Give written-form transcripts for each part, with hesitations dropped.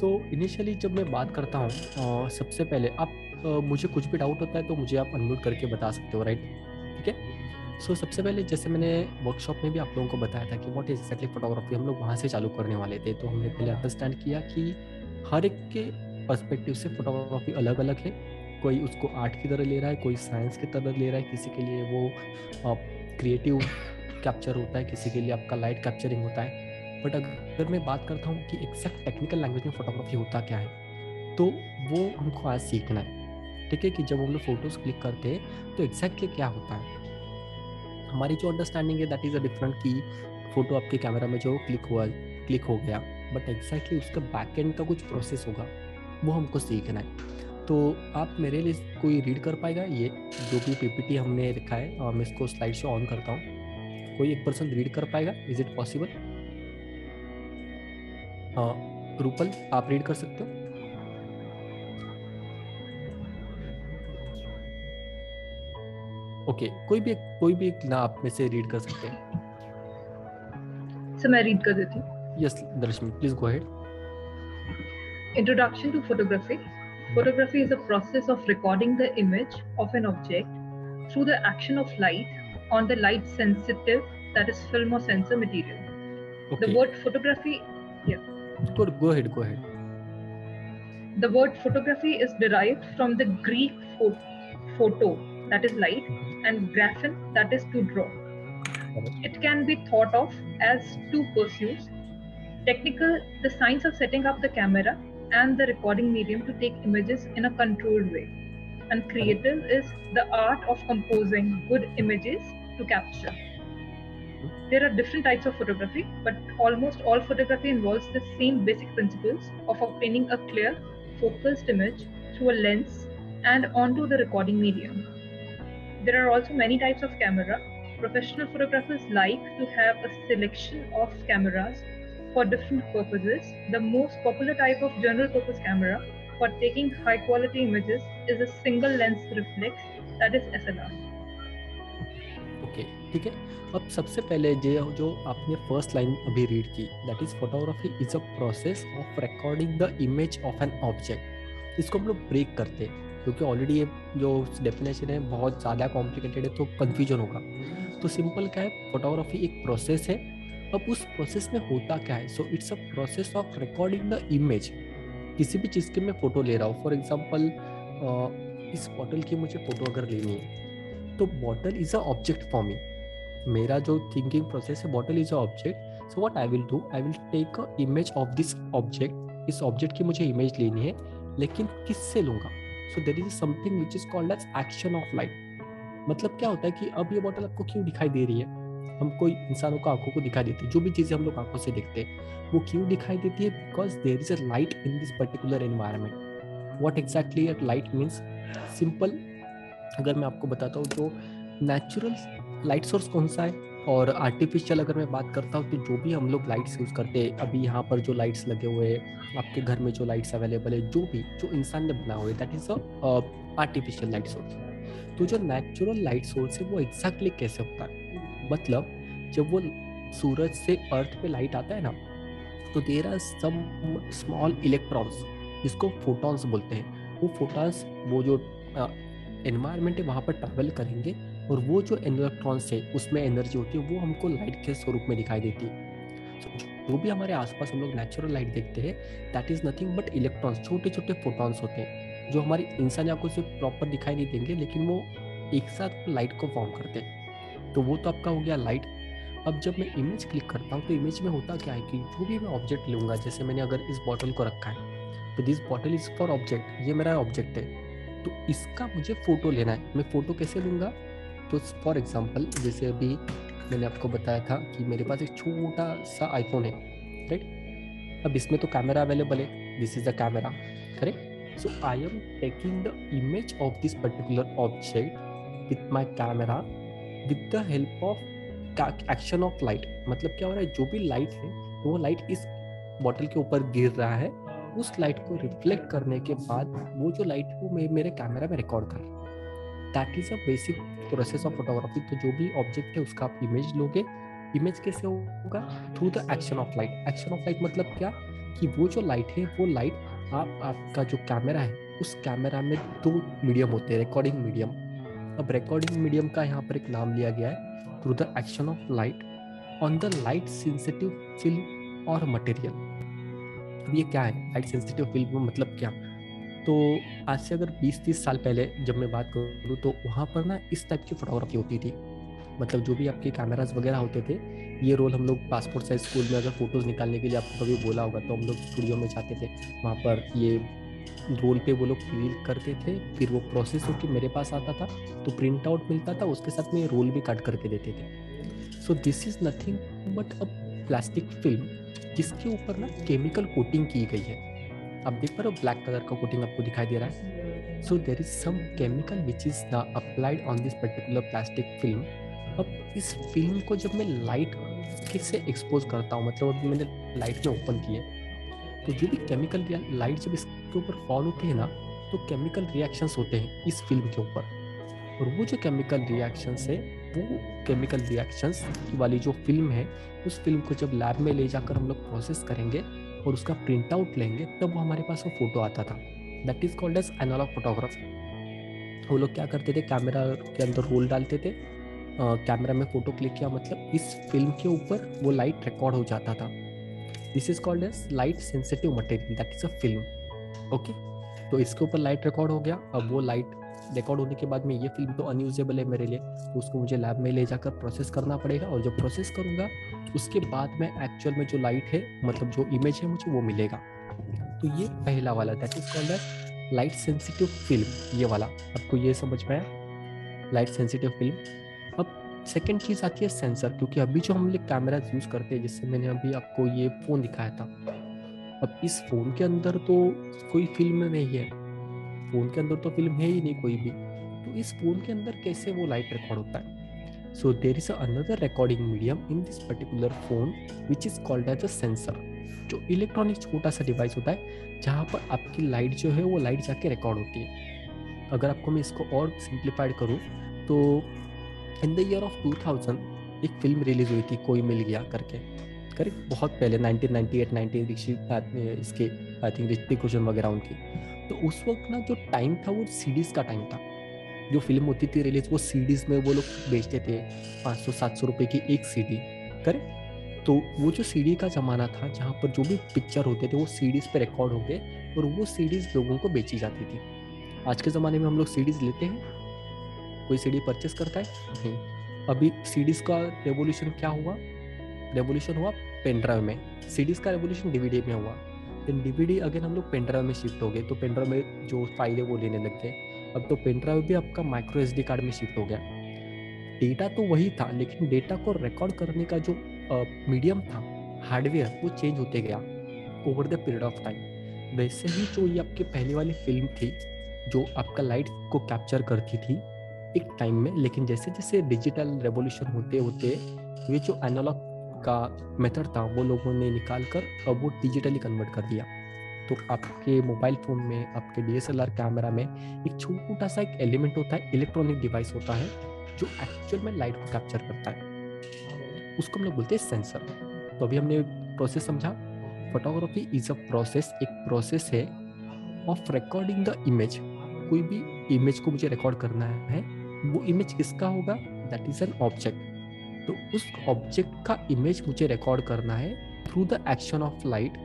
So initially जब मैं बात करता हूँ, सबसे पहले आप मुझे कुछ भी डाउट होता है तो मुझे आप अनम्यूट करके बता सकते हो, राइट? ठीक है। सो सबसे पहले जैसे मैंने वर्कशॉप में भी आप लोगों को बताया था कि व्हाट इज एक्जैक्टली फोटोग्राफी, हम लोग वहाँ से चालू करने वाले थे। तो हमने पहले अंडरस्टैंड किया कि हर एक के पर्सपेक्टिव से फोटोग्राफी अलग अलग है। कोई उसको आर्ट की तरह ले रहा है, कोई साइंस की तरह ले रहा है, किसी के लिए वो क्रिएटिव कैप्चर होता है, किसी के लिए आपका लाइट कैप्चरिंग होता है। बट अगर मैं बात करता हूँ कि एग्जैक्ट टेक्निकल लैंग्वेज में फोटोग्राफी होता क्या है, तो वो हमको आज सीखना है। ठीक है, कि जब हम लोग फोटोज क्लिक करते हैं तो एग्जैक्टली क्या होता है। हमारी जो अंडरस्टैंडिंग है दैट इज अ डिफरेंट, की फोटो आपके कैमरा में जो क्लिक हो गया, बट एग्जैक्टली उसका बैक एंड का कुछ प्रोसेस होगा, वो हमको सीखना है। तो आप मेरे लिए कोई रीड कर पाएगा ये जो भी पीपीटी हमने लिखा है, और मैं इसको स्लाइड शो ऑन करता हूँ। कोई एक पर्सन रीड कर पाएगा? Is it possible? रूपल, आप रीड कर सकते हो? ओके, कोई भी एक ना आप में से रीड कर सकते हैं। So मैं read कर देती हूँ. Yes Darshami, please go ahead. Introduction to photography. Photography is a process of recording the image of an object through the action of light on the light sensitive, that is film or sensor material. The okay, word photography, yeah, go ahead, go ahead. the word photography is derived from the Greek photo, that is light, and graphen, that is to draw. It can be thought of as two pursuits: technical, the science of setting up the camera and the recording medium to take images in a controlled way, and creative is the art of composing good images to capture. There are different types of photography, but almost all photography involves the same basic principles of obtaining a clear, focused image through a lens and onto the recording medium. There are also many types of camera. Professional photographers like to have a selection of cameras for different purposes. The most popular type of general purpose camera for taking high quality images is a single lens reflex, that is SLR. Okay, ठीक है। अब सबसे पहले जो आपने first line अभी read की, that is photography is a process of recording the image of an object. इसको हम लोग ब्रेक करते हैं क्योंकि ऑलरेडी ये जो डेफिनेशन है बहुत ज़्यादा कॉम्प्लिकेटेड है, तो कन्फ्यूजन होगा। तो सिंपल क्या है, फोटोग्राफी एक प्रोसेस है। अब उस प्रोसेस में होता क्या है, so it's a process of recording the image. किसी भी चीज़ की मैं फोटो ले रहा हूँ, फॉर एग्जाम्पल इस बॉटल की मुझे फोटो अगर लेनी है, तो bottle is a object for me. मेरा जो थिंकिंग प्रोसेस है, bottle is a object. So what I will do, I will take a image of this object. इस ऑब्जेक्ट की मुझे इमेज लेनी है, लेकिन किससे लूंगा? So there is something which is called as action of light. मतलब क्या होता है कि अब ये बॉटल आपको क्यों दिखाई दे रही है? हम कोई इंसानों को आंखों को दिखाई देती है, जो भी चीजें हम लोग आंखों से देखते हैं वो क्यों दिखाई देती है? Because there is a light in this particular environment. What exactly light means, simple अगर मैं आपको बताता हूँ, जो नेचुरल लाइट सोर्स कौन सा है और आर्टिफिशियल अगर मैं बात करता हूँ, तो जो भी हम लोग लाइट्स यूज करते हैं, अभी यहाँ पर जो लाइट्स लगे हुए हैं, आपके घर में जो लाइट्स अवेलेबल है, जो इंसान ने बना हुआ है, that is artificial light source. तो जो नेचुरल लाइट सोर्स है वो एग्जैक्टली कैसे होता है, मतलब जब वो सूरज से अर्थ पे लाइट आता है ना, तो there are some small electrons जिसको फोटॉन्स बोलते हैं। वो फोटॉन्स वो जो एनवायरनमेंट है वहाँ पर ट्रैवल करेंगे, और वो जो इलेक्ट्रॉन्स है उसमें एनर्जी होती है, वो हमको लाइट के स्वरूप में दिखाई देती है। So, जो भी हमारे आसपास हम लोग नेचुरल लाइट देखते हैं, that is nothing but electrons, छोटे छोटे फोटॉन्स होते हैं, जो हमारी इंसानी आंखों से प्रॉपर दिखाई नहीं देंगे, लेकिन वो एक साथ लाइट को फॉर्म करते हैं। तो वो तो आपका हो गया लाइट। अब जब मैं इमेज क्लिक करता हूँ, तो इमेज में होता क्या है कि जो भी मैं ऑब्जेक्ट लूंगा, जैसे मैंने अगर इस बॉटल को रखा है, तो this bottle is for object, ये मेरा ऑब्जेक्ट है, तो इसका मुझे फोटो लेना है। मैं फोटो कैसे लूंगा? तो फॉर एग्जांपल जैसे अभी मैंने आपको बताया था कि मेरे पास एक छोटा सा आईफोन है, राइट? अब इसमें तो कैमरा अवेलेबल है, this is the camera, correct? So I am taking the image of this particular object with my camera with the help of action of light. मतलब क्या हो रहा है, जो भी लाइट है वो लाइट इस बॉटल के ऊपर गिर रहा है, उस लाइट को रिफ्लेक्ट करने के बाद वो जो लाइट है वो मेरे कैमरा में रिकॉर्ड कर रहा है। That is a basic process of photography. तो जो भी ऑब्जेक्ट है उसका आप इमेज लोगे। इमेज कैसे होगा? Through the action of light. Action of light मतलब क्या? कि वो जो लाइट है वो लाइट आपका जो कैमरा है उस कैमरा में 2 मीडियम होते हैं, रिकॉर्डिंग मीडियम। अब रिकॉर्डिंग मीडियम का यहाँ पर एक नाम लिया गया है through the action of light on the light sensitive film और मटेरियल। अब ये क्या है लाइट सेंसिटिव फिल्म, मतलब क्या? तो आज से अगर 20-30 साल पहले जब मैं बात करूँ तो वहाँ पर ना इस टाइप की फोटोग्राफी होती थी। मतलब जो भी आपके कैमराज वगैरह होते थे, ये रोल हम लोग पासपोर्ट साइज स्कूल में अगर फोटोज़ निकालने के लिए आपको कभी बोला होगा तो हम लोग स्टूडियो में जाते थे, वहाँ पर ये रोल पे वो लोग क्लिक करते थे, फिर वो प्रोसेस होकर मेरे पास आता था, तो प्रिंट आउट मिलता था, उसके साथ में रोल भी काट करके देते थे। So this is nothing but a plastic film जिसके ऊपर ना केमिकल कोटिंग की गई है। आप देख पा रहे हो ब्लैक कलर का कोटिंग आपको दिखाई दे रहा है। So there is some chemical which is applied on this particular plastic film. अब इस फिल्म को जब मैं लाइट से एक्सपोज करता हूँ, मतलब अभी मैंने लाइट में ओपन किया, तो जो भी केमिकल लाइट जब इसके ऊपर फॉल होती है ना, तो केमिकल रिएक्शंस होते हैं इस फिल्म के ऊपर। और वो जो केमिकल रिएक्शंस है, वो केमिकल रिएक्शंस वाली जो फिल्म है, उस फिल्म को जब लैब में ले जाकर हम लोग प्रोसेस करेंगे और उसका प्रिंट आउट लेंगे, तब वो हमारे पास वो फोटो आता था। That is called as analog photography. वो लोग क्या करते थे, कैमरा के अंदर रोल डालते थे, कैमरा में फोटो क्लिक किया, मतलब इस फिल्म के ऊपर वो लाइट रिकॉर्ड हो जाता था। This is called as light sensitive material, that is a film. Okay, तो इसके ऊपर लाइट रिकॉर्ड हो गया। अब वो लाइट रिकॉर्ड होने के बाद में ये फिल्म तो अनयूजेबल है मेरे लिए, तो उसको मुझे लैब में ले जाकर प्रोसेस करना पड़ेगा, और जब प्रोसेस करूंगा उसके बाद में एक्चुअल में जो लाइट है, मतलब जो इमेज है, मुझे वो मिलेगा। तो ये पहला वाला, that is called as light sensitive film, ये वाला। आपको ये समझ में आया, लाइट सेंसिटिव फिल्म। अब सेकेंड चीज आती है सेंसर, क्योंकि अभी जो हम लोग कैमरा यूज करते हैं, जिससे मैंने अभी आपको ये फोन दिखाया था, अब इस फोन के अंदर तो कोई फिल्म नहीं है, फोन के अंदर तो फिल्म है ही नहीं कोई भी, तो इस फोन के अंदर कैसे वो लाइट रिकॉर्ड होता है? So there is another recording medium in this particular phone which is called as a sensor, जो इलेक्ट्रॉनिक छोटा सा डिवाइस होता है जहाँ पर आपकी लाइट जो है वो लाइट जाके रिकॉर्ड होती है। अगर आपको मैं इसको और सिंप्लीफाइड करूँ तो इन द ईयर ऑफ 2000 एक फिल्म रिलीज हुई थी, कोई मिल गया करके, करेक्ट, बहुत पहले 1998 19 इसके आई थिंक ऋतिक रोशन वगैरह उनकी। तो उस वक्त ना जो टाइम था वो सीडीज का टाइम था। जो फिल्म होती थी रिलीज, वो सीडीज में वो लोग बेचते थे 500-700 रुपए की एक सीडी, करेक्ट। तो वो जो सीडी का जमाना था, जहाँ पर जो भी पिक्चर होते थे वो सीडीज पे रिकॉर्ड हो गए और वो सीडीज लोगों को बेची जाती थी। आज के ज़माने में हम लोग सीडीज लेते हैं, कोई सीडी परचेस करता है? नहीं। अभी सीडीज का रेवोल्यूशन क्या हुआ? रेवोल्यूशन हुआ पेन ड्राइव में। सीडीज का रेवोल्यूशन डीवीडी में हुआ, देन डीवीडी अगेन हम लोग पेन ड्राइव में शिफ्ट हो गए, तो पेन ड्राइव में जो फाइल है वो लेने लग गए। अब तो पेन ड्राइव भी आपका माइक्रो एसडी कार्ड में शिफ्ट हो गया। डेटा तो वही था, लेकिन डेटा को रिकॉर्ड करने का जो मीडियम था, हार्डवेयर, वो चेंज होते गया over the period of time. वैसे ही जो ये आपकी पहली वाली फिल्म थी, जो आपका लाइट को कैप्चर करती थी एक टाइम में, लेकिन जैसे जैसे डिजिटल रेवोल्यूशन होते होते ये जो एनालॉग का मेथड था वो लोगों ने निकाल कर अब वो डिजिटली कन्वर्ट कर दिया। तो आपके मोबाइल फ़ोन में, आपके डीएसएलआर कैमरा में एक छोटा सा एक एलिमेंट होता है, इलेक्ट्रॉनिक डिवाइस होता है, जो एक्चुअल में लाइट को कैप्चर करता है, उसको हम लोग बोलते हैं सेंसर। तो अभी हमने प्रोसेस समझा, फोटोग्राफी इज अ प्रोसेस, एक प्रोसेस है ऑफ रिकॉर्डिंग द इमेज। कोई भी इमेज को मुझे रिकॉर्ड करना है, वो इमेज किसका होगा? That is an object. तो उस ऑब्जेक्ट का इमेज मुझे रिकॉर्ड करना है through the action of light.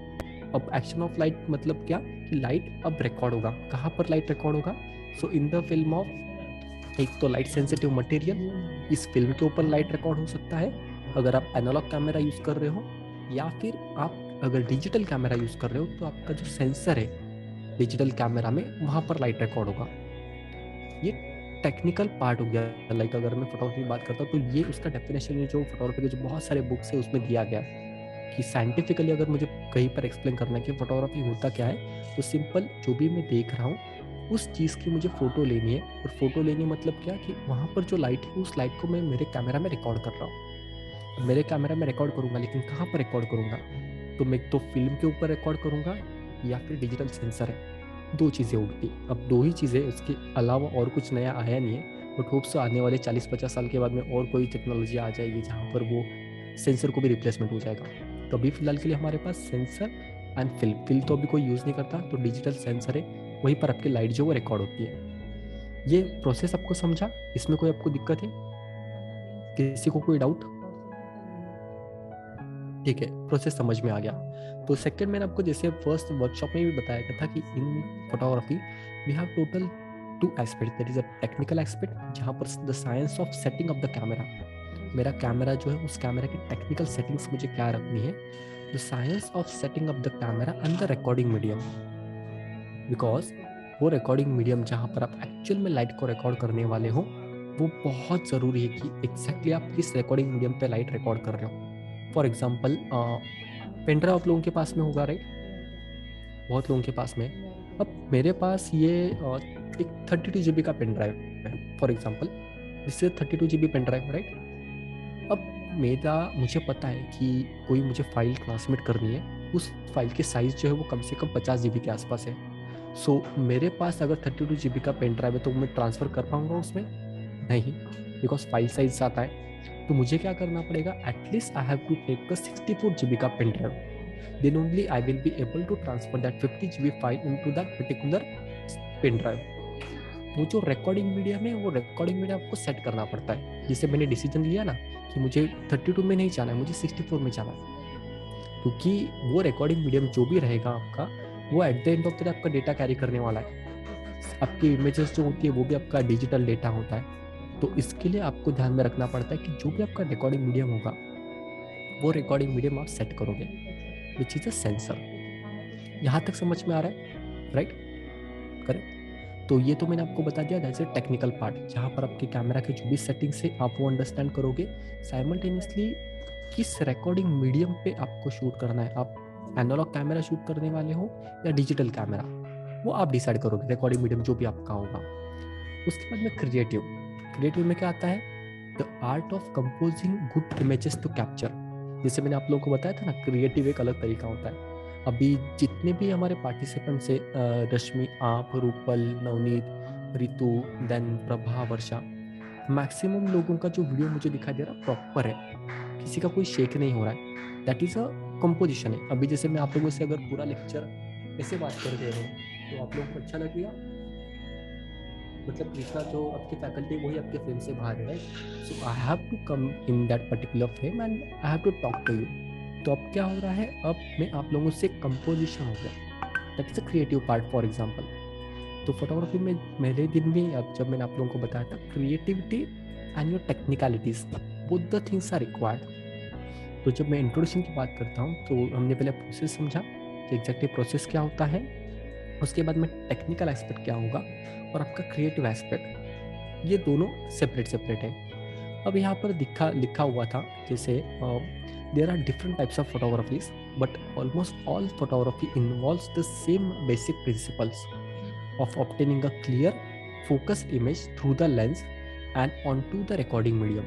अब एक्शन ऑफ लाइट मतलब क्या कि लाइट अब रिकॉर्ड होगा, कहाँ पर लाइट रिकॉर्ड होगा? सो इन द फिल्म ऑफ, एक तो लाइट सेंसिटिव मटेरियल, इस फिल्म के ऊपर लाइट रिकॉर्ड हो सकता है अगर आप एनालॉग कैमरा यूज कर रहे हो, या फिर आप अगर डिजिटल कैमरा यूज कर रहे हो तो आपका जो सेंसर है डिजिटल कैमरा में, वहां पर लाइट रिकॉर्ड होगा। ये टेक्निकल पार्ट हो गया। लाइक अगर मैं फोटोग्राफी की बात करता हूँ तो ये उसका डेफिनेशन है, जो फोटोग्राफी के जो बहुत सारे बुक्स है उसमें दिया गया कि साइंटिफिकली अगर मुझे कहीं पर एक्सप्लेन करना है कि फोटोग्राफी होता क्या है, तो सिंपल जो भी मैं देख रहा हूँ उस चीज़ की मुझे फोटो लेनी है। और फोटो लेनी मतलब क्या कि वहाँ पर जो लाइट है उस लाइट को मैं मेरे कैमरा में रिकॉर्ड कर रहा हूँ। मेरे कैमरा में रिकॉर्ड करूँगा, लेकिन कहाँ पर रिकॉर्ड करूँगा? तो मैं तो फिल्म के ऊपर रिकॉर्ड करूँगा या फिर डिजिटल सेंसर है, दो चीज़ें उठती। अब दो ही चीज़ें, इसके अलावा और कुछ नया आया नहीं है। बट होप से आने वाले 40-50 साल के बाद में और कोई टेक्नोलॉजी आ जाएगी जहाँ पर वो सेंसर को भी रिप्लेसमेंट हो जाएगा। तो अभी फिलहाल के लिए हमारे पास सेंसर एंड फिल तो अभी कोई यूज़ नहीं करता, तो डिजिटल सेंसर है, वहीं पर आपकी लाइट जो वो रिकॉर्ड होती है। ये प्रोसेस आपको समझा? इसमें कोई आपको दिक्कत है? किसी को कोई डाउट? ठीक है, प्रोसेस समझ में आ गया। तो सेकंड मैंने आपको जैसे फर्स्ट वर्कशॉप में भी बताया गया था कि in photography we have total 2 aspect, that is a technical aspect जहाँ पर the science of setting of the camera, मेरा कैमरा जो है उस कैमरा की टेक्निकल सेटिंग्स मुझे क्या रखनी है, the science of setting of the camera and the recording medium, because वो रिकॉर्डिंग मीडियम जहाँ पर आप एक्चुअल में लाइट को रिकॉर्ड करने वाले हो, वो बहुत ज़रूरी है कि एग्जैक्टली आप किस रिकॉर्डिंग मीडियम पे लाइट रिकॉर्ड कर रहे हो। फॉर एग्जाम्पल पेन ड्राइव आप लोगों के पास में होगा, राइट? बहुत लोगों के पास में। अब मेरे पास ये एक 32 GB का पेन ड्राइव है फॉर एग्जाम्पल, इससे 32 GB पेन ड्राइव, राइट? अब मुझे पता है कि कोई मुझे फाइल ट्रांसमिट करनी है, उस फाइल की साइज़ जो है वो कम से कम 50 GB के आसपास है। सो मेरे पास अगर 32 GB का पेन ड्राइव है तो मैं ट्रांसफ़र कर पाऊँगा उसमें? नहीं, बिकॉज फाइल साइज आता है। तो मुझे क्या करना पड़ेगा, at least I have to take a 64 GB का pen drive, then only I will be able to transfer that 50 GB file into that particular pen drive. वो जो रिकॉर्डिंग मीडियम है, वो रिकॉर्डिंग मीडियम आपको सेट करना पड़ता है। जिससे मैंने डिसीजन लिया ना कि मुझे 32 में नहीं जाना है, मुझे 64 में जाना है, क्योंकि वो रिकॉर्डिंग मीडियम जो भी रहेगा आपका, वो eight the end of the day आपका डेटा कैरी करने वाला है। आपकी इमेजेस जो होती है वो भी आपका डिजिटल डेटा होता है। तो इसके लिए आपको ध्यान में रखना पड़ता है कि जो भी आपका रिकॉर्डिंग मीडियम होगा, वो रिकॉर्डिंग मीडियम आप सेट करोगे, विच इज अ सेंसर। यहाँ तक समझ में आ रहा है, राइट? करेक्ट। तो ये तो मैंने आपको बता दिया, दैट्स अ टेक्निकल पार्ट, जहाँ पर आपके कैमरा के जो भी सेटिंग्स है आप वो अंडरस्टैंड करोगे। साइमल्टेनियसली किस रिकॉर्डिंग मीडियम पे आपको शूट करना है, आप एनालॉग कैमरा शूट करने वाले हो या डिजिटल कैमरा, वो आप डिसाइड करोगे, रिकॉर्डिंग मीडियम जो भी आपका होगा। उसके बाद में क्रिएटिव में क्या आता है, the art of composing good images to capture. जैसे मैंने आप लोगों को बताया था ना, क्रिएटिव एक अलग तरीका होता है। अभी जितने भी हमारे पार्टिसिपेंट्स है, रश्मि, आप, रूपल, नवनीत, रितु, देन प्रभा, वर्षा, मैक्सिमम लोगों का जो वीडियो मुझे दिखाई दे रहा प्रॉपर है, किसी का कोई शेक नहीं हो रहा है, दैट इज अ कंपोजिशन है। अभी जैसे मैं आप लोगों से अगर पूरा लेक्चर ऐसे बात कर दे रहा हूँ तो आप लोगों को अच्छा लगेगा, मतलब तीसरा जो आपकी फैकल्टी वही आपके फ्रेम से बाहर है, right? So I have to come in that particular frame and I have to talk to you. तो अब क्या हो रहा है, अब मैं आप लोगों से कंपोजिशन हो गया, that is a creative part for example. तो फोटोग्राफी में पहले दिन भी अब जब मैंने आप लोगों को बताया था, creativity and your technicalities, both the things are required. तो जब मैं इंट्रोडक्शन की बात करता हूँ तो हमने पहले प्रोसेस समझा कि एग्जैक्टली प्रोसेस क्या होता है, उसके बाद में टेक्निकल एस्पेक्ट क्या होगा और आपका क्रिएटिव एस्पेक्ट, ये दोनों सेपरेट है। अब यहाँ पर लिखा हुआ था जैसे there are different types of photographies, but almost all photography involves the same basic principles of obtaining a clear focused image through the lens and on to the recording medium.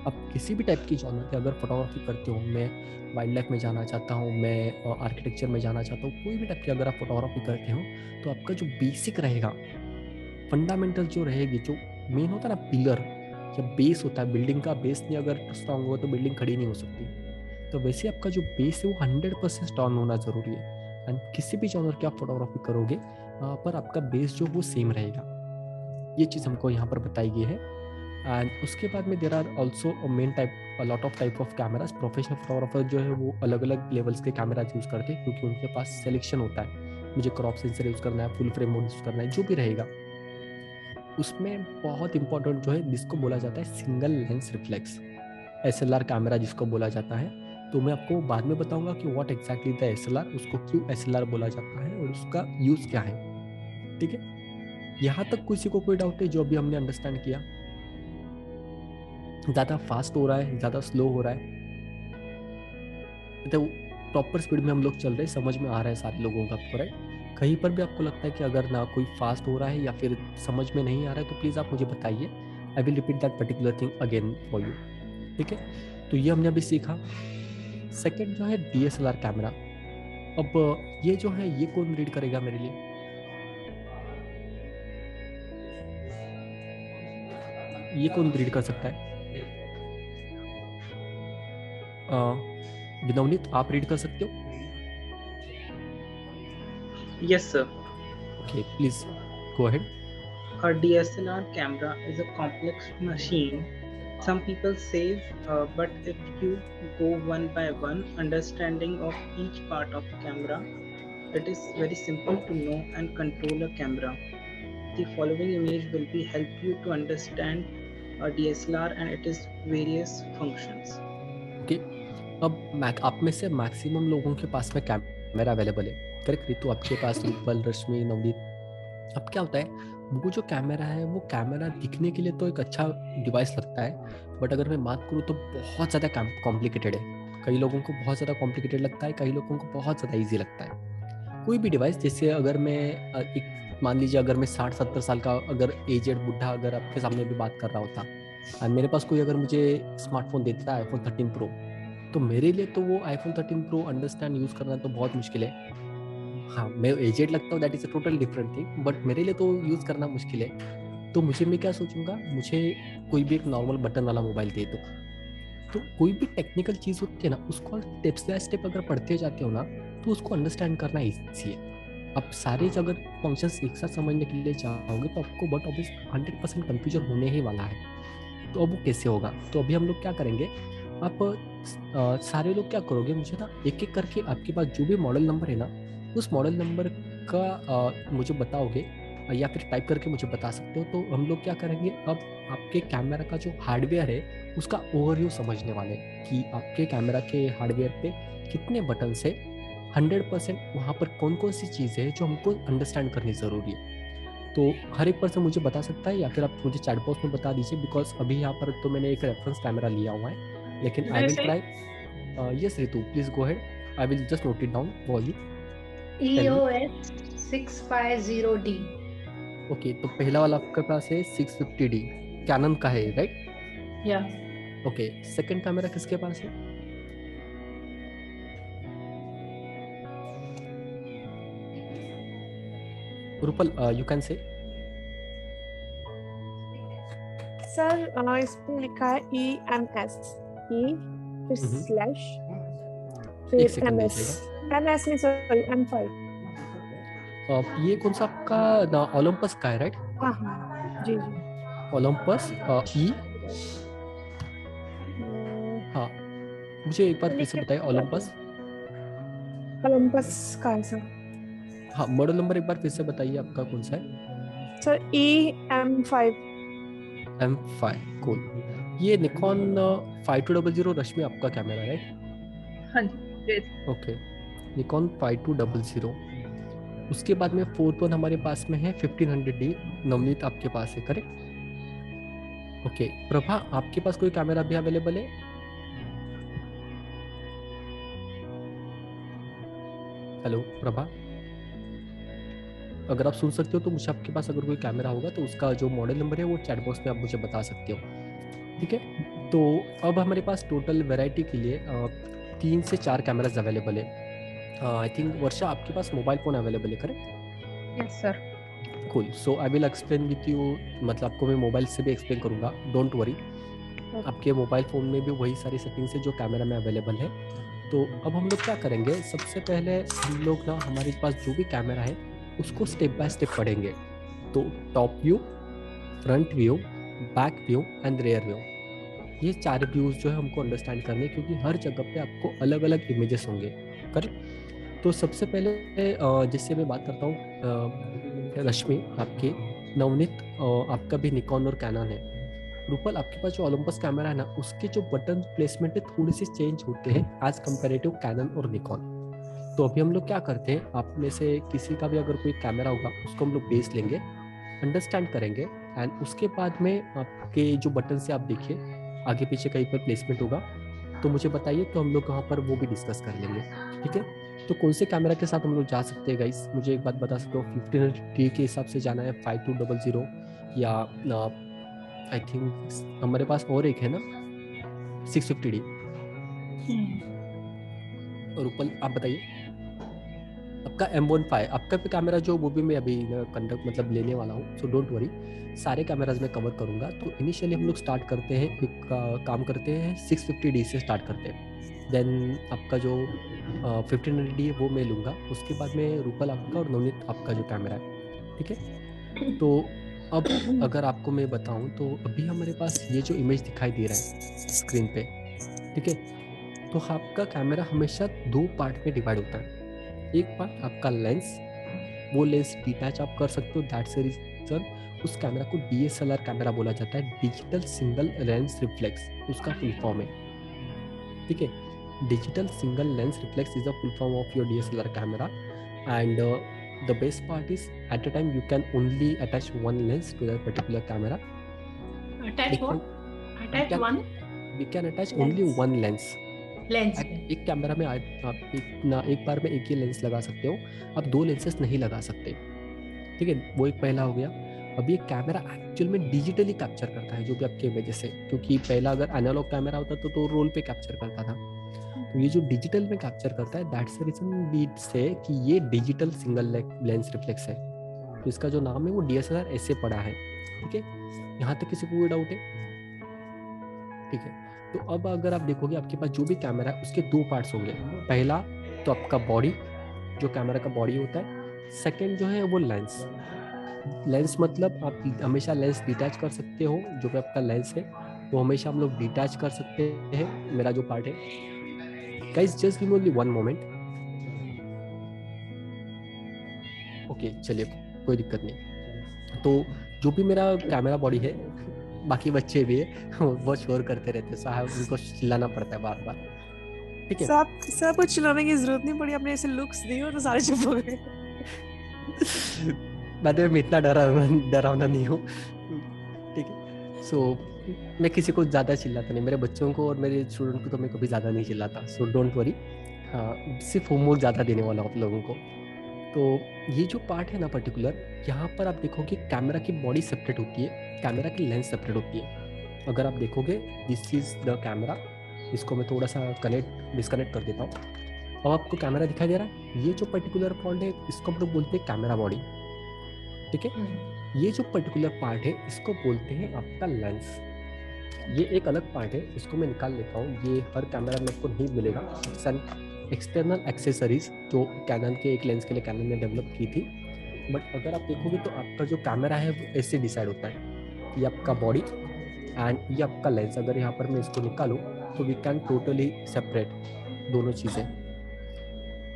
अब किसी भी टाइप की genre की अगर photography करते हो, मैं wild life में जाना चाहता हूँ, मैं आर्किटेक्चर में जाना चाहता हूँ, कोई भी टाइप की अगर आप फोटोग्राफी करते हो, तो आपका जो बेसिक रहेगा, फंडामेंटल जो रहेगी, जो मेन होता है ना पिलर या बेस होता है, बिल्डिंग का बेस नहीं अगर स्ट्रांग होगा तो बिल्डिंग खड़ी नहीं हो सकती। तो वैसे आपका जो बेस है वो 100% स्ट्रांग होना जरूरी है। एंड किसी भी जॉनर की आप फोटोग्राफी करोगे, वहाँ पर आपका बेस जो वो सेम रहेगा। ये चीज़ हमको यहाँ पर बताई गई है। एंड उसके बाद में there are also main type lot of type of cameras. Professional photographer जो है वो अलग अलग लेवल्स के कैमराज यूज़ करते हैं, क्योंकि उनके पास सिलेक्शन होता है, मुझे क्रॉप सेंसर यूज़ करना है, फुल फ्रेम मोड यूज़ करना है, जो भी रहेगा उसमें बहुत इंपॉर्टेंट जो है जिसको बोला जाता है single lens reflex, SLR camera जिसको बोला जाता है। तो मैं आपको बाद में बताऊंगा कि व्हाट एग्जैक्टली द SLR, उसको क्यों SLR बोला जाता है और उसका यूज़ क्या है। ठीक है, यहाँ तक किसी को कोई डाउट है जो अभी हमने अंडरस्टैंड किया? ज़्यादा फास्ट हो रहा है, ज़्यादा स्लो हो रहा है, तो प्रॉपर स्पीड में हम लोग चल रहे हैं, समझ में आ रहा है सारे लोगों का आपको, राइट? कहीं पर भी आपको लगता है कि अगर ना कोई फास्ट हो रहा है या फिर समझ में नहीं आ रहा है तो प्लीज़ आप मुझे बताइए, I will repeat that particular thing again for you. ठीक है, तो ये हमने अभी सीखा। सेकेंड जो है DSLR कैमरा। अब ये जो है ये कौन रीड करेगा मेरे लिए? ये कौन रीड कर सकता है? नवनीत आप रीड कर सकते हो? Yes, sir. Okay, please go ahead. A DSLR camera is a complex machine. Some people say, but if you go one by one, understanding of each part of a camera, it is very simple to know and control a camera. The following image will be help you to understand a DSLR and its various functions. Okay, अब आप में से maximum लोगों के पास में camera available है, correct Ritu? आपके पास, रूपल, रश्मि, नवनीत, अब क्या होता है, वो जो कैमरा है वो कैमरा दिखने के लिए तो एक अच्छा डिवाइस लगता है, बट अगर मैं बात करूँ तो बहुत ज़्यादा कॉम्प्लिकेटेड है। कई लोगों को बहुत ज़्यादा कॉम्प्लिकेटेड लगता है, कई लोगों को बहुत ज़्यादा ईजी लगता है। कोई भी डिवाइस, जैसे अगर मैं एक मान लीजिए अगर मैं 60-70 साल का अगर एजेड बुढ़ा अगर आपके सामने भी बात कर रहा होता और मेरे पास कोई अगर मुझे स्मार्टफोन देता है iPhone 13 Pro, तो मेरे लिए तो वो iPhone 13 Pro अंडरस्टैंड यूज़ करना तो बहुत मुश्किल है। हाँ, मैं एजेड लगता हूँ, that is a total different thing, but मेरे लिए तो यूज़ करना मुश्किल है। तो मुझे, मैं क्या सोचूंगा, मुझे कोई भी एक नॉर्मल बटन वाला मोबाइल दे दो। तो कोई भी टेक्निकल चीज़ होती है ना, उसको स्टेप बाय स्टेप अगर पढ़ते जाते हो ना, तो उसको अंडरस्टैंड करना ईजी है। अब सारे अगर फंक्शंस एक साथ समझने के लिए चाहोगे तो आपको बट ऑब्वियस 100% कन्फ्यूजन होने ही वाला है। तो अब वो कैसे होगा? तो अभी हम लोग क्या करेंगे, आप सारे लोग क्या करोगे, मुझे ना एक एक करके आपके पास जो भी मॉडल नंबर है ना, उस मॉडल नंबर का मुझे बताओगे या फिर टाइप करके मुझे बता सकते हो। तो हम लोग क्या करेंगे, अब आपके कैमरा का जो हार्डवेयर है उसका ओवरव्यू समझने वाले कि आपके कैमरा के हार्डवेयर पे कितने बटन है, 100% वहाँ पर कौन कौन सी चीज़ें हैं जो हमको अंडरस्टैंड करनी ज़रूरी है। तो हर एक पर्सन मुझे बता सकता है, या फिर आप मुझे चैट बॉक्स में बता दीजिए, बिकॉज अभी यहाँ पर तो मैंने एक रेफरेंस कैमरा लिया हुआ है, लेकिन आई will try. Yes Ritu, please go head, I will just note it down for you. EOS 650D। Okay, तो पहला वाला आपके पास है 650D, कैनन का है, राइट? या ओके, सेकंड कैमरा किसके पास है? Rupal, you can say. Sir इस पे लिखा है EMS, E फिर स्लैश एक फिर सेकंड MS, MS नहीं सॉरी M5। ये कौन सा आपका ओलंपस का है, राइट? हाँ हाँ जी जी। ओलंपस ई, हाँ, मुझे एक बार फिर से बताइए, ओलंपस ओलंपस का है सर। हाँ, मॉडल नंबर एक बार फिर से बताइए आपका कौन सा है? Sir EM5। M5, cool. ये निकॉन 5200 रश्मि आपका कैमरा, राइट? हाँ जी, ओके, निकॉन 5200। उसके बाद में फोर्थ वन हमारे पास में है 1500D, नवनीत आपके पास है, करेक्ट? ओके, प्रभा आपके पास कोई कैमरा भी अवेलेबल है? हेलो प्रभा, अगर आप सुन सकते हो तो मुझे आपके पास अगर कोई कैमरा होगा तो उसका जो मॉडल नंबर है वो चैट बॉक्स में आप मुझे बता सकते हो, ठीक है? तो अब हमारे पास टोटल वैरायटी के लिए 3 से 4 कैमराज अवेलेबल है। आई थिंक वर्षा आपके पास मोबाइल फ़ोन अवेलेबल है, correct? Yes sir. Cool, so I will explain with you, मतलब आपको मैं मोबाइल से भी एक्सप्लेन करूँगा, डोंट वरी। आपके मोबाइल फ़ोन में भी वही सारी सेटिंग्स है जो कैमरा में अवेलेबल है। तो अब हम लोग क्या करेंगे, सबसे पहले हम लोग ना हमारे पास जो भी कैमरा है उसको स्टेप बाय स्टेप पढ़ेंगे। तो top view, front view, back view and rear view, ये 4 व्यूज़ जो है हमको अंडरस्टैंड करने, क्योंकि हर जगह पे आपको अलग अलग इमेजेस होंगे, करेक्ट? तो सबसे पहले जिससे मैं बात करता हूँ, रश्मि आपकी, नवनीत आपका भी निकॉन और कैनन है, रूपल आपके पास जो ओलंपस कैमरा है ना, उसके जो बटन प्लेसमेंट है थोड़ी सी चेंज होते हैं एज कंपेरेटिव कैनन और निकॉन। तो अभी हम लोग क्या करते हैं, आप में से किसी का भी अगर कोई कैमरा होगा उसको हम लोग बेस लेंगे, अंडरस्टैंड करेंगे, एंड उसके बाद में आपके जो बटन से आप देखिए आगे पीछे कहीं पर प्लेसमेंट होगा तो मुझे बताइए, तो हम लोग वहाँ पर वो भी डिस्कस कर लेंगे, ठीक है? तो कौन से कैमरा के साथ हम लोग जा सकते हैं गाइस, मुझे एक बात बता सकते हो? 1500D के हिसाब से जाना है, 5200, या आई थिंक हमारे पास और एक है ना 650D। रूपल आप बताइए, आपका M15 आपका भी कैमरा जो, वो भी मैं अभी कंडक्ट मतलब लेने वाला हूँ, सो डोंट वरी, सारे कैमराज में कवर करूँगा। तो इनिशियली हम लोग स्टार्ट करते हैं, एक काम करते हैं 650D से स्टार्ट करते हैं, देन आपका जो 1500D है वो मैं लूँगा, उसके बाद में रूपल आपका और नवनीत आपका जो कैमरा है, ठीक है। तो अब अगर आपको मैं बताऊं तो अभी हमारे पास ये जो इमेज दिखाई दे रहा है स्क्रीन पे, ठीक है, तो आपका कैमरा हमेशा 2 पार्ट में डिवाइड होता है। एक पार्ट आपका लेंस, वो लेंस डिटैच आप कर सकते हो, दैट्स द रीजन उस कैमरा को DSLR कैमरा बोला जाता है, डिजिटल सिंगल लेंस रिफ्लेक्स उसका फुल फॉर्म है, ठीक है। Digital single lens reflex is the full form of your DSLR camera and the best part is at a time you can only attach one lens to that particular camera. Attach We what? can, Attach one we can attach lens. only one lens. Lens. एक camera में आप एक बार में एक ही lens लगा सकते हो, आप 2 लेंसेस नहीं लगा सकते, ठीक है। वो एक पहला हो गया। अभी एक कैमरा एक्चुअल में डिजिटली कैप्चर करता है जो भी आपके इमेजेस है, क्योंकि पहला अगर एनालॉग कैमरा होता तो रोल पे कैप्चर करता था, तो ये जो डिजिटल में कैप्चर करता है, दैट्स द रीजन वी से कि ये डिजिटल सिंगल लेंस रिफ्लेक्स है, तो इसका जो नाम है वो DSLR ऐसे पड़ा है, ठीक है। यहाँ तक किसी को कोई डाउट है? ठीक है। तो अब अगर आप देखोगे आपके पास जो भी कैमरा है उसके 2 पार्ट्स होंगे। पहला तो आपका बॉडी, जो कैमरा का बॉडी होता है। सेकेंड जो है वो लेंस। लेंस मतलब आप हमेशा लेंस डिटैच कर सकते हो, जो भी आपका लेंस है वो हमेशा हम लोग डिटैच कर सकते हैं। मेरा जो पार्ट है, guys just give me only 1 moment. Okay चलिए, कोई दिक्कत नहीं। तो जो भी मेरा कैमरा बॉडी है, बाकी बच्चे भी है वो शोर करते रहते हैं, साहब उनको चिल्लाना पड़ता है बार बार, ठीक है। सब कुछ चिल्लाने की जरूरत नहीं पड़ी, आपने ऐसे लुक्स दिए और तो सारे चुप हो गए। मैं इतना डरावना नहीं हूँ, ठीक है। सो मैं किसी को ज़्यादा चिल्लाता नहीं, मेरे बच्चों को और मेरे स्टूडेंट को तो मैं कभी ज़्यादा नहीं चिल्लाता, सो डोंट वरी। हाँ, सिर्फ होमवर्क ज़्यादा देने वाला हूँ आप लोगों को। तो ये जो पार्ट है ना पर्टिकुलर, यहाँ पर आप देखोगे कैमरा की बॉडी सेपरेट होती है, कैमरा की लेंस सेपरेट होती है। अगर आप देखोगे दिस इज द कैमरा, इसको मैं थोड़ा सा डिस्कनेक्ट कर देता हूँ। अब आपको कैमरा दिखाई दे रहा है, ये जो पर्टिकुलर पार्ट है इसको हम लोग बोलते हैं कैमरा बॉडी, ठीक है। ये जो पर्टिकुलर पार्ट है इसको बोलते हैं आपका लेंस। ये एक अलग पार्ट है, इसको मैं निकाल लेता हूँ, ये हर कैमरा में आपको नहीं मिलेगा। एक्सटर्नल एक्सेसरीज जो कैनन के एक लेंस के लिए कैनन ने डेवलप की थी, बट अगर आप देखोगे तो आपका जो कैमरा है वो ऐसे डिसाइड होता है, ये आपका बॉडी एंड ये आपका लेंस। अगर यहाँ पर मैं इसको निकालूँ तो वी कैन टोटली सेपरेट दोनों चीज़ें।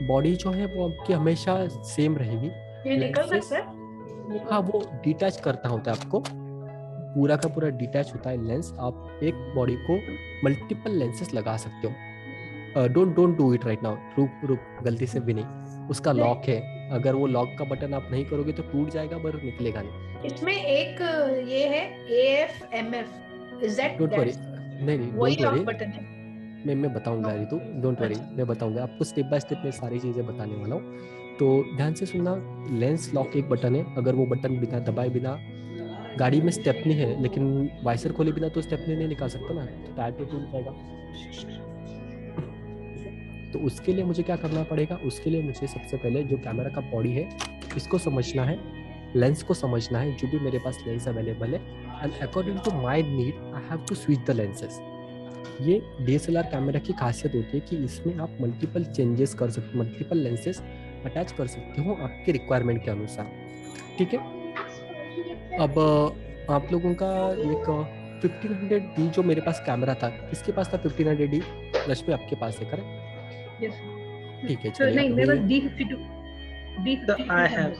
बॉडी जो है वो आपकी हमेशा सेम रहेगी, ये निकल लेंसेस सकता है? हाँ वो डिटैच करता होता है, आपको पूरा का पूरा डिटैच होता है लेंस। आप एक बॉडी को मल्टीपल लेंसेस लगा सकते हो। Don't do it right now, रुक गलती से भी नहीं, उसका लॉक है, अगर वो लॉक का बटन आप नहीं करोगे तो टूट जाएगा पर निकलेगा नहीं। इसमें एक ये है AF/MF, is that don't worry, नहीं वही डोंट वरी, लॉक बटन है? मैं बताऊंगा रितु, डोंट वरी, मैं बताऊंगा आपको स्टेप बाय स्टेप, मैं सारी चीज़ें बताने वाला हूँ। तो ध्यान से सुनना, लेंस लॉक एक बटन है, अगर वो बटन बिना दबाए बिना, गाड़ी में स्टेपनी है लेकिन वाइसर खोले बिना तो स्टेपनी नहीं निकाल सकता ना, तो टायर पे टूट जाएगा। तो उसके लिए मुझे क्या करना पड़ेगा, उसके लिए मुझे सबसे पहले जो कैमरा का बॉडी है इसको समझना है, लेंस को समझना है, जो भी मेरे पास लेंस अवेलेबल है, and according to my need I have to switch the lenses. ये DSLR कैमरा की खासियत होती है कि इसमें आप मल्टीपल चेंजेस कर सकते हो, मल्टीपल लेंसेज अटैच कर सकते हो आपके रिक्वायरमेंट के अनुसार, ठीक है। अब आप लोगों का एक 1500D जो मेरे पास कैमरा था, किसके पास था 1500D? रश्मि आपके पास है, करेक्ट? यस ठीक है तो चलिए। नहीं, मेरे पास D52 I have.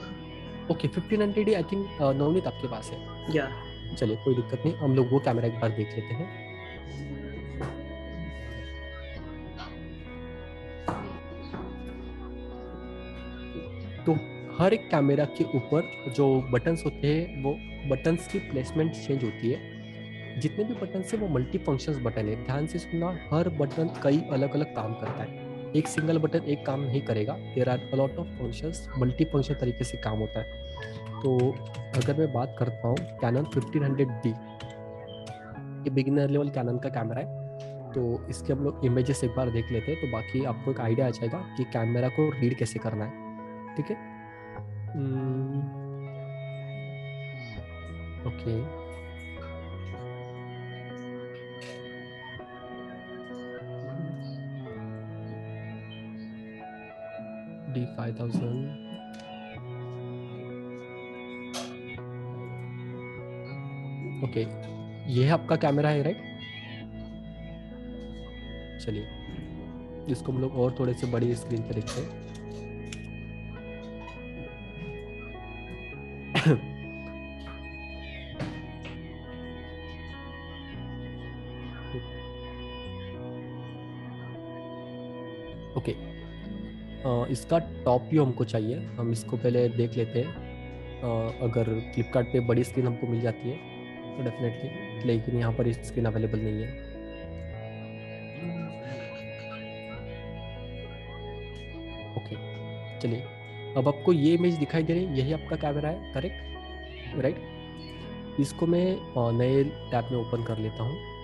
Okay 1500D I think Navneet आपके पास है। Yeah. चलिए कोई दिक्कत नहीं, हम लोग वो कैमरा एक बार देख लेते हैं। तो हर एक कैमरा के ऊपर जो बटन्स होते हैं वो बटन्स की प्लेसमेंट चेंज होती है। जितने भी बटन है वो मल्टी फंक्शंस बटन है, ध्यान से सुनना, हर बटन कई अलग अलग काम करता है, एक सिंगल बटन एक काम नहीं करेगा, there are a lot of functions, multi function तरीके से काम होता है। तो अगर मैं बात करता हूँ कैनन 1500D, ये बिगिनर लेवल कैनन का कैमरा है, तो इसके हम लोग इमेजेस एक बार देख लेते हैं, तो बाकी आपको एक आइडिया आ जाएगा कि कैमरा को रीड कैसे करना है, ठीक है। Okay D5000। ओके, ये है आपका कैमरा है राइट। चलिए इसको हम लोग और थोड़े से बड़ी स्क्रीन पे देखते हैं। ओके, इसका टॉप व्यू हमको चाहिए। हम इसको पहले देख लेते हैं। अगर फ्लिपकार्ट पे बड़ी स्क्रीन हमको मिल जाती है तो डेफिनेटली, लेकिन यहाँ पर स्क्रीन अवेलेबल नहीं है। ओके चलिए, अब आपको ये इमेज दिखाई दे रही है, यही आपका कैमरा है करेक्ट राइट। इसको मैं नए टैब में ओपन कर लेता हूँ।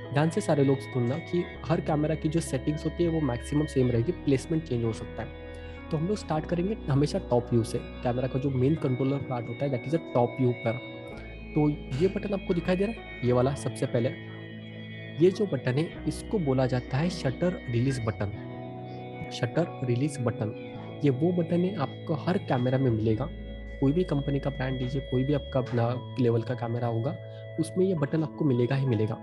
ध्यान से सारे लोग सुनना कि हर कैमरा की जो सेटिंग्स होती है वो मैक्सिमम सेम रहेगी, प्लेसमेंट चेंज हो सकता है। तो हम लोग स्टार्ट करेंगे हमेशा टॉप व्यू से। कैमरा का जो मेन कंट्रोलर पार्ट होता है that is a top view पर। तो ये बटन आपको दिखाई दे रहा है, ये वाला सबसे पहले। ये जो बटन है इसको बोला जाता है shutter release button. Shutter release button ये वो बटन है, आपको हर कैमरा में मिलेगा। कोई भी कंपनी का ब्रांड लीजिए, कोई भी आपका अपना लेवल का कैमरा होगा, उसमें ये बटन आपको मिलेगा ही मिलेगा।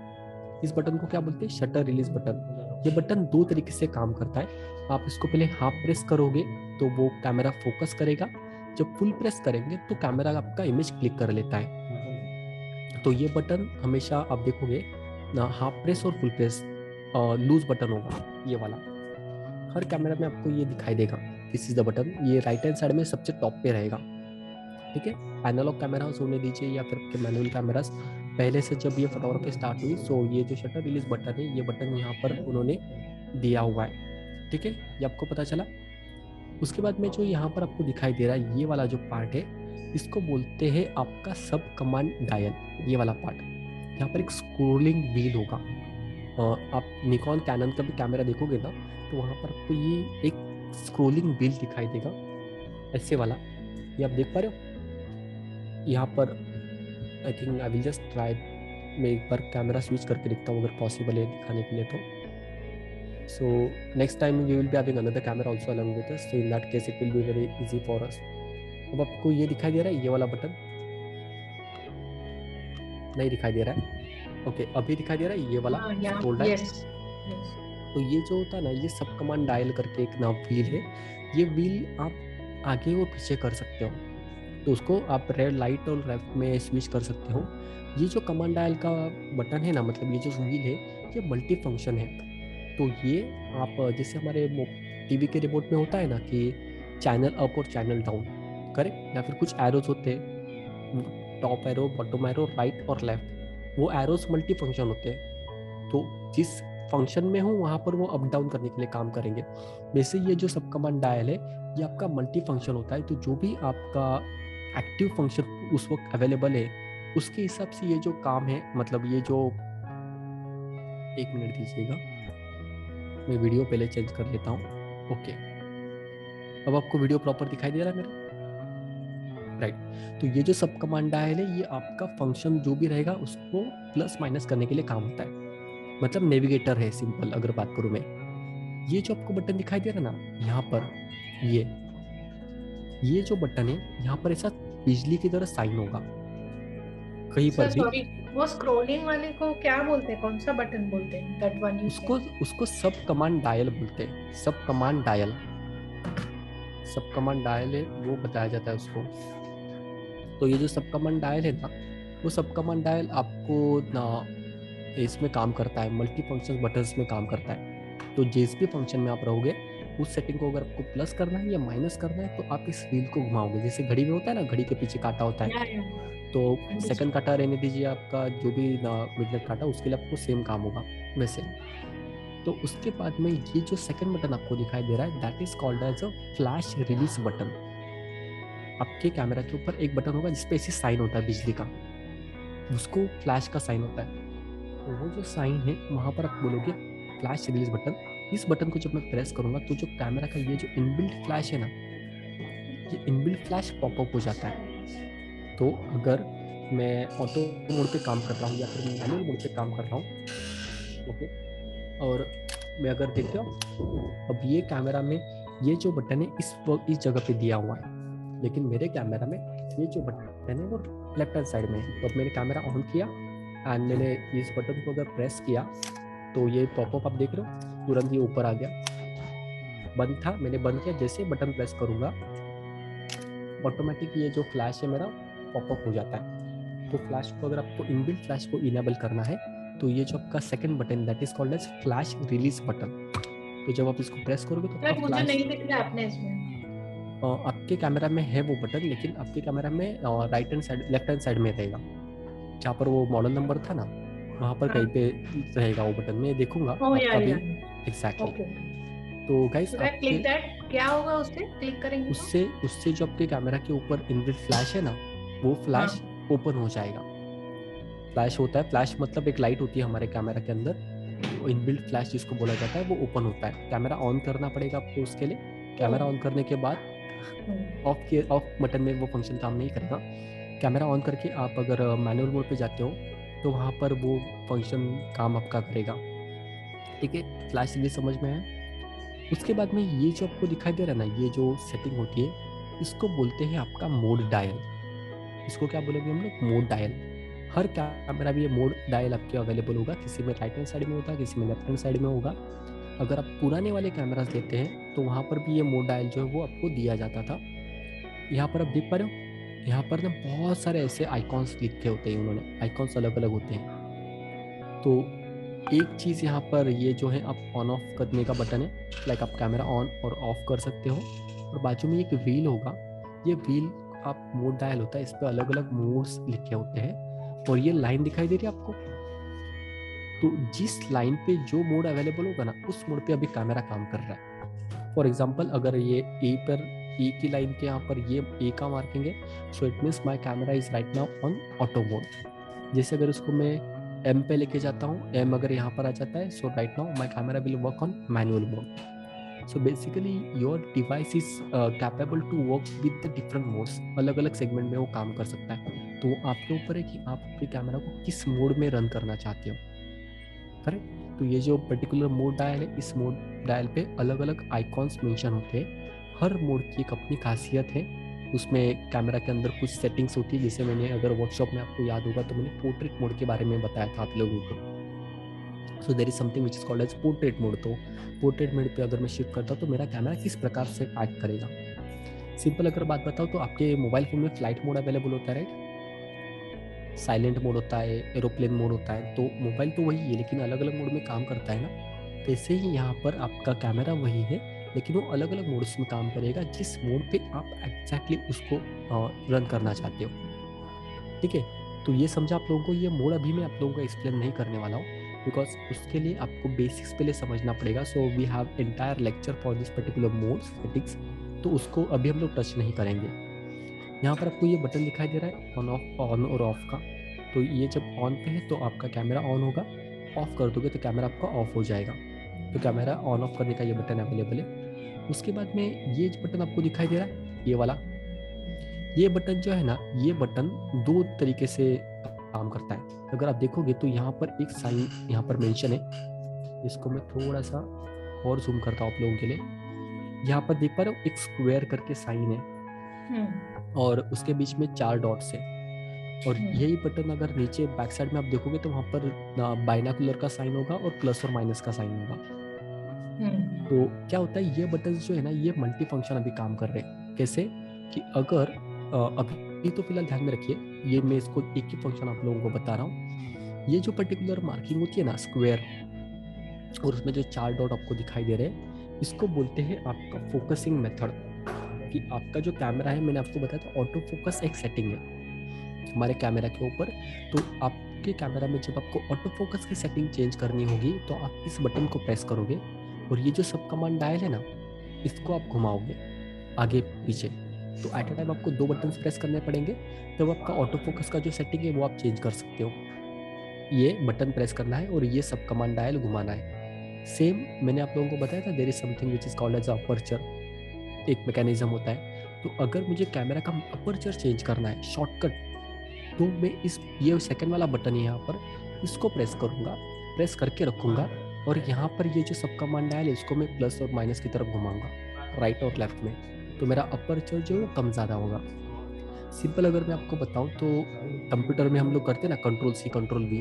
इस बटन को क्या बोलते हैं? Shutter release button. ये बटन दो तरीके से काम करता है। आप इसको पहले हाफ प्रेस करोगे तो वो कैमरा फोकस करेगा, जब फुल प्रेस करेंगे तो कैमरा आपका इमेज क्लिक कर लेता है। तो ये बटन हमेशा आप देखोगे ना, हाफ प्रेस और फुल प्रेस लूज बटन होगा ये वाला। हर कैमरा में आपको ये दिखाई देगा, दिस इज द बटन। ये राइट हैंड साइड में सबसे टॉप पे रहेगा, ठीक है। एनालॉग कैमरास होने दीजिए या फिर मैनुअल कैमरास, पहले से जब ये फोटोग्राफी स्टार्ट हुई सो ये जो शटर रिलीज बटन है, ये बटन यहाँ पर उन्होंने दिया हुआ है, ठीक है। ये आपको पता चला। उसके बाद में जो यहाँ पर आपको दिखाई दे रहा है ये वाला जो पार्ट है, इसको बोलते हैं आपका सब कमांड डायल। ये वाला पार्ट, यहाँ पर एक स्क्रोलिंग व्हील होगा। आप निकॉन कैनन का भी कैमरा देखोगे ना तो वहाँ पर आपको ये एक स्क्रोलिंग व्हील दिखाई देगा, ऐसे वाला। ये आप देख पा रहे हो यहाँ पर। I think I will just try, मैं एक बार कैमरा स्विच करके देखता हूँ अगर पॉसिबल है दिखाने के लिए तो। So next time we will be having another camera also along with us, so in that case it will be very easy for us. अब आपको ये दिखाई दे रहा है, ये वाला बटन नहीं दिखाई दे रहा है। ओके अभी दिखाई दे रहा है ये वाला स्क्रोल डायल। तो ये जो होता है ना, ये सब कमांड डायल करके एक ना व्हील है। ये व्हील आप आगे और पीछे कर सकते हो, तो उसको आप रेड लाइट और लेफ्ट में स्विच कर सकते हो। ये जो कमांड डायल का बटन है ना, मतलब ये जो व्हील है, ये मल्टी फंक्शन है। तो ये आप जैसे हमारे टीवी के रिमोट में होता है ना कि चैनल अप और चैनल डाउन, करेक्ट, या फिर कुछ एरोज होते हैं, top arrow, bottom arrow, right और लेफ्ट, वो एरोज मल्टी फंक्शन होते हैं। तो जिस फंक्शन में हूँ वहाँ पर वो अप डाउन करने के लिए काम करेंगे। वैसे ये जो सब कमांड डायल है ये आपका मल्टी फंक्शन होता है। तो जो भी आपका एक्टिव फंक्शन उस वक्त अवेलेबल है उसके हिसाब से ये जो काम है, मतलब ये जो, एक मिनट दीजिएगा मैं वीडियो पहले चेंज कर लेता हूँ। ओके अब आपको वीडियो प्रॉपर दिखाई दे रहा है मेरा, राइट। तो ये जो सब कमांड डायल है ये आपका फंक्शन जो भी रहेगा उसको प्लस माइनस करने के लिए काम होता है, मतलब नेविगेटर है सिंपल अगर बात करूँ मैं। ये जो आपको बटन दिखाई दे रहा है ना यहाँ पर, ये जो बटन है यहाँ पर ऐसा बिजली की तरह साइन होगा कहीं पर भी। सॉरी, वो स्क्रॉलिंग वाले को क्या बोलते हैं, कौन सा बटन बोलते हैं? दैट वन यू उसको सब कमांड डायल बोलते हैं। सब कमांड डायल, सब कमांड डायल है वो बताया जाता है उसको। तो ये जो सब कमांड डायल है ना, वो सब कमांड डायल आपको ना इसमें काम करता है, मल्टी फंक्शन बटन्स में काम करता है। तो जिस भी फंक्शन में आप रहोगे उस सेटिंग को अगर आपको प्लस करना है या माइनस करना है तो आप इस व्हील को घुमाओगे। जैसे घड़ी में होता है ना, घड़ी के पीछे कांटा होता है, तो सेकंड कांटा रहने दीजिए आपका जो भी मिडनाइट कांटा, उसके लिए आपको सेम काम होगा वैसे। तो उसके बाद में ये जो सेकंड बटन आपको दिखाई दे रहा है that is called as a flash release button. आपके कैमरा के ऊपर एक बटन होगा जिसपे ऐसे साइन होता है बिजली का, उसको फ्लैश का साइन होता है। तो वो जो साइन है वहाँ पर आप बोलोगे फ्लैश रिलीज बटन। इस बटन को जब मैं प्रेस करूँगा तो जो कैमरा का ये जो इनबिल्ट फ्लैश है ना, ये इनबिल्ट फ्लैश पॉपअप हो जाता है। तो अगर मैं ऑटो मोड पे काम कर रहा हूँ या फिर मैनुअल मोड पे काम कर रहा हूँ, ओके, और मैं अगर देखते हो अब ये कैमरा में ये जो बटन है इस जगह पे दिया हुआ है, लेकिन मेरे कैमरा में ये जो बटन है वो लेफ्ट हैंड साइड में है। तो अब मैंने कैमरा ऑन किया एंड मैंने इस बटन को अगर प्रेस किया तो ये पॉपअप आप देख रहे हो तुरंत ये ऊपर आ गया। बंद था, मैंने बंद किया, जैसे बटन प्रेस करूंगा ऑटोमेटिक ये जो फ्लैश है मेरा पॉपअप हो जाता है। तो फ्लैश को अगर आपको इनबिल्ट फ्लैश को इनेबल करना है तो ये जो आपका second button that is called as flash release button, तो जब आप इसको प्रेस करोगे तो बट मुझे नहीं दिख रहा आपने इसमें। आपके कैमरा में है वो बटन, लेकिन आपके कैमरा में right hand side left hand side में रहेगा, जहाँ पर वो मॉडल नंबर था ना वहाँ पर कहीं पे रहेगा वो बटन। मैं देखूंगा आपका भी एग्जैक्टली। तो गाइस क्या होगा उससे क्लिक करेंगे उससे जो आपके कैमरा के ऊपर इनबिल्ट फ्लैश है ना वो फ्लैश ओपन हो जाएगा। फ्लैश होता है, फ्लैश मतलब एक लाइट होती है हमारे कैमरा के अंदर, तो इनबिल्ट फ्लैश जिसको बोला जाता है वो ओपन होता है। कैमरा ऑन करना पड़ेगा आपको उसके लिए। कैमरा ऑन करने के बाद ऑफ बटन में वो फंक्शन काम नहीं करेगा। कैमरा ऑन करके आप अगर मैनुअल मोड पे जाते हो तो वहाँ पर वो फंक्शन काम आपका करेगा। ठीक है, फ्लैश रिलीज समझ में आया। उसके बाद में ये जो आपको दिखाई दे रहा है ना, ये जो सेटिंग होती है इसको बोलते हैं आपका मोड डायल। इसको क्या बोलेंगे हम लोग? Mode dial. हर कैमरा में ये मोड डायल आपके अवेलेबल होगा, किसी में राइट हैंड साइड में होता है, किसी में लेफ्ट हैंड साइड में होगा। अगर आप पुराने वाले कैमरास लेते हैं तो वहाँ पर भी ये मोड डायल जो है वो आपको दिया जाता था। यहाँ पर आप देख पा रहे हो, यहाँ पर ना बहुत सारे ऐसे आइकॉन्स लिखे होते हैं, उन्होंने आइकॉन्स अलग अलग होते हैं। तो एक चीज़ यहाँ पर ये जो है आप ऑन ऑफ करने का बटन है, लाइक आप कैमरा ऑन और ऑफ कर सकते हो। और बाजू में एक व्हील होगा, ये व्हील आप मोड डायल होता है, इस पर अलग अलग मोड्स लिखे होते हैं। और ये लाइन दिखाई दे रही है आपको, तो जिस लाइन पे जो मोड अवेलेबल होगा ना उस मोड पे अभी कैमरा काम कर रहा है। फॉर एग्जांपल अगर ये ए की लाइन के यहाँ पर ये ए का मार्किंग है, so it means my camera is right now on auto mode. जैसे अगर उसको मैं एम पे लेके जाता हूँ, एम अगर यहाँ पर आ जाता है, so right now my camera will work on manual mode. So basically your device is capable to work with the different modes. अलग अलग सेगमेंट में वो काम कर सकता है। तो आपके ऊपर है कि आप अपने कैमरा को किस मोड में रन करना चाहते हो, करेक्ट। तो ये जो पर्टिकुलर मोड डायल है, इस मोड डायल पे अलग अलग आइकॉन्स मेंशन होते हैं। हर मोड की एक अपनी खासियत है। उसमें कैमरा के अंदर कुछ सेटिंग्स होती है, जैसे मैंने अगर वर्कशॉप में आपको याद होगा तो मैंने पोर्ट्रेट मोड के बारे में बताया था आप लोगों को। So there is something which is called as portrait mode. तो पोर्ट्रेट मोड पे अगर मैं शिफ्ट करता हूँ तो मेरा कैमरा किस प्रकार से एक्ट करेगा। सिंपल अगर बात बताऊँ तो आपके मोबाइल फोन में फ्लाइट मोड अवेलेबल होता है, राइट। साइलेंट मोड होता है, एरोप्लेन मोड होता है। तो मोबाइल तो वही है लेकिन अलग अलग मोड में काम करता है ना। तो ऐसे ही यहाँ पर आपका कैमरा वही है लेकिन वो अलग अलग मोड्स में काम करेगा, जिस मोड पे आप एग्जैक्टली उसको रन करना चाहते हो। ठीक है, तो ये समझा आप लोगों को। ये मोड अभी मैं आप लोगों को एक्सप्लेन नहीं करने वाला हूँ बिकॉज उसके लिए आपको बेसिक्स पहले समझना पड़ेगा। So we have entire lecture for this particular mode settings, तो उसको अभी हम लोग टच नहीं करेंगे। यहाँ पर आपको ये बटन दिखाई दे रहा है ऑन और ऑफ का। तो ये जब ऑन पे है तो आपका कैमरा ऑन होगा, ऑफ कर दोगे तो कैमरा आपका ऑफ हो जाएगा। तो कैमरा ऑन ऑफ करने का ये बटन अवेलेबल है। उसके बाद में ये बटन आपको दिखाई दे रहा है, ये वाला, ये बटन जो है ना, ये बटन दो तरीके से काम करता है। अगर आप देखोगे तो यहाँ पर एक साइन यहाँ पर मेंशन है, इसको मैं थोड़ा सा और जूम करता हूँ आप लोगों के लिए। यहाँ पर देख पा रहे हो एक स्क्वायर करके साइन है और उसके बीच में 4 डॉट्स है। और यही बटन अगर नीचे बैक साइड में आप देखोगे तो वहाँ पर बाइनाकुलर का साइन होगा और प्लस और माइनस का साइन होगा। तो क्या होता है, ये बटन जो है ना ये मल्टी फंक्शन अभी काम कर रहे हैं। कैसे कि अगर अभी तो फिलहाल ध्यान में रखिए, ये मैं इसको एक ही फंक्शन आप लोगों को बता रहा हूँ। ये जो पर्टिकुलर मार्किंग होती है ना स्क्वायर और उसमें जो 4 डॉट आपको दिखाई दे रहे हैं, इसको बोलते हैं आपका फोकसिंग मेथड। कि आपका जो कैमरा है, मैंने आपको बताया था ऑटो फोकस एक सेटिंग है हमारे कैमरा के ऊपर। तो आपके कैमरा में जब आपको ऑटो फोकस की सेटिंग चेंज करनी होगी तो आप इस बटन को प्रेस करोगे और ये जो सब कमांड डायल है ना इसको आप घुमाओगे आगे पीछे। तो एट अ टाइम आपको 2 बटन प्रेस करने पड़ेंगे, तब आपका ऑटो फोकस का जो सेटिंग है वो आप चेंज कर सकते हो। ये बटन प्रेस करना है और ये सब कमांड डायल घुमाना है। सेम मैंने आप लोगों को बताया था, there is something which is called as aperture, एक मैकेनिज्म होता है। तो अगर मुझे कैमरा का अपर्चर चेंज करना है शॉर्टकट, तो मैं ये सेकंड वाला बटन है यहाँ पर, इसको प्रेस करूँगा, प्रेस करके रखूँगा और यहाँ पर ये जो सब कमांड डायल है इसको मैं प्लस और माइनस की तरफ घुमाऊंगा। राइट और लेफ्ट में, तो मेरा अपर्चर जो है वो कम ज़्यादा होगा। सिंपल अगर मैं आपको बताऊं तो कंप्यूटर में हम लोग करते हैं ना कंट्रोल सी कंट्रोल वी,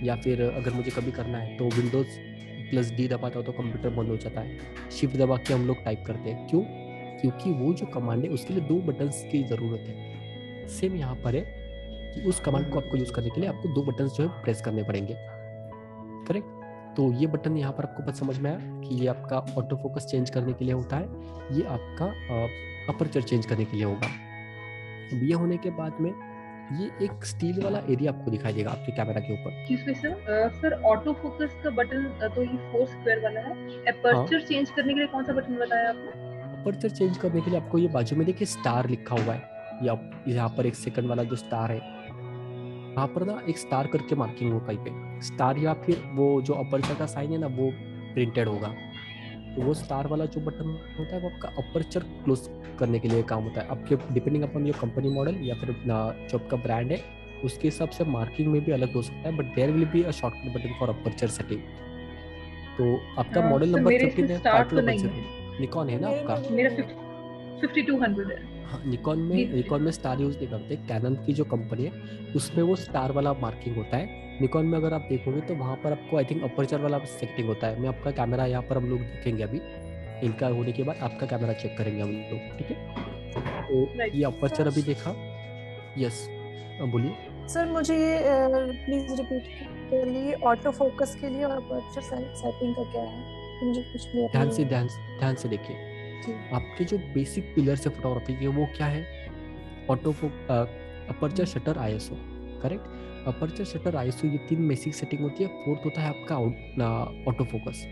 या फिर अगर मुझे कभी करना है तो विंडोज़+D दबाता हूं तो कंप्यूटर बंद हो जाता है, शिफ्ट दबा के हम लोग टाइप करते हैं। क्यों? क्योंकि वो जो कमांड है उसके लिए 2 बटन्स की ज़रूरत है। सेम यहाँ पर है कि उस कमांड को आपको यूज़ करने के लिए आपको 2 बटन्स जो है प्रेस करने पड़ेंगे, करेक्ट। तो ये बटन यहाँ पर आपको बात समझ में आया कि ये आपका ऑटो फोकस चेंज करने के लिए होता है, ये आपका अपर्चर चेंज करने के लिए होगा। अब ये होने के बाद में ये एक स्टील वाला एरिया आपको दिखाई देगा आपके कैमरा के ऊपर। सर ऑटो फोकस का बटन तो ये 4 स्क्वायर वाला है। अपर्चर चेंज करने के लिए कौन सा बटन बताया आपने? अपर्चर चेंज करने के लिए आपको ये बाजू में देखिए स्टार लिखा हुआ है, या यहाँ पर एक सेकंड वाला जो स्टार है, यहाँ पर ना एक स्टार करके मार्किंग हो कहीं पे, स्टार या फिर वो जो अपर्चर का साइन है ना वो प्रिंटेड होगा। तो वो स्टार वाला जो बटन होता है वो आपका अपर्चर क्लोज करने के लिए काम होता है। आपके depending upon your company model या फिर जो आपका ब्रांड है उसके हिसाब से मार्किंग में भी अलग हो सकता है, but there will be a shortcut button for aperture setting. तो आपका मॉडल नंबर 15 है, पार्ट लो निकॉन है ना आपका? मेरा 5200 है। हाँ, निकॉन में स्टार यूज नहीं करते। कैनन की जो कंपनी है उसमें वो स्टार वाला मार्किंग होता है। निकॉन में अगर आप देखोगे तो वहाँ पर आपको आई थिंक अपर्चर वाला सेटिंग होता है। मैं आपका कैमरा यहाँ पर हम लोग देखेंगे अभी, इनका होने के बाद आपका कैमरा चेक करेंगे हम लोग, ठीक है। तो ये अपर्चर अभी देखा, यस बोलिए सर। मुझे ये प्लीज रिपीट करिए, ऑटो फोकस के लिए और अपर्चर सेटिंग का क्या है, मुझे कुछ ध्यान से देखिए। आपके जो बेसिक पिलर्स है फोटोग्राफी के वो क्या है? Auto aperture shutter ISO, correct. Aperture shutter ISO ये 3 बेसिक सेटिंग होती है। 4th होता है आपका ऑटो फोकस।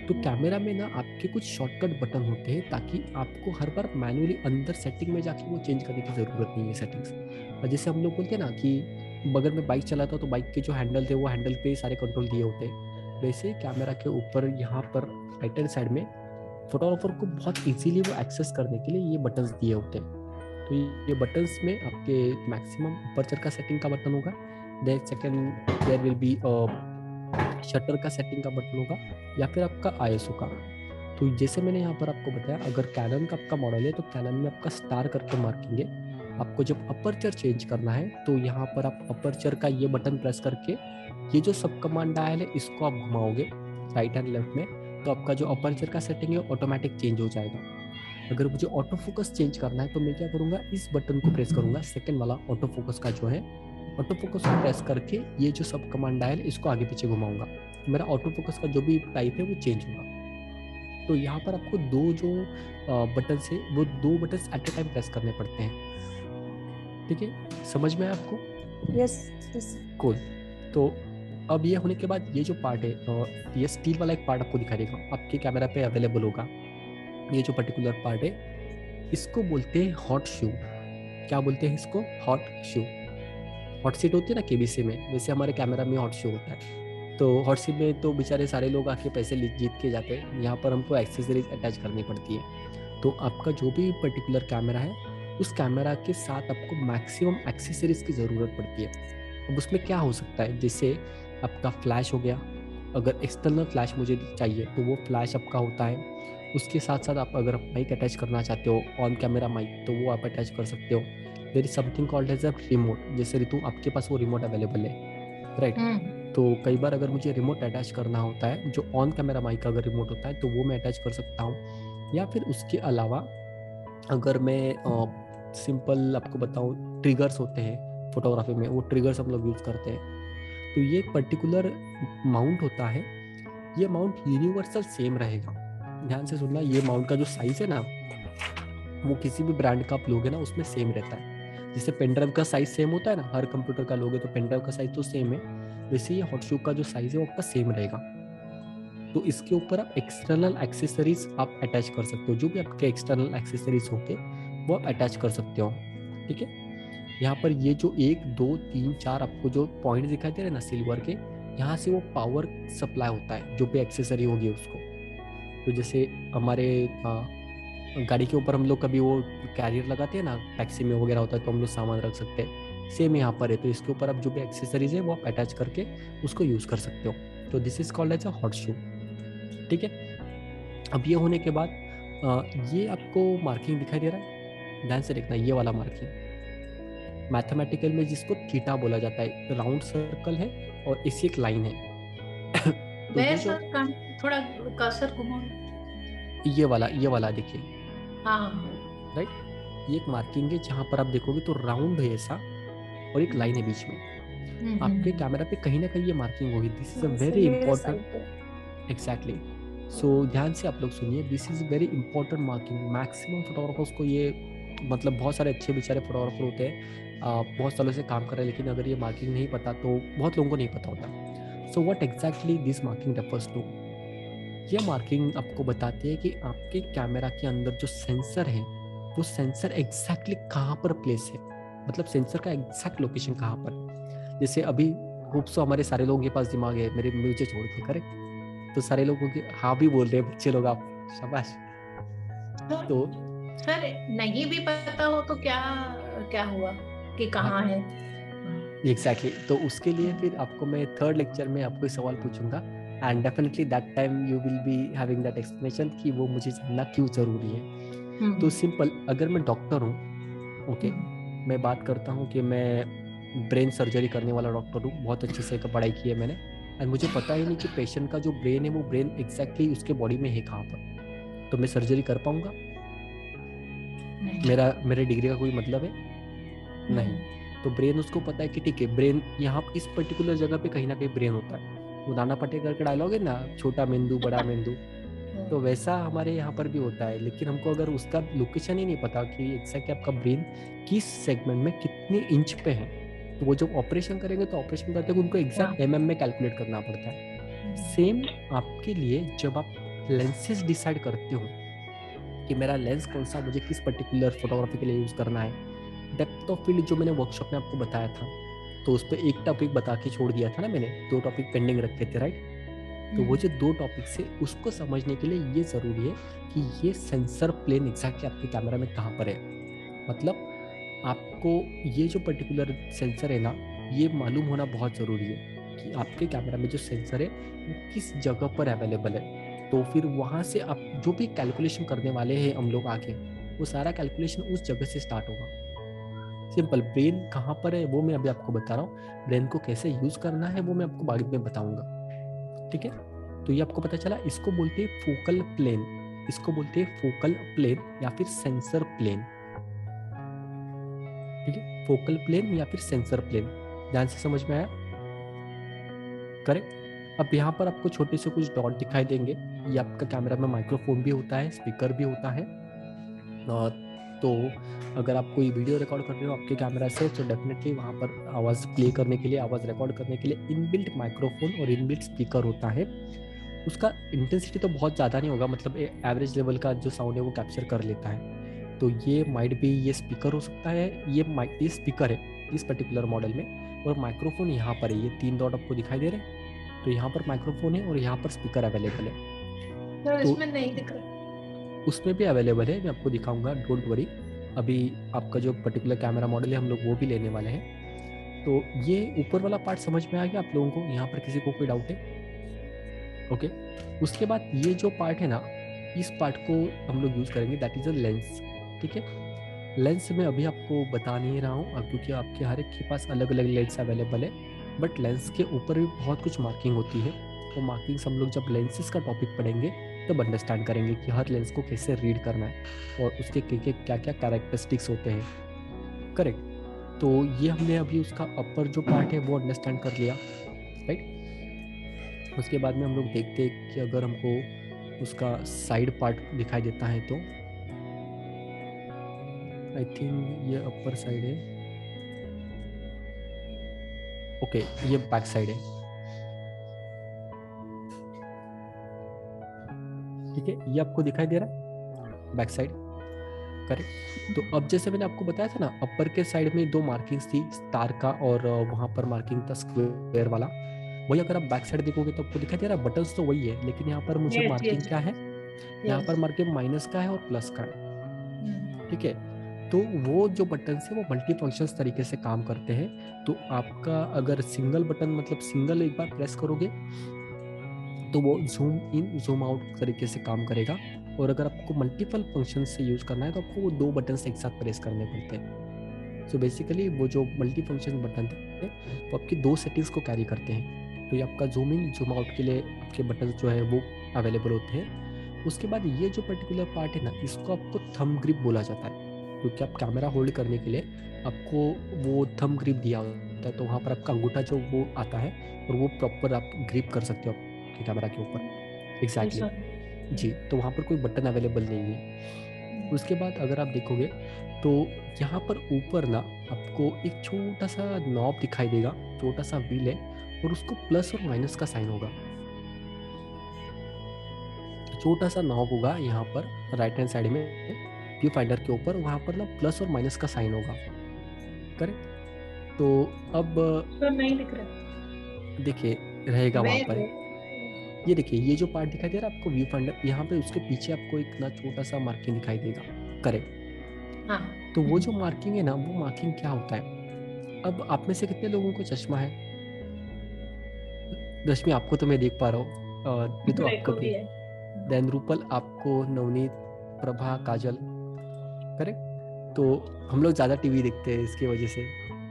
तो कैमरा में ना आपके कुछ शॉर्टकट बटन होते हैं ताकि आपको हर बार मैन्युअली अंदर सेटिंग में जाके वो चेंज करने की ज़रूरत नहीं है सेटिंग्स। जैसे हम लोग बोलते हैं ना कि अगर मैं बाइक चलाता हूँ तो बाइक के जो हैंडल थे वो हैंडल पे सारे कंट्रोल दिए होते हैं, वैसे कैमरा के ऊपर यहाँ पर राइट हैंड साइड में फोटोग्राफर को बहुत इजीली वो एक्सेस करने के लिए ये बटन्स दिए होते हैं। तो ये बटन्स में आपके मैक्सिमम अपर्चर का सेटिंग का बटन होगा, देयर विल बी शटर का सेटिंग का बटन होगा, या फिर आपका आईएसओ का। तो जैसे मैंने यहाँ पर आपको बताया, अगर कैनन का आपका मॉडल है तो कैनन में आपका स्टार करके मार्किंग है। आपको जब अपर्चर चेंज करना है तो यहाँ पर आप अपर्चर का ये बटन प्रेस करके ये जो सब कमांड डायल है इसको आप घुमाओगे राइट एंड लेफ्ट में, तो आपका जो अपर्चर का सेटिंग है ऑटोमेटिक चेंज हो जाएगा। अगर मुझे ऑटो फोकस चेंज करना है तो मैं क्या करूँगा, इस बटन को प्रेस करूँगा, सेकंड वाला ऑटो फोकस का जो है, ऑटो फोकस को प्रेस करके ये जो सब कमांड डायल इसको आगे पीछे घुमाऊंगा, मेरा ऑटो फोकस का जो भी टाइप है वो चेंज होगा। तो यहाँ पर आपको 2 जो बटन है वो 2 button at a time press करने पड़ते हैं, ठीक है। समझ में आया आपको? Yes cool. तो अब ये होने के बाद ये जो पार्ट है, ये स्टील वाला एक पार्ट आपको दिखाई देगा, आपके कैमरा पे अवेलेबल होगा। ये जो पर्टिकुलर पार्ट है इसको बोलते हैं हॉट शू। क्या बोलते हैं इसको? हॉट शू। हॉट सीट होती है ना केबीसी में, वैसे हमारे कैमरा में हॉट शू होता है। तो हॉट सीट में तो बेचारे सारे लोग आके पैसे जीत के जाते हैं, यहाँ पर हमको एक्सेसरीज अटैच करनी पड़ती है। तो आपका जो भी पर्टिकुलर कैमरा है उस कैमरा के साथ आपको मैक्सिमम एक्सेसरीज की ज़रूरत पड़ती है। अब उसमें क्या हो सकता है, जैसे आपका फ्लैश हो गया, अगर एक्सटर्नल फ्लैश मुझे चाहिए तो वो फ्लैश आपका होता है। उसके साथ साथ आप अगर माइक अटैच करना चाहते हो, ऑन कैमरा माइक, तो वो आप अटैच कर सकते हो। There is something called as a remote. जैसे ऋतु आपके पास वो रिमोट अवेलेबल है, राइट? तो कई बार अगर मुझे रिमोट अटैच करना होता है, जो ऑन कैमरा माइक का अगर रिमोट होता है तो वो मैं अटैच कर सकता हूँ। या फिर उसके अलावा अगर मैं सिंपल आपको बताऊँ, ट्रिगर्स होते हैं फोटोग्राफी में, वो ट्रिगर्स हम लोग यूज़ करते हैं। तो ये एक पर्टिकुलर माउंट होता है, ये माउंट यूनिवर्सल सेम रहेगा। ध्यान से सुनना, ये माउंट का जो साइज है ना वो किसी भी ब्रांड का आप लोगे ना उसमें सेम रहता है। जैसे पेनड्राइव का साइज सेम होता है ना, हर कंप्यूटर का लोगे तो पेनड्राइव का साइज तो सेम है, वैसे ये हॉट शू का जो साइज है वो आपका सेम रहेगा। तो इसके ऊपर आप एक्सटर्नल एक्सेसरीज आप अटैच कर सकते हो, जो भी आपके एक्सटर्नल एक्सेसरीज होते वो आप अटैच कर सकते हो, ठीक है। यहाँ पर ये जो 1 2 3 4 आपको जो पॉइंट दिखाई दे रहे हैं ना सिल्वर के, यहाँ से वो पावर सप्लाई होता है जो भी एक्सेसरी होगी उसको। तो जैसे हमारे गाड़ी के ऊपर हम लोग कभी वो कैरियर लगाते हैं ना, टैक्सी में वगैरह होता है तो हम लोग सामान रख सकते हैं, सेम यहाँ पर है। तो इसके ऊपर आप जो भी एक्सेसरीज है वो आप अटैच करके उसको यूज़ कर सकते हो। तो this is called as a hot shoe, ठीक है। अब ये होने के बाद ये आपको मार्किंग दिखाई दे रहा है, ध्यान से देखना, ये वाला मार्किंग मैथमेटिकल में जिसको थीटा बोला जाता है, राउंड सर्कल है और इसी एक लाइन है। तो ये जो थोड़ा कर्सर घुमाओ, ये वाला देखिए, हाँ राइट, ये एक मार्किंग है जहां पर आप देखोगे तो राउंड है ऐसा और एक लाइन है बीच में। आपके कैमरा पे कहीं ना कहीं ये मार्किंग होगी। This is a very important, exactly. So ध्यान से आप लोग सुनिए, this is very important marking. Maximum photographers को ये, मतलब बहुत सारे अच्छे बेचारे फोटोग्राफर होते हैं, बहुत सालों से काम कर रहे हैं, लेकिन अगर ये मार्किंग नहीं पता तो बहुत लोगों को नहीं पता होता। So what exactly this marking refers to, ये मार्किंग आपको बताती है कि आपके कैमरा के अंदर जो सेंसर है वो सेंसर एग्जैक्टली कहाँ पर प्लेस है, मतलब सेंसर का एग्जैक्ट लोकेशन कहाँ पर। जैसे अभी होप सो हमारे सारे लोगों के पास दिमाग है, मेरे मुझे छोड़ के, करेक्ट, तो सारे लोगों के हाँ भी बोल रहे हैं बच्चे लोग, आप शाबाश। तो सर नहीं भी पता हो तो क्या क्या हुआ कि कहाँ है एग्जैक्टली। तो उसके लिए फिर आपको मैं थर्ड लेक्चर में आपको सवाल पूछूंगा, and definitely that time you will be having that explanation कि वो मुझे जानना क्यों जरूरी है। तो सिंपल, अगर मैं डॉक्टर हूँ, ओके, मैं बात करता हूँ कि मैं ब्रेन सर्जरी करने वाला डॉक्टर हूँ, बहुत अच्छे से पढ़ाई की है मैंने, एंड मुझे पता ही नहीं कि पेशेंट का जो ब्रेन है वो ब्रेन एग्जैक्टली उसके बॉडी में है कहाँ पर, तो मैं सर्जरी कर पाऊंगा? मेरे डिग्री का कोई मतलब है? नहीं। तो ब्रेन उसको पता है कि ठीक है, ब्रेन यहाँ इस पर्टिकुलर जगह पे कहीं ना कहीं ब्रेन होता है। वो नाना पाटेकर का डायलॉग है ना, छोटा मेंदू बड़ा मेंदू, तो वैसा हमारे यहाँ पर भी होता है। लेकिन हमको अगर उसका लोकेशन ही नहीं पता कि एग्जैक्ट आपका ब्रेन किस सेगमेंट में कितने इंच पे है, तो वो जब ऑपरेशन करेंगे तो ऑपरेशन करते हुए उनको एग्जैक्ट में कैलकुलेट करना पड़ता है। सेम आपके लिए जब आप लेंसेज डिसाइड करते हो कि मेरा लेंस कौन सा मुझे किस पर्टिकुलर फोटोग्राफी के लिए यूज करना है, डेप्थ ऑफ फील्ड जो मैंने वर्कशॉप में आपको बताया था, तो उस पर एक टॉपिक बता के छोड़ दिया था ना मैंने, 2 टॉपिक पेंडिंग रखे थे, राइट। तो वो जो 2 टॉपिक से उसको समझने के लिए ये जरूरी है कि ये सेंसर प्लेन एग्जैक्टली आपके कैमरा में कहाँ पर है। मतलब आपको ये जो पर्टिकुलर सेंसर है ना, ये मालूम होना बहुत ज़रूरी है कि आपके कैमरा में जो सेंसर है वो किस जगह पर अवेलेबल है। तो फिर वहाँ से आप जो भी कैलकुलेशन करने वाले हैं हम लोग आगे, वो सारा कैलकुलेशन उस जगह से स्टार्ट होगा। सिंपल, ब्रेन कहाँ पर है वो मैं अभी आपको बता रहा हूँ, ब्रेन को कैसे यूज करना है वो मैं आपको बाद में बताऊंगा, ठीक है। तो ये आपको पता चला, इसको बोलते हैं फोकल प्लेन, इसको बोलते हैं फोकल प्लेन या फिर सेंसर प्लेन, ठीक है, फोकल प्लेन या फिर सेंसर प्लेन। ध्यान से समझ में आया? करेक्ट। अब यहाँ पर आपको छोटे से कुछ डॉट दिखाई देंगे, ये आपका कैमरा में माइक्रोफोन भी होता है, स्पीकर भी होता है। तो अगर आप कोई वीडियो रिकॉर्ड कर रहे हो आपके कैमरा से, तो डेफिनेटली वहाँ पर आवाज़ प्ले करने के लिए, आवाज़ रिकॉर्ड करने के लिए इनबिल्ट माइक्रोफोन और इनबिल्ट स्पीकर होता है। उसका इंटेंसिटी तो बहुत ज़्यादा नहीं होगा, मतलब एवरेज लेवल का जो साउंड है वो कैप्चर कर लेता है। तो ये माइट भी, ये स्पीकर हो सकता है, ये स्पीकर है इस पर्टिकुलर मॉडल में, और माइक्रोफोन यहाँ पर है, ये 3 डॉट आपको दिखाई दे रहे हैं। तो यहाँ पर माइक्रोफोन है और यहाँ पर स्पीकर अवेलेबल है। तो इसमें नहीं दिख रहा, उसमें भी अवेलेबल है, मैं आपको दिखाऊंगा, डोंट वरी। अभी आपका जो पर्टिकुलर कैमरा मॉडल है हम लोग वो भी लेने वाले हैं। तो ये ऊपर वाला पार्ट समझ में आ गया आप लोगों को? यहाँ पर किसी को कोई डाउट है? ओके। उसके बाद ये जो पार्ट है ना, इस पार्ट को हम लोग यूज करेंगे, दैट इज अ लेंस, ठीक है। लेंस में अभी आपको बता नहीं रहा हूँ क्योंकि आपके हर एक के पास अलग अलग लेंस अवेलेबल है, बट लेंस के ऊपर भी बहुत कुछ मार्किंग होती है। वो मार्किंग्स हम लोग जब लेंसेज का टॉपिक पढ़ेंगे तब अंडरस्टैंड करेंगे कि हर लेंस को कैसे रीड करना है और उसके क्या क्या कैरेक्टरिस्टिक्स होते हैं, करेक्ट। तो ये हमने अभी उसका अपर जो पार्ट है वो अंडरस्टैंड कर लिया, राइट। उसके बाद में हम लोग देखते हैं कि अगर हमको उसका साइड पार्ट दिखाई देता है तो आई थिंक ये अपर साइड है, ओके, ये बैक साइड है, ठीक है। ये आपको दिखाई दे रहा है बैक साइड, करेक्ट। तो अब जैसे मैंने आपको बताया था ना, अपर के साइड में 2 मार्किंग्स थी, स्टार का और वहां पर मार्किंग था स्क्वायर वाला, वही अगर आप बैक साइड देखोगे तो आपको दिखाई दे रहा है, बटन्स तो वही है, लेकिन यहाँ पर मुझे मार्किंग क्या है, यहाँ पर मार्किंग माइनस का है और प्लस का है, ठीक है। तो वो जो बटन है वो मल्टी फंक्शंस तरीके से काम करते हैं। तो आपका अगर सिंगल बटन, मतलब सिंगल एक बार प्रेस करोगे तो वो जूम इन जूम आउट तरीके से काम करेगा, और अगर आपको मल्टीपल फंक्शन से यूज करना है तो आपको वो 2 बटन एक साथ प्रेस करने पड़ते हैं। सो बेसिकली वो जो मल्टी फंक्शन बटन थे वो आपकी 2 सेटिंग्स को कैरी करते हैं। तो ये आपका जूम इन जूम आउट के लिए आपके बटन जो है वो अवेलेबल होते हैं। उसके बाद ये जो पर्टिकुलर पार्ट है ना, इसको आपको थंब ग्रिप बोला जाता है, क्योंकि आप कैमरा होल्ड करने के लिए आपको वो थंब ग्रिप दिया होता है। तो वहाँ पर आपका अंगूठा जो वो आता है और वो प्रॉपर आप ग्रिप कर सकते हो आपके कैमरा के ऊपर। एग्जैक्टली जी, तो वहाँ पर कोई बटन अवेलेबल नहीं है। उसके बाद अगर आप देखोगे तो यहाँ पर ऊपर ना आपको एक छोटा सा नॉब दिखाई देगा, छोटा सा व्हील है और उसको प्लस और माइनस का साइन होगा। छोटा सा नॉब होगा यहाँ पर राइट हैंड साइड में व्यू फाइंडर के ऊपर, वहाँ पर ना प्लस और माइनस का साइन होगा। करेक्ट? तो अब तो नहीं दिख रहा, देखिए रहेगा वहाँ पर। ये देखिए ये जो पार्ट दिखाई दे रहा है आपको व्यू फाइंडर, यहाँ पे उसके पीछे आपको एक ना छोटा सा मार्किंग दिखाई देगा। करेक्ट? हाँ। तो वो जो मार्किंग है ना, वो मार्किंग क्या होता है? अब आप में से कितने लोगों को चश्मा है? रश्मि आपको तो मैं देख पा रहा हूँ, और ये तो आपको भी है। देन रूपल आपको, नवनीत, प्रभा, काजल। करेक्ट? तो हम लोग ज़्यादा टीवी देखते हैं इसकी वजह से,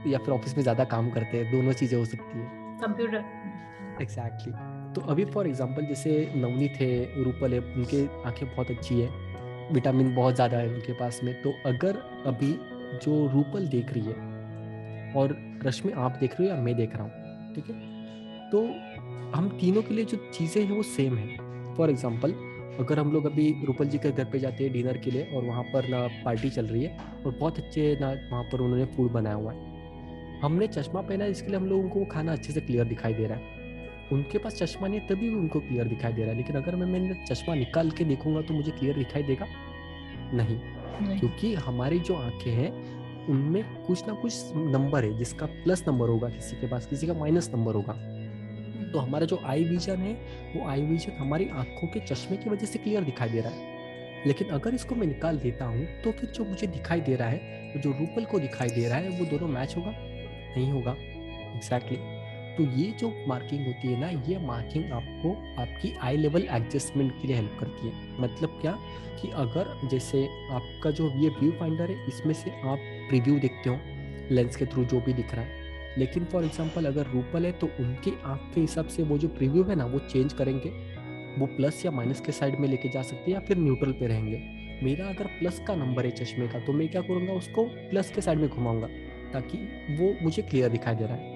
या फिर ऑफिस में ज़्यादा काम करते हैं, दोनों चीज़ें हो सकती है। कंप्यूटर। एग्जैक्टली। तो अभी फॉर एग्जांपल जैसे नवनीत है, रूपल है, उनके आंखें बहुत अच्छी है, विटामिन बहुत ज़्यादा है उनके पास में। तो अगर अभी जो रूपल देख रही है और रश्मि आप देख रहे हो या मैं देख रहा हूँ, ठीक है, तो हम तीनों के लिए जो चीज़ें हैं वो सेम है। फॉर एग्जांपल अगर हम लोग अभी रूपल जी के घर पे जाते हैं डिनर के लिए और वहाँ पर ना पार्टी चल रही है और बहुत अच्छे ना वहाँ पर उन्होंने फूड बनाया हुआ है, हमने चश्मा पहना है इसके लिए हम लोगों को वो खाना अच्छे से क्लियर दिखाई दे रहा है। उनके पास चश्मा नहीं है तभी भी उनको क्लियर दिखाई दे रहा है। लेकिन अगर मैंने चश्मा निकाल के देखूंगा तो मुझे क्लियर दिखाई देगा नहीं, क्योंकि हमारी जो आंखें हैं उनमें कुछ ना कुछ नंबर है, जिसका प्लस नंबर होगा किसी के पास, किसी का माइनस नंबर होगा। तो हमारा जो आई विजन है वो आई विजन हमारी आंखों के चश्मे की वजह से क्लियर दिखाई दे रहा है। लेकिन अगर इसको मैं निकाल देता हूँ तो फिर जो मुझे दिखाई दे रहा है, जो रूपल को दिखाई दे रहा है, वो दोनों मैच होगा? नहीं होगा। एग्जैक्टली। तो ये जो मार्किंग होती है ना, ये मार्किंग आपको आपकी आई लेवल एडजस्टमेंट के लिए हेल्प करती है। मतलब क्या कि अगर जैसे आपका जो ये व्यू फाइंडर है, इसमें से आप प्रीव्यू देखते हो लेंस के थ्रू जो भी दिख रहा है, लेकिन फॉर एग्जांपल अगर रूपल है तो उनके आँख के हिसाब से वो जो प्रीव्यू है ना वो चेंज करेंगे, वो प्लस या माइनस के साइड में लेके जा सकते हैं या फिर न्यूट्रल पे रहेंगे। मेरा अगर प्लस का नंबर है चश्मे का तो मैं क्या करूँगा, उसको प्लस के साइड में घुमाऊंगा ताकि वो मुझे क्लियर दिखाई दे रहा है।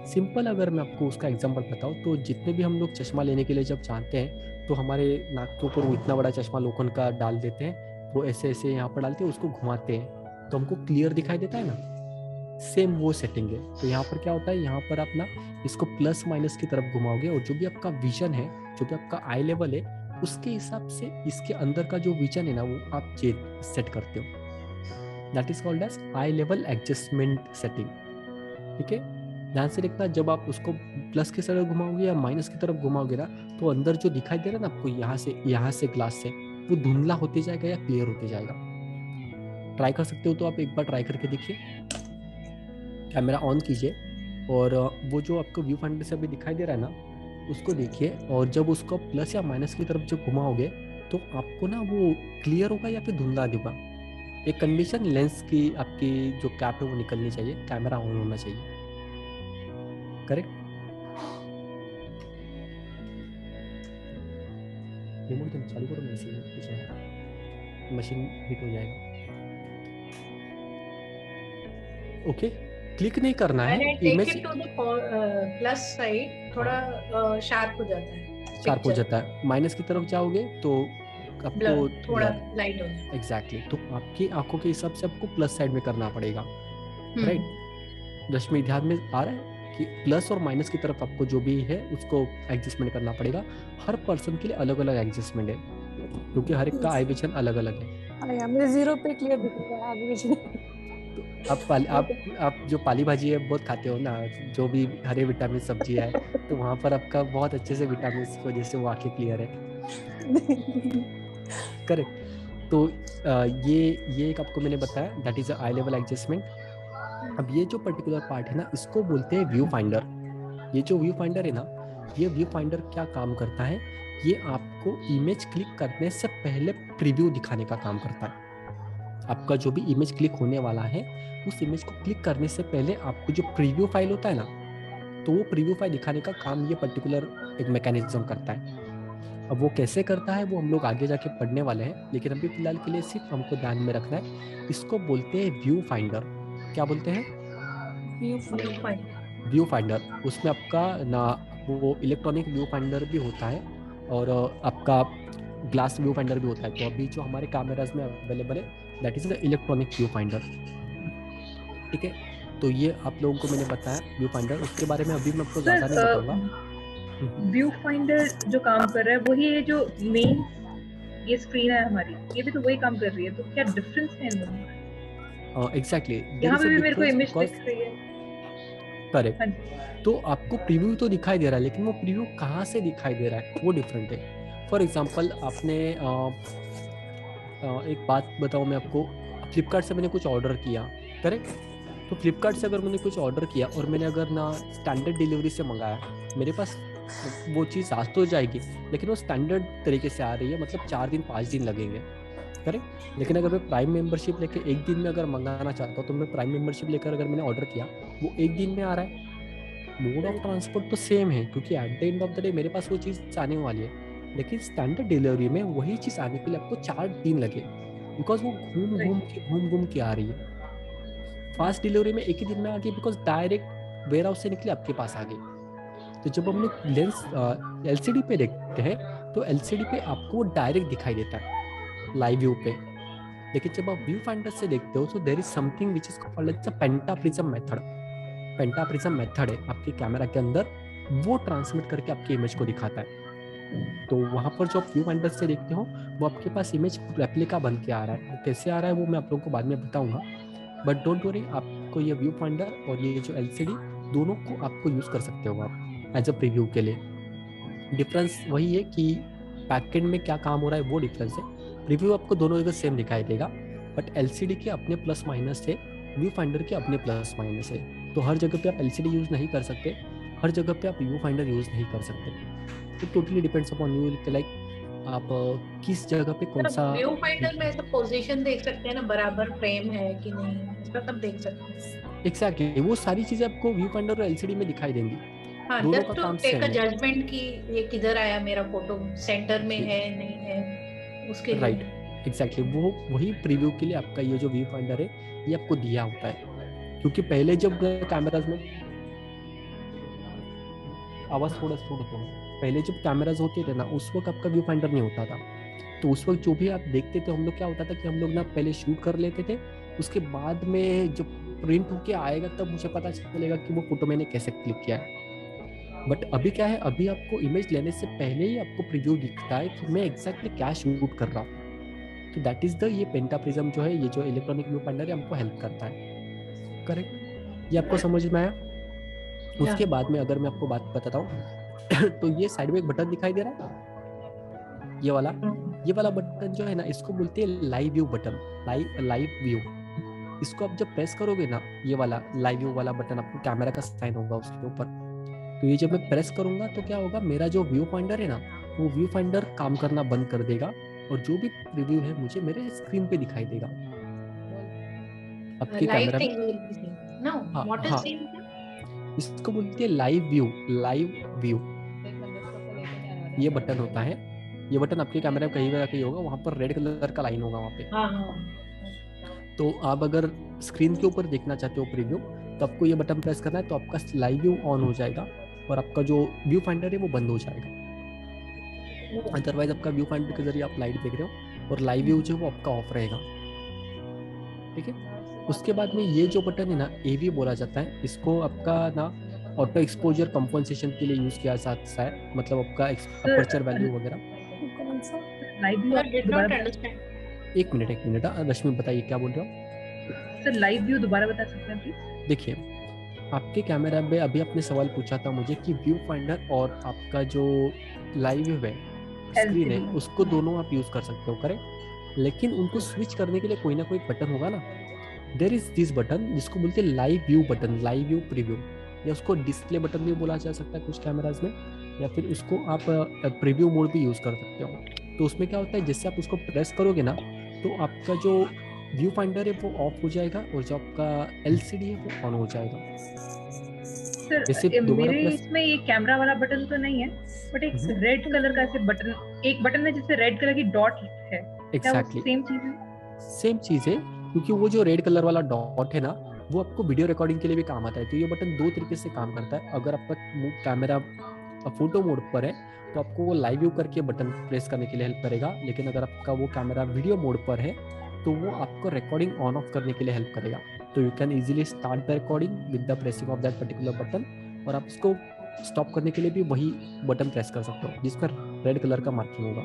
सिंपल अगर मैं आपको उसका एग्जांपल बताऊँ तो जितने भी हम लोग चश्मा लेने के लिए जब चाहते हैं तो हमारे नाक के ऊपर वो इतना बड़ा चश्मा लोखंड का डाल देते हैं, वो ऐसे ऐसे यहाँ पर डालते हैं, उसको घुमाते हैं तो हमको क्लियर दिखाई देता है ना। सेम वो सेटिंग है। तो यहाँ पर क्या होता है, यहाँ पर आप ना इसको प्लस माइनस की तरफ घुमाओगे और जो भी आपका विजन है, जो भी आपका आई लेवल है, उसके हिसाब से इसके अंदर का जो विजन है ना वो आप सेट करते हो। That is called as eye level adjustment setting. ठीक है, ध्यान से देखना, जब आप उसको प्लस की तरफ घुमाओगे या माइनस की तरफ घुमाओगे ना तो अंदर जो दिखाई दे रहा है ना आपको यहाँ से ग्लास से, वो धुंधला होते जाएगा या क्लियर होते जाएगा। ट्राई कर सकते हो तो आप एक बार ट्राई करके देखिए। कैमरा ऑन कीजिए और वो जो आपको व्यू फाइंडर से अभी दिखाई दे रहा है ना उसको देखिए, और जब उसको प्लस या माइनस की तरफ जब घुमाओगे तो आपको ना वो क्लियर होगा या फिर धुंधला दिखा। एक कंडीशन, लेंस की आपकी जो कैप है वो निकलनी चाहिए, कैमरा ऑन होना चाहिए। करेक्ट? रिमोट तो चालू करो, मशीन हिट हो जाएगा। ओके, क्लिक नहीं करना है। Image to the plus side थोड़ा शार्प हो जाता है, शार्प हो जाता है। माइनस की तरफ जाओगे तो आपको थोड़ा लाइट हो जाता है। एग्जैक्टली। तो आपकी आंखों के हिसाब से आपको प्लस साइड में करना पड़ेगा। राइट? रश्मि ध्यान में आ रहा है कि प्लस और माइनस की तरफ आपको जो भी है उसको एडजस्टमेंट करना पड़ेगा। हर पर्सन के लिए अलग अलग एडजस्टमेंट है क्योंकि हर एक का आई विजन अलग अलग है। मुझे 0 पे क्लियर दिख रहा है आई विजन। तो आप जो पाली भाजी है बहुत खाते हो ना, जो भी हरे विटामिन सब्जी है, तो वहाँ पर आपका बहुत अच्छे से विटामिन की वजह से वो आंखें क्लियर है। करेक्ट? तो ये एक आपको मैंने बताया, that is I level adjustment. अब ये जो पर्टिकुलर पार्ट है ना इसको बोलते हैं व्यू फाइंडर। ये जो व्यू फाइंडर है ना, ये व्यू फाइंडर क्या काम करता है, ये आपको इमेज क्लिक करने से पहले प्रीव्यू दिखाने का काम करता है। आपका जो भी इमेज क्लिक होने वाला है, उस इमेज को क्लिक करने से पहले आपको जो प्रीव्यू फाइल होता है ना, तो वो प्रीव्यू फाइल दिखाने का काम ये पर्टिकुलर एक मैकेनिज्म करता है। अब वो कैसे करता है वो हम लोग आगे जाके पढ़ने वाले हैं, लेकिन अभी फिलहाल के लिए सिर्फ हमको ध्यान में रखना है, इसको बोलते हैं व्यू फाइंडर। क्या बोलते हैं? View finder. उसमें आपका ना वो इलेक्ट्रॉनिक व्यू फाइंडर भी होता है और आपका ग्लास व्यू फाइंडर भी होता है। तो अभी जो हमारे कैमराज में अवेलेबल है that is the electronic view finder. ठीक है, तो ये आप लोगों को मैंने बताया व्यू फाइंडर। उसके बारे में अभी मैं आपको ज़्यादा नहीं बताऊंगा। व्यू फाइंडर जो काम कर रहा है वही है जो मेन ये स्क्रीन है हमारी, ये भी तो वही काम कर रही है, तो क्या डिफरेंस है इन दोनों? एग्जैक्टली, यहाँ पे भी मेरे को इमेज दिख रही है। करेक्ट। तो आपको प्रीव्यू तो दिखाई दे रहा है, लेकिन वो प्रीव्यू कहाँ से दिखाई दे रहा है वो डिफरेंट है। फॉर एग्जांपल आपने एक बात बताऊँ मैं आपको, फ्लिपकार्ट से मैंने कुछ ऑर्डर किया, करेक्ट? तो फ्लिपकार्ट से अगर मैंने कुछ ऑर्डर किया और मैंने अगर ना स्टैंडर्ड डिलीवरी से मंगाया, मेरे पास वो चीज़ आज तो जाएगी, लेकिन वो स्टैंडर्ड तरीके से आ रही है, मतलब 4 दिन 5 दिन लगेंगे, करेक्ट? लेकिन अगर मैं प्राइम मेंबरशिप लेके एक दिन में अगर मंगाना चाहता हूँ, तो मैं प्राइम मेंबरशिप लेकर अगर मैंने ऑर्डर किया, वो एक दिन में आ रहा है। मोड ऑफ ट्रांसपोर्ट तो सेम है, क्योंकि at the end of the day मेरे पास वो चीज़ आने वाली है, लेकिन स्टैंडर्ड डिलीवरी में वही चीज़ आने के लिए आपको 4 दिन लगे, बिकॉज वो घूम घूम के आ रही है। फास्ट डिलीवरी में एक ही दिन में आ गई, बिकॉज डायरेक्ट वेयर हाउस से निकले आपके पास आ गई। तो जब हम लोग लेंस LCD पे देखते हैं, तो LCD पे आपको वो डायरेक्ट दिखाई देता है लाइव व्यू पे, लेकिन जब आप व्यू फाइंडर से देखते हो तो there is something which is called as the pentaprism method. Pentaprism method है आपके कैमरा के अंदर, वो ट्रांसमिट करके आपकी इमेज को दिखाता है। तो वहाँ पर जो आप व्यू फाइंडर से देखते हो, वो आपके पास इमेज रेप्लिका बन के आ रहा है। वो कैसे आ रहा है वो मैं आप लोगों को बाद में बताऊंगा, बट डोंट वरी, आपको ये व्यू फाइंडर और ये जो LCD दोनों को आपको यूज़ कर सकते हो आप एज अ प्रीव्यू के लिए। डिफरेंस वही है कि बैकएंड में क्या काम हो रहा है वो डिफरेंस है। प्रीव्यू आपको दोनों जगह सेम दिखाई देगा, बट LCD के अपने प्लस माइनस है, व्यू फाइंडर के अपने प्लस माइनस है। तो हर जगह पे आप LCD यूज़ नहीं कर सकते, हर जगह पे आप व्यू फाइंडर यूज़ नहीं कर सकते। It totally depends upon you, like आप किस जगह पे कौन सा। व्यू फाइंडर में ऐसा पोजीशन देख सकते हैं ना, बराबर फ्रेम है कि नहीं, इसका सब देख सकते हैं। एग्जैक्टली, वो सारी चीजें आपको व्यू फाइंडर और LCD में दिखाई देंगी। हाँ, just to take a judgement कि ये किधर आया, मेरा फोटो सेंटर में है नहीं है, उसके लिए। राइट, एग्जैक्टली, वो वही प्रीव्यू के लिए आपका ये जो व्यू फाइंडर है ये आपको दिया होता है। क्योंकि पहले जब कैमराज में आवाज थोड़ा पहले जब कैमराज होते थे ना, उस वक्त आपका व्यू फाइंडर नहीं होता था। तो उस वक्त जो भी आप देखते थे, हम लोग क्या होता था कि हम लोग ना पहले शूट कर लेते थे, उसके बाद में जब प्रिंट होके आएगा तब मुझे पता चलेगा कि वो फोटो मैंने कैसे क्लिक किया है। बट अभी क्या है, अभी आपको इमेज लेने से पहले ही आपको प्रीव्यू दिखता है कि मैं एग्जैक्टली क्या शूट कर रहा हूँ। तो दैट इज द ये पेंटाप्रिज्म जो है, ये जो इलेक्ट्रॉनिक व्यू फाइंडर है, हमको हेल्प करता है। करेक्ट, ये आपको समझ में आया? उसके बाद में अगर मैं आपको बात बताता हूँ तो ये साइड में एक बटन दिखाई दे रहा है, ये वाला बटन जो है ना, इसको बोलते हैं live view button. Live view, इसको आप जब प्रेस करोगे ना, ये वाला लाइव व्यू वाला बटन, आपको कैमरा का साइन होगा उसके ऊपर। तो ये जब मैं प्रेस करूंगा तो क्या होगा, मेरा जो व्यू फाइंडर है ना, वो व्यू फाइंडर काम करना बंद कर देगा और जो भी प्रीव्यू है मुझे मेरे स्क्रीन पे दिखाई देगा आपके कैमरा में। इसको बोलते हैं लाइव व्यू। ये बटन होता है, ये बटन आपके कैमरे में कहीं ना कहीं होगा, वहां पर रेड कलर का लाइन होगा वहां पे। तो आप अगर स्क्रीन के ऊपर देखना चाहते हो प्रीव्यू, तो आपको ये बटन प्रेस करना है, तो आपका लाइव व्यू ऑन हो जाएगा और आपका जो व्यू फाइंडर है वो बंद हो जाएगा। अदरवाइज आपका व्यू फाइंडर के जरिए आप लाइट देख रहे हो और लाइव व्यू जो है वो आपका ऑफ रहेगा। ठीक है, उसके बाद में ये जो बटन है ना, AV बोला जाता है इसको। आपका ना ऑटो एक्सपोजर कंपनसेशन के लिए यूज किया जाता है, मतलब आपका अपर्चर वैल्यू वगैरह। एक मिनट रश्मि बताइए क्या बोल रहे हो सर? लाइव व्यू दोबारा बता सकते हैं प्लीज? देखिए, आपके कैमरा में अभी आपने सवाल पूछा था मुझे कि व्यू फाइंडर और आपका जो लाइव व्यू है स्क्रीन है, उसको दोनों आप यूज कर सकते हो, करेक्ट? लेकिन उनको स्विच करने के लिए कोई ना कोई बटन होगा ना। देयर इज दिस बटन जिसको बोलते हैं live view button, live view preview, या उसको डिस्प्ले बटन भी बोला जा सकता है कुछ कैमराज में। या फिर उसको आप प्रीव्यू मोड भी यूज़ कर सकते हो। तो उसमें क्या होता है, जैसे आप उसको प्रेस करोगे ना तो आपका जो व्यू फाइंडर है वो ऑफ हो जाएगा और जो आपका LCD है वो ऑन हो जाएगा। सर जैसे दोबारा मेरे प्रेस, इसमें ये कैमरा वाला बटन तो नहीं है, बट एक रेड कलर का ऐसे बटन, एक बटन है जिससे रेड कलर की डॉट है, क्या वो एग्जैक्टली सेम चीज है? सेम चीज़ है, क्योंकि वो जो रेड कलर वाला डॉट है ना वो आपको वीडियो रिकॉर्डिंग के लिए भी काम आता है। तो ये बटन दो तरीके से काम करता है। अगर आपका कैमरा फोटो मोड पर है तो आपको वो लाइव व्यू करके बटन प्रेस करने के लिए हेल्प करेगा, लेकिन अगर आपका वो कैमरा वीडियो मोड पर है तो वो आपको रिकॉर्डिंग ऑन ऑफ करने के लिए हेल्प करेगा। तो you can easily start the recording with the pressing of that particular button, और आप उसको स्टॉप करने के लिए भी वही बटन प्रेस कर सकते हो जिस पर रेड कलर का मार्किंग होगा।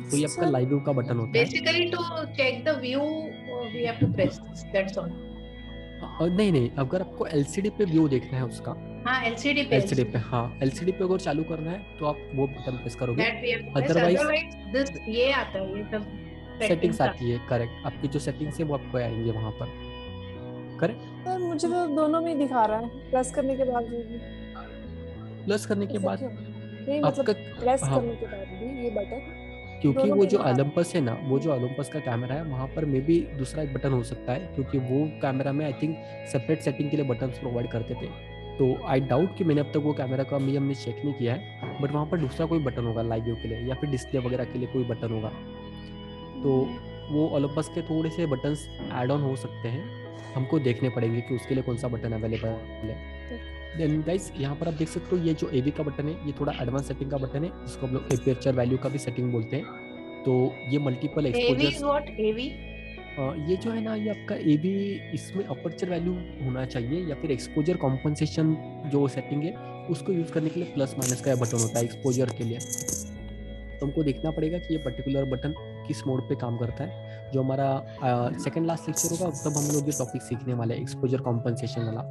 तो ये आपका लाइव व्यू का बटन होता है। Basically to check the view we have to press, that's all. नहीं, अगर आपको LCD पे व्यू देखना है उसका, हाँ LCD पे, हाँ LCD पे अगर चालू करना है तो आप वो बटन प्रेस करोगे। अदरवाइज दिस ये आता है, ये सब सेटिंग्स आती है, करेक्ट। आपकी जो सेटिंग्स है वो आपको आएंगे वहां पर, करेक्ट। सर मुझे तो दोनों में ही दिखा रहा है, प्रेस करने के बाद भी। प्लस करने के बाद नहीं मतलब प्रेस करने के बाद भी ये बटन, क्योंकि वो जो ओलंपस है ना, वो जो ओलंपस का कैमरा है वहाँ पर मे भी दूसरा एक बटन हो सकता है, क्योंकि वो कैमरा में आई थिंक सेपरेट सेटिंग के लिए बटन प्रोवाइड करते थे। तो आई डाउट कि मैंने अब तक वो कैमरा का हमने चेक नहीं किया है, बट वहाँ पर दूसरा कोई बटन होगा लाइव व्यू के लिए या फिर डिस्प्ले वगैरह के लिए कोई बटन होगा। तो वो ओलंपस के थोड़े से बटन्स ऐड ऑन हो सकते हैं, हमको देखने पड़ेंगे कि उसके लिए कौन सा बटन अवेलेबल है। देन गाइस यहाँ पर आप देख सकते हो ये जो AV का बटन है ये थोड़ा एडवांस सेटिंग का बटन है, जिसको हम लोग एपर्चर वैल्यू का भी सेटिंग बोलते हैं। तो ये मल्टीपल एक्सपोजर, ये जो है ना ये आपका AV, इसमें अपर्चर वैल्यू होना चाहिए या फिर एक्सपोजर कॉम्पनसेशन जो सेटिंग है उसको यूज करने के लिए प्लस माइनस का बटन होता है एक्सपोजर के लिए। तो हमको देखना पड़ेगा कि ये पर्टिकुलर बटन किस मोड पे काम करता है। जो हमारा सेकंड लास्ट लेक्चर होगा तब हम लोग ये टॉपिक सीखने वाले हैं, एक्सपोजर कॉम्पनसेशन वाला।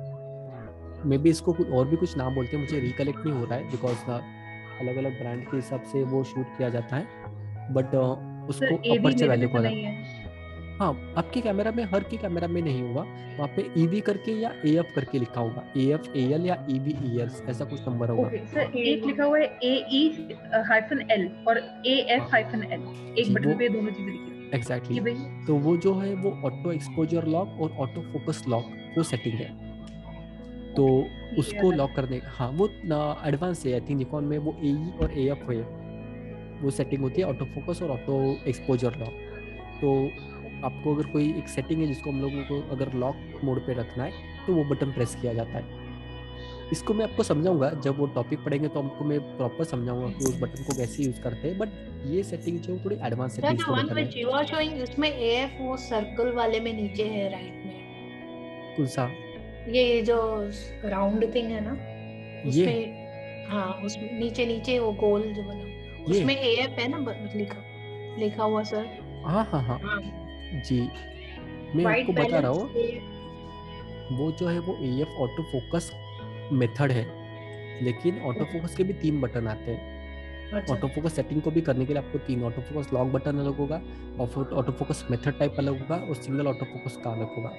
मे बी इसको और भी कुछ नाम बोलते हैं, मुझे रिकलेक्ट नहीं हो रहा है बिकॉज अलग अलग ब्रांड के हिसाब से वो शूट किया जाता है, बट उसको अपर्चर वैल्यू को हाँ आपके कैमरा में, हर के कैमरा में नहीं होगा, वहाँ पे EV करके या AF करके लिखा होगा, AF AL या EV EL ऐसा कुछ नंबर होगा। सर एक लिखा हुआ है AE-L और AF-L, एक बटन पे दोनों चीजें लिखी हुई है। एग्जैक्टली। तो वो जो है वो ऑटो एक्सपोजर लॉक और ऑटो फोकस लॉक वो सेटिंग है। तो उसको लॉक करने, हाँ वो एडवांस है आई थिंक निकॉन में, वो AE और AF है वो सेटिंग होती है, ऑटो फोकस और ऑटो एक्सपोजर लॉक। तो आपको अगर कोई एक सेटिंग है जिसको हम लोगों को अगर लॉक मोड पे रखना है तो वो बटन प्रेस किया जाता है। इसको मैं आपको समझाऊंगा जब वो टॉपिक पढ़ेंगे, तो आपको मैं प्रॉपर समझाऊंगा कि उस बटन को कैसे यूज करते हैं, बट ये सेटिंग जो थोड़ी एडवांस सेटिंग है। One which you are showing उसमें AF वो सर्कल वाले में नीचे है राइट में। कौन सा? ये जो राउंड थिंग है ना उसमें, हाँ उसमें नीचे नीचे वो गोल जो बना उसमें AF है ना लिखा हुआ सर। हाँ जी, मैं आपको बता रहा हूँ, वो जो है वो AF ऑटो फोकस मेथड है, लेकिन ऑटो फोकस के भी 3 बटन आते हैं। ऑटो फोकस सेटिंग को भी करने के लिए आपको 3 ऑटो फोकस लॉक बटन अलग होगा, ऑटो फोकस मेथड टाइप अलग होगा और सिंगल ऑटो फोकस का अलग होगा।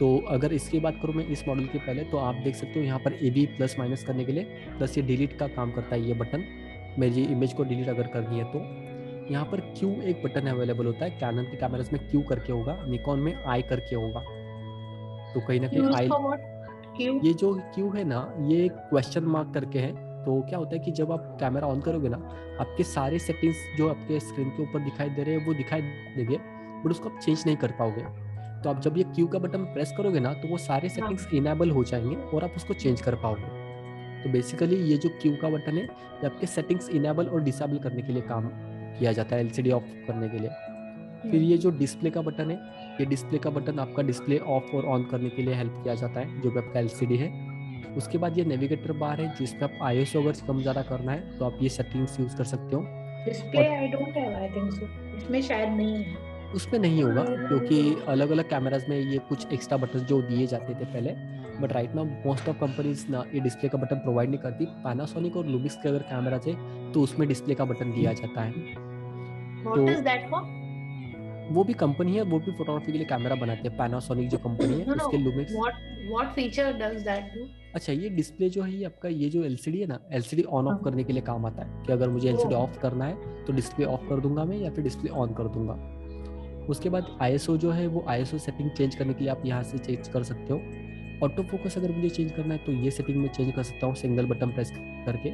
तो अगर इसकी बात करूँ मैं इस मॉडल के पहले, तो आप देख सकते हो यहाँ पर AV प्लस माइनस करने के लिए प्लस ये डिलीट का काम करता है ये बटन। मेरी इमेज को डिलीट अगर करनी है तो यहाँ पर Q एक बटन अवेलेबल होता है, कैनन के कैमरास में Q करके होगा, निकॉन में I करके होगा। तो कहीं ना कहीं ये जो Q है ना ये क्वेश्चन मार्क करके है। तो क्या होता है कि जब आप कैमरा ऑन करोगे ना, आपके सारे सेटिंग्स जो आपके स्क्रीन के ऊपर दिखाई दे रहे हैं वो दिखाई देंगे, बट उसको आप चेंज नहीं कर पाओगे। तो आप जब ये Q का बटन प्रेस करोगे ना तो वो सारे सेटिंग्स इनेबल हो जाएंगे और आप उसको चेंज कर पाओगे। तो बेसिकली ये जो Q का बटन है ये आपके सेटिंग्स इनेबल और डिसेबल करने के लिए काम किया जाता है, LCD ऑफ करने के लिए। फिर ये जो डिस्प्ले का बटन है, ये डिस्प्ले का बटन आपका डिस्प्ले ऑफ और ऑन करने के लिए हेल्प किया जाता है जो भी आपका LCD है। उसके बाद ये नेविगेटर बार है जिसमें आप ISO अगर कम ज़्यादा करना है तो आप ये सेटिंग्स यूज कर सकते हो। Display I don't have, I think so इसमें शायद नहीं है, उसमें नहीं होगा क्योंकि अलग अलग कैमराज में ये कुछ एक्स्ट्रा बटन जो दिए जाते थे पहले, but right now most of companies ना ये डिस्प्ले का बटन प्रोवाइड नहीं करती। पैनासोनिक और लुमिक्स के अगर कैमरा थे तो उसमें डिस्प्ले का बटन दिया जाता है। What is that for? वो भी कंपनी है, वो भी फोटोग्राफी के लिए कैमरा बनाते हैं, पैनासोनिक जो कंपनी है उसके Lumix. What feature does that do? अच्छा, ये डिस्प्ले जो है ये आपका ये जो एलसीडी है ना, एलसीडी ऑन ऑफ करने के लिए काम आता है कि अगर मुझे एलसीडी ऑफ करना है तो डिस्प्ले ऑफ कर दूंगा मैं या फिर डिस्प्ले ऑन कर दूंगा। उसके बाद आईएसओ जो है वो आईएसओ सेटिंग चेंज करने के लिए आप यहाँ से चेंज कर सकते हो। ऑटो फोकस अगर मुझे चेंज करना है तो ये सेटिंग में चेंज कर सकता हूँ सिंगल बटन प्रेस करके।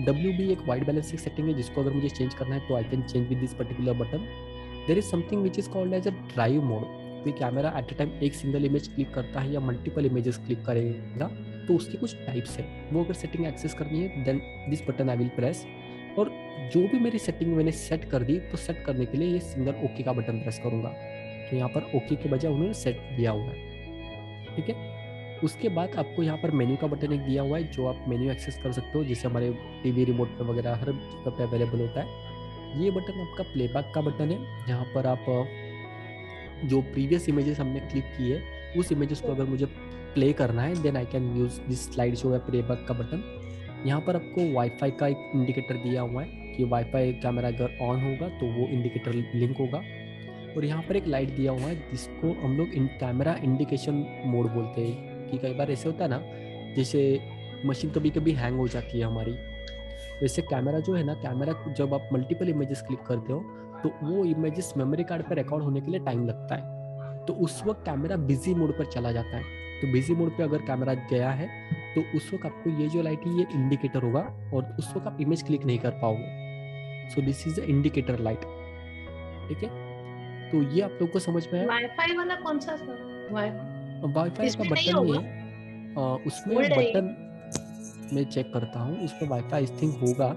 WB एक वाइट बैलेंसिंग सेटिंग है जिसको अगर मुझे चेंज करना है तो I can change with this particular button. There is something which is called as a drive mode. कोई कैमरा एट अ टाइम एक सिंगल इमेज क्लिक करता है या मल्टीपल इमेजेस क्लिक करेगा तो उसकी कुछ टाइप्स है, वो अगर सेटिंग एक्सेस करनी है then this button I will press. और जो भी मेरी सेटिंग मैंने सेट कर दी तो सेट करने के लिए ये सिंगल ओके का बटन प्रेस करूंगा। तो यहाँ पर ओके के बजाय उन्होंने सेट दिया हुआ है, ठीक है। उसके बाद आपको यहाँ पर मेन्यू का बटन एक दिया हुआ है जो आप मेन्यू एक्सेस कर सकते हो, जिससे हमारे टीवी रिमोट पे वगैरह हर जगह पे अवेलेबल होता है। ये बटन आपका प्लेबैक का बटन है, जहाँ पर आप जो प्रीवियस इमेजेस हमने क्लिक की है उस इमेजेस को अगर मुझे प्ले करना है then I can use this slide show या प्लेबैक का बटन। यहाँ पर आपको वाईफाई का एक इंडिकेटर दिया हुआ है कि वाईफाई कैमरा अगर ऑन होगा तो वो इंडिकेटर लिंक होगा। और यहाँ पर एक लाइट दिया हुआ है जिसको हम लोग कैमरा इंडिकेशन मोड बोलते हैं। कि कई बार ऐसे होता है ना, जैसे मशीन कभी कभी हैंग हो जाती है हमारी, वैसे कैमरा जो है ना, कैमरा जब आप मल्टीपल इमेजेस क्लिक करते हो तो वो इमेजेस मेमोरी कार्ड पर रिकॉर्ड होने के लिए टाइम लगता है, तो उस वक्त कैमरा बिजी मोड पर चला जाता है। तो बिजी मोड पे अगर कैमरा गया है तो उस वक्त आपको ये जो लाइट है ये इंडिकेटर होगा और उस वक्त आप इमेज क्लिक नहीं कर पाओगे। So this is the indicator light, ठीक है। तो ये आप लोग को समझ में आया। वाईफाई वाला कौन सा था? वाईफाई का बटन नहीं है, उसमें बटन मैं चेक करता हूँ, उसमें वाईफाई आई थिंक होगा,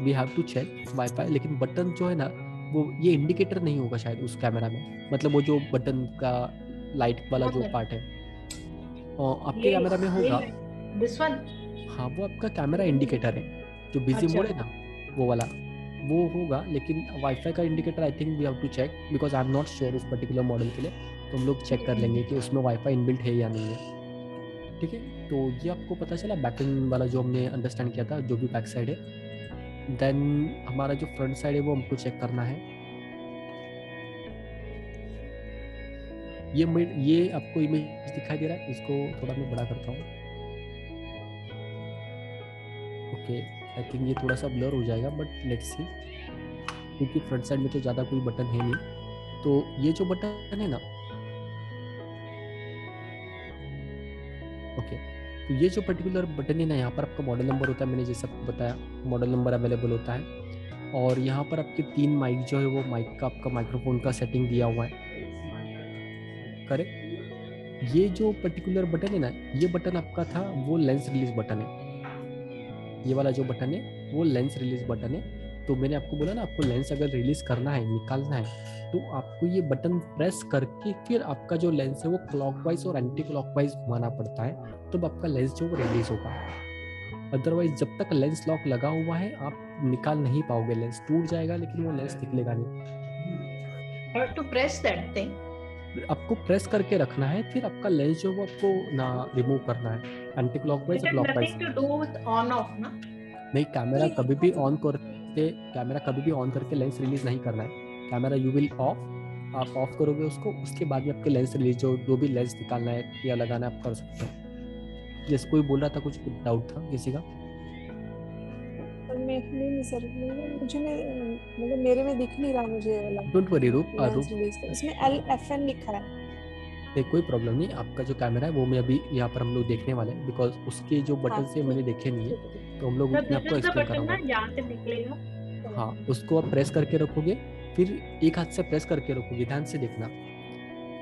we have to check wifi. लेकिन बटन जो है ना वो ये इंडिकेटर नहीं होगा शायद उस कैमरा में, मतलब वो जो बटन का लाइट वाला जो पार्ट है आपके कैमरा में होगा। This one? हाँ, वो आपका कैमरा इंडिकेटर है जो बिजी मोड है ना वो वाला, वो होगा। लेकिन वाईफाई का indicator I think we have to check because I am not sure उस पर्टिकुलर मॉडल के लिए, तो हम लोग चेक कर लेंगे कि उसमें वाईफाई इनबिल्ट है या नहीं है, ठीक है। तो ये आपको पता चला बैकएंड वाला जो हमने अंडरस्टैंड किया था, जो भी बैक साइड है। देन हमारा जो फ्रंट साइड है वो हमको चेक करना है। ये आपको इमेज दिखाई दे रहा है, इसको थोड़ा मैं बड़ा करता हूँ। ओके, आई थिंक ये थोड़ा सा ब्लर हो जाएगा बट लेट्स सी, क्योंकि फ्रंट साइड में तो ज़्यादा कोई बटन है नहीं। तो ये जो बटन है ना, ओके, तो ये जो पर्टिकुलर बटन है ना, यहाँ पर आपका मॉडल नंबर होता है, मैंने जैसा बताया मॉडल नंबर अवेलेबल होता है। और यहाँ पर आपके 3 माइक जो है वो माइक का आपका माइक्रोफोन का सेटिंग दिया हुआ है, करेक्ट। ये जो पर्टिकुलर बटन है ना, ये बटन आपका था वो लेंस रिलीज बटन है। ये वाला जो बटन है वो लेंस रिलीज बटन है। तो मैंने आपको बोला ना, आपको लेंस अगर रिलीज करना है, निकालना है, तो आपको ये बटन प्रेस करके फिर आपका जो लेंस है वो क्लॉकवाइज और एंटी क्लॉकवाइज घुमाना पड़ता है, तब आपका लेंस जो वो रिलीज होगा। अदरवाइज जब तक लेंस लॉक लगा हुआ है आप निकाल नहीं पाओगे, लेंस टूट जाएगा लेकिन वो लेंस निकलेगा नहीं। टू प्रेस दैट थिंग आपको प्रेस करके रखना है, फिर आपका लेंस जो वो आपको ना रिमूव करना है, एंटी क्लॉकवाइज और clockwise. Nothing to do with on off ना? नहीं, कैमरा कभी भी ऑन करके लेंस रिलीज नहीं करना है। कैमरा यू विल ऑफ, आप ऑफ करोगे उसको, उसके बाद में आपके लेंस रिलीज जो भी लेंस निकालना है या लगाना है आप कर सकते हैं। जैसे कोई बोल रहा था, कुछ डाउट था किसी का? नहीं सर, मुझे मतलब मेरे में दिख नहीं रहा मुझे वाला। डोंट वरी रूप, इसमें LFN लिखा है। नहीं, कोई प्रॉब्लम नहीं। आपका जो कैमरा है वो मैं अभी यहाँ पर हम लोग देखने वाले हैं, बिकॉज उसके जो बटन से मैंने देखे नहीं है, तो हम लोग उसमें आपको एक्सप्लेन करूँगा। हाँ, उसको आप प्रेस करके रखोगे, फिर एक हाथ से प्रेस करके रखोगे, ध्यान से देखना।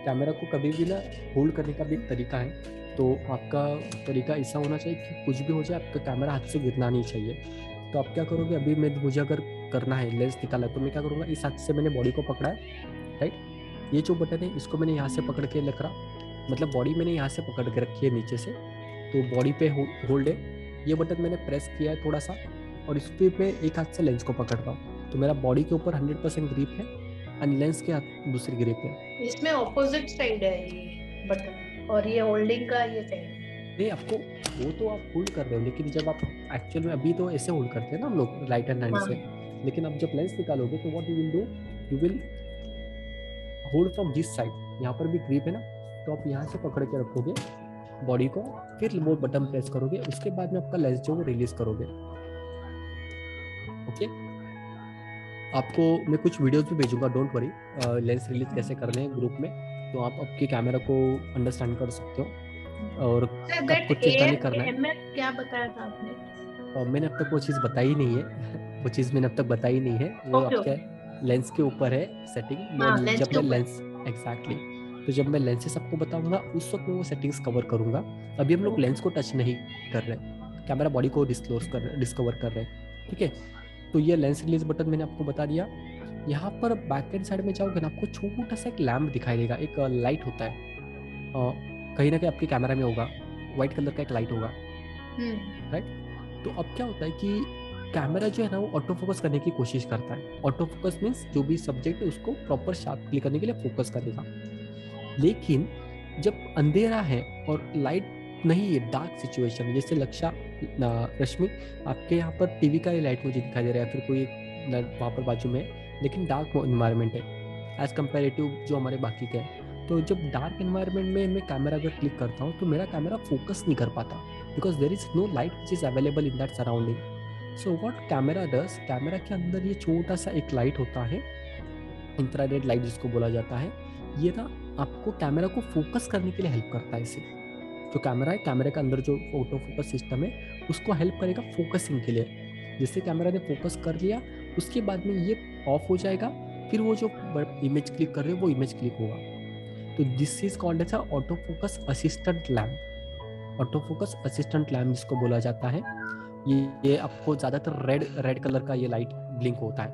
कैमरा को कभी भी ना होल्ड करने का भी एक तरीका है, तो आपका तरीका ऐसा होना चाहिए कि कुछ भी हो जाए आपका कैमरा हाथ से गिरना नहीं चाहिए। तो आप क्या करोगे, अभी मुझे अगर करना है लेंस निकाला, तो मैं क्या करूँगा, इस हाथ से मैंने बॉडी को पकड़ा है, राइट। ये जो बटन है इसको मैंने यहाँ से पकड़ के रख रहा, मतलब बॉडी मैंने यहाँ से पकड़ के रखी है नीचे से, तो बॉडी पे होल्ड है। ये बटन मैंने प्रेस किया है थोड़ा सा, और इस पे मैं एक हाथ से लेंस को पकड़ रहा हूँ, तो मेरा बॉडी के ऊपर 100% ग्रिप है एंड लेंस के हाथ दूसरी ग्रिप है। इसमें ऑपोजिट साइड है ये बटन, और ये होल्डिंग का ये साइड नहीं, आपको वो तो आप होल्ड कर रहे हो, लेकिन जब आप एक्चुअल में अभी तो ऐसे होल्ड करते हैं ना हम लोग राइट हैंड से, लेकिन अब जब लेंस निकालोगे तो what you will do, you will hold from this side. यहाँ पर भी ग्रिप है ना, तो आप यहाँ से पकड़ के रखोगे बॉडी को, फिर वो बटन प्रेस करोगे, उसके बाद में आपका लेंस जो वो रिलीज करोगे। ओके, आपको मैं कुछ वीडियोस भी भेजूंगा, डोंट वरी, लेंस रिलीज कैसे करने हैं ग्रुप में, तो आप आपके कैमरा को अंडरस्टैंड कर सकते हो। और कब कुछ चीज़ नहीं करना है। क्या बताया था आपने? मैंने अब तक वो चीज़ बताई नहीं है वो चीज़ मैंने अब तक बताई नहीं है, वो आपके लेंस के ऊपर है सेटिंग। जब मैं लेंस एग्जैक्टली तो जब मैं लेंसेस आपको बताऊंगा उस वक्त मैं वो सेटिंग्स कवर करूंगा। अभी हम लोग लेंस को टच नहीं कर रहे, कैमरा बॉडी को डिस्कवर कर रहे हैं, ठीक है। तो ये लेंस रिलीज बटन मैंने आपको बता दिया। यहाँ पर बैक एंड साइड में जाओगे ना, आपको छोटा सा एक लैम्प दिखाई देगा, एक लाइट होता है, कहीं ना कहीं आपके कैमरा में होगा, व्हाइट कलर का एक लाइट होगा, राइट। तो अब क्या होता है कि कैमरा जो है ना वो ऑटो फोकस करने की कोशिश करता है। ऑटो फोकस मीन्स जो भी सब्जेक्ट है उसको प्रॉपर शार्प क्लिक करने के लिए फोकस करेगा। लेकिन जब अंधेरा है और लाइट नहीं है, डार्क सिचुएशन, जैसे लक्षा रश्मि आपके यहाँ पर टीवी का लाइट मुझे दिखाई दे रहा है, फिर कोई वहाँ पर बाजू में, लेकिन डार्क इन्वायरमेंट है एज कम्पेरेटिव जो हमारे बाकी के हैं। तो जब डार्क इन्वायरमेंट में मैं कैमरा अगर क्लिक करता हूँ तो मेरा कैमरा फोकस नहीं कर पाता, because there is no light which is available in that surrounding. So what camera does, camera के अंदर ये छोटा सा एक लाइट होता है, इंफ्रारेड लाइट जिसको बोला जाता है, ये ना आपको कैमरा को फोकस करने के लिए हेल्प करता है। इसे जो कैमरा है, कैमरे के अंदर जो ऑटो फोकस सिस्टम है उसको हेल्प करेगा फोकसिंग के लिए। जिससे कैमरा ने फोकस कर लिया, उसके बाद में ये ऑफ हो जाएगा, फिर वो जो इमेज क्लिक कर रहे हो वो इमेज क्लिक होगा। तो this is called as auto focus assistant lamp. Auto focus assistant lamp जिसको बोला जाता है, ये आपको ज़्यादातर रेड कलर का ये लाइट ब्लिंक होता है,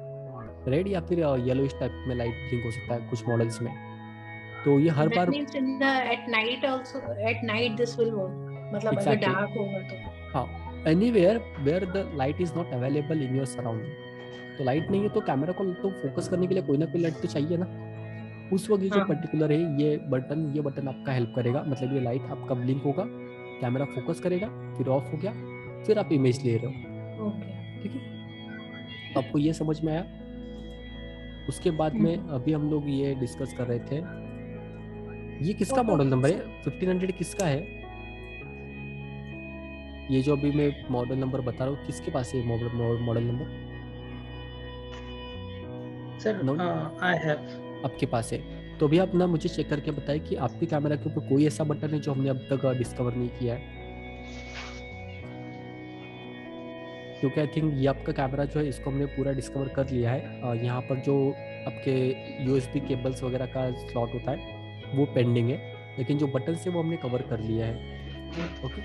रेड या फिर येलोइश टाइप में लाइट ब्लिंक हो सकता है कुछ मॉडल्स में। तो ये हर बार at night also, at night this will work, मतलब अगर डार्क होगा तो। हाँ, anywhere where the light is not available in your surrounding, तो लाइट नहीं है तो कैमरा को तो फोकस करने के लिए कोई ना कोई लाइट तो चाहिए ना। उस वक्त ये जो पर्टिकुलर है ये बटन आपका हेल्प करेगा, मतलब ये लाइट आपका ब्लिंक होगा, कैमरा फोकस करेगा, फिर ऑफ हो गया, फिर आप इमेज ले रहे हो। ठीक है, आपको ये समझ में आया? उसके बाद में अभी हम लोग ये डिस्कस कर रहे थे, ये किसका मॉडल नंबर है? 1500 किसका है? ये जो अभी मैं मॉडल नंबर बता रहा हूँ किसके पास है model number? Sir I have. आपके पास है? तो अभी आप ना मुझे चेक करके बताएं कि आपके कैमरा के ऊपर कोई ऐसा बटन है जो हमने अब तक डिस्कवर नहीं किया है, क्योंकि आई थिंक ये आपका कैमरा जो है इसको हमने पूरा डिस्कवर कर लिया है। यहाँ पर जो आपके USB केबल्स वगैरह का स्लॉट होता है वो पेंडिंग है, लेकिन जो बटन से वो हमने कवर कर लिया है। ओके,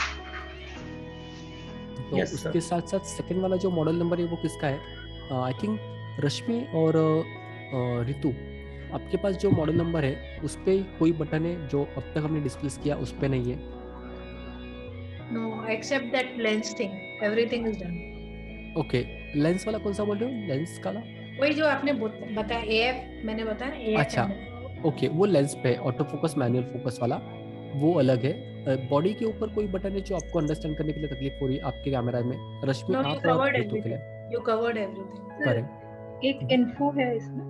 तो yes, उसके साथ साथ सेकंड वाला जो मॉडल नंबर है वो किसका है? आई थिंक रश्मि और रितु, आपके पास जो मॉडल नंबर है उस पे कोई बटन है जो अब तक हमने डिस्कस किया उस पे नहीं है? No, except that lens thing, everything is done. Okay, lens वाला कौन सा बोल रहे हो? लेंस वाला वही जो आपने बताया, AF मैंने बताया ना, AF। अच्छा, ओके, वो लेंस पे ऑटो फोकस मैनुअल फोकस वाला वो अलग है। बॉडी के ऊपर कोई बटन है जो आपको अंडरस्टैंड करने के लिए तकलीफ हो रही है आपके कैमरा में? रश्मि आप और रितु के लिए यू कवर्ड एवरीथिंग। करेक्ट। एक इन्फो है इसमें,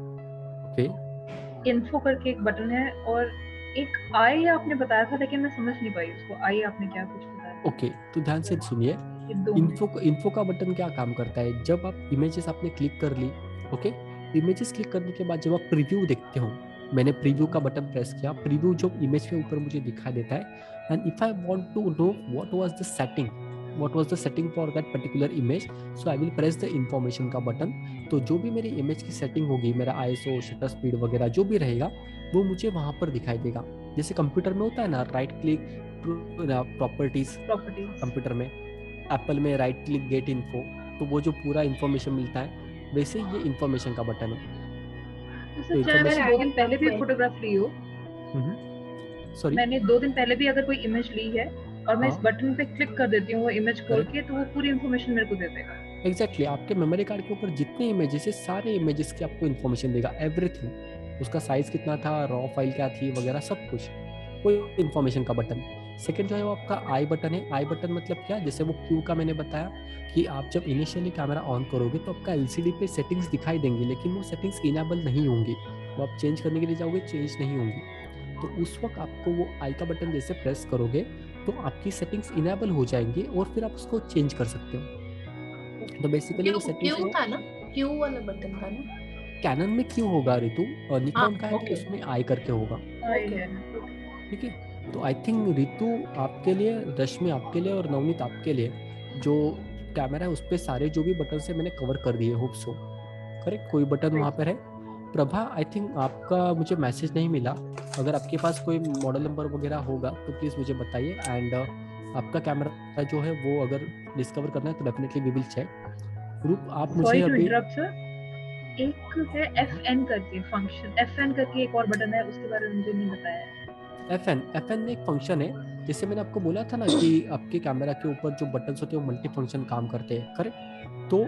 ओके, इन्फो करके एक बटन है, और एक आई आपने बताया था लेकिन मैं समझ नहीं पाई उसको, आई आपने क्या कुछ बताया? ओके, तो ध्यान से सुनिए, इन्फो का बटन क्या काम करता है? जब आप इमेजेस आपने क्लिक कर ली, ओके, इमेजेस क्लिक करने के बाद जब आप प्रीव्यू देखते हो, मैंने प्रीव्यू का बटन प्रेस किया, प्रीव्यू जो इमेज के ऊपर मुझे दिखाई देता है, and if I want to know what was the setting for that particular image, so I will press the information का बटन। तो जो भी मेरी इमेज की सेटिंग होगी, मेरा ISO, शटर स्पीड वगैरह जो भी रहेगा वो मुझे वहाँ पर दिखाई देगा। जैसे कंप्यूटर में होता है ना राइट क्लिक प्रॉपर्टीज, कंप्यूटर में एप्पल में राइट क्लिक गेट इन्फो, तो वो जो पूरा इन्फॉर्मेशन मिलता है वैसे ये इन्फॉर्मेशन का बटन है। तो मैंने 2 दिन पहले भी फोटोग्राफ ली हो, सॉरी, मैंने 2 दिन पहले भी अगर कोई इमेज ली है और मैं इस बटन पे क्लिक कर देती हूँ वो इमेज खोल के, तो वो पूरी इन्फॉर्मेशन मेरे को दे देगा। एग्जैक्टली, आपके मेमोरी कार्ड के ऊपर जितने इमेजेस है सारे इमेजेस की आपको इन्फॉर्मेशन देगा, एवरीथिंग, उसका साइज कितना था, रॉ फाइल क्या थी वगैरह सब कुछ, कोई इन्फॉर्मेशन का बटन। सेकंड जो है वो आपका आई बटन है। आई बटन मतलब क्या? जैसे वो क्यू का मैंने बताया कि आप जब इनिशियली कैमरा ऑन करोगे तो आपका LCD पे सेटिंग्स दिखाई देंगी, लेकिन वो सेटिंग्स इनेबल नहीं होंगी, वो आप चेंज करने के लिए जाओगे चेंज नहीं होंगी। तो उस वक्त आपको वो आई का बटन जैसे प्रेस करोगे तो आपकी सेटिंग्स इनेबल हो जाएंगे और फिर आप उसको चेंज कर सकते हो। तो बेसिकली वो सेटिंग्स क्यू था ना, क्यू वाला बटन था ना। कैनन में क्यों होगा रितु, निकॉन का है तो उसमें आई करके होगा। ठीक है, तो आई थिंक रितु आपके लिए, रश्मि आपके लिए और नवनीत आपके लिए जो कैमरा है उस पर सारे जो भी बटन से मैंने कवर कर दिए, होप सो करेक्ट, कोई बटन वहाँ पर है। प्रभा आई थिंक आपका मुझे मैसेज नहीं मिला, अगर आपके पास कोई मॉडल नंबर वगैरह होगा तो प्लीज़ मुझे बताइए। एंड आपका कैमरा जो है वो अगर डिस्कवर करना है तो डेफिनेटली वी विल चेक। रूप आप मुझे अभी एक है FN करके फंक्शन, FN करके एक और बटन है, उसके बारे में मुझे नहीं बताया है। FN एक फंक्शन है, जैसे मैंने आपको बोला था ना कि आपके कैमरा के ऊपर जो बटन्स होते हैं वो मल्टी फंक्शन काम करते हैं, करेक्ट। तो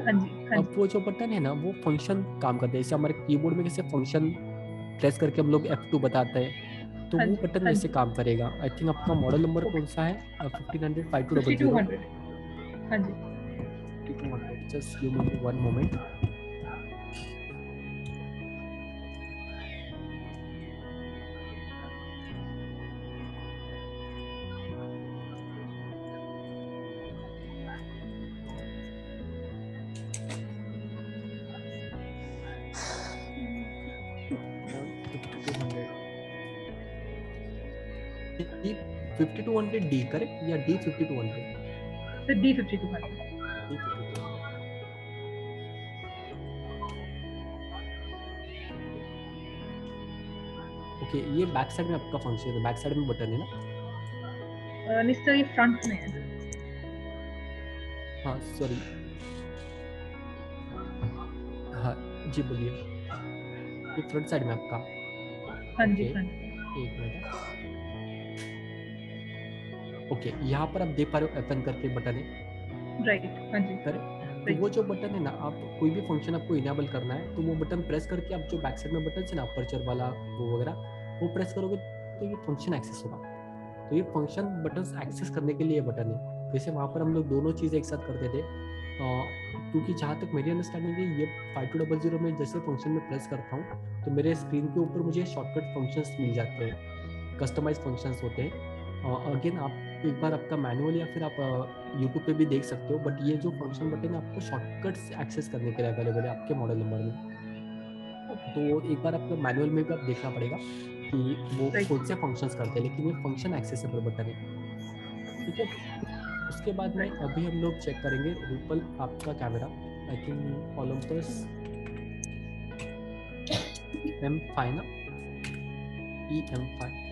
अब वो जो बटन है ना वो फंक्शन काम करते हैं, जैसे हमारे कीबोर्ड में कैसे फंक्शन प्रेस करके हम लोग F2 बताते हैं, तो वो बटन वैसे काम करेगा। आई थिंक आपका मॉडल नंबर कौन सा है? 1500 5200। हाँ जी 5200, just give me one moment. D5200D correct या D5200? D5200। ओके, ये बैक साइड में आपका फंक्शन है, बैक साइड में बटन है ना? निश्चय ये फ्रंट में है। हाँ सॉरी, हाँ जी बोलिए, ये फ्रंट साइड में आपका। हाँ जी फ्रंट। एक मिनट, ओके यहाँ पर आप देख पा रहे हो FN करके बटन है, राइट। हाँ जी करेक्ट। तो वो जो बटन है ना, आप कोई भी फंक्शन आपको इनेबल करना है तो वो बटन प्रेस करके आप जो बैक साइड में बटन है ना, अपर्चर वाला वो वगैरह, वो प्रेस करोगे तो ये फंक्शन एक्सेस होगा। तो ये फंक्शन बटन एक्सेस करने के लिए बटन है। जैसे वहाँ पर हम लोग दोनों चीज़ें एक साथ करते थे, क्योंकि जहाँ तक मेरी अंडरस्टैंडिंग है ये 5200 में जैसे फंक्शन में प्रेस करता हूँ तो मेरे स्क्रीन के ऊपर मुझे शॉर्टकट फंक्शंस मिल जाते हैं, कस्टमाइज फंक्शंस होते हैं। अगेन आप एक बार आपका मैनुअल या फिर आप यूट्यूब पे भी देख सकते हो, बट ये जो फंक्शन बटन है आपको शॉर्टकट्स एक्सेस करने के लिए अवेलेबल है आपके मॉडल नंबर में। तो एक बार आपको मैनुअल में भी आप देखना पड़ेगा कि वो कौन से फंक्शंस करते हैं, लेकिन ये फंक्शन एक्सेसिबल बटन है। ठीक है, उसके बाद में अभी हम लोग चेक करेंगे रूपल आपका camera, I think Olympus M5 ना, EM5।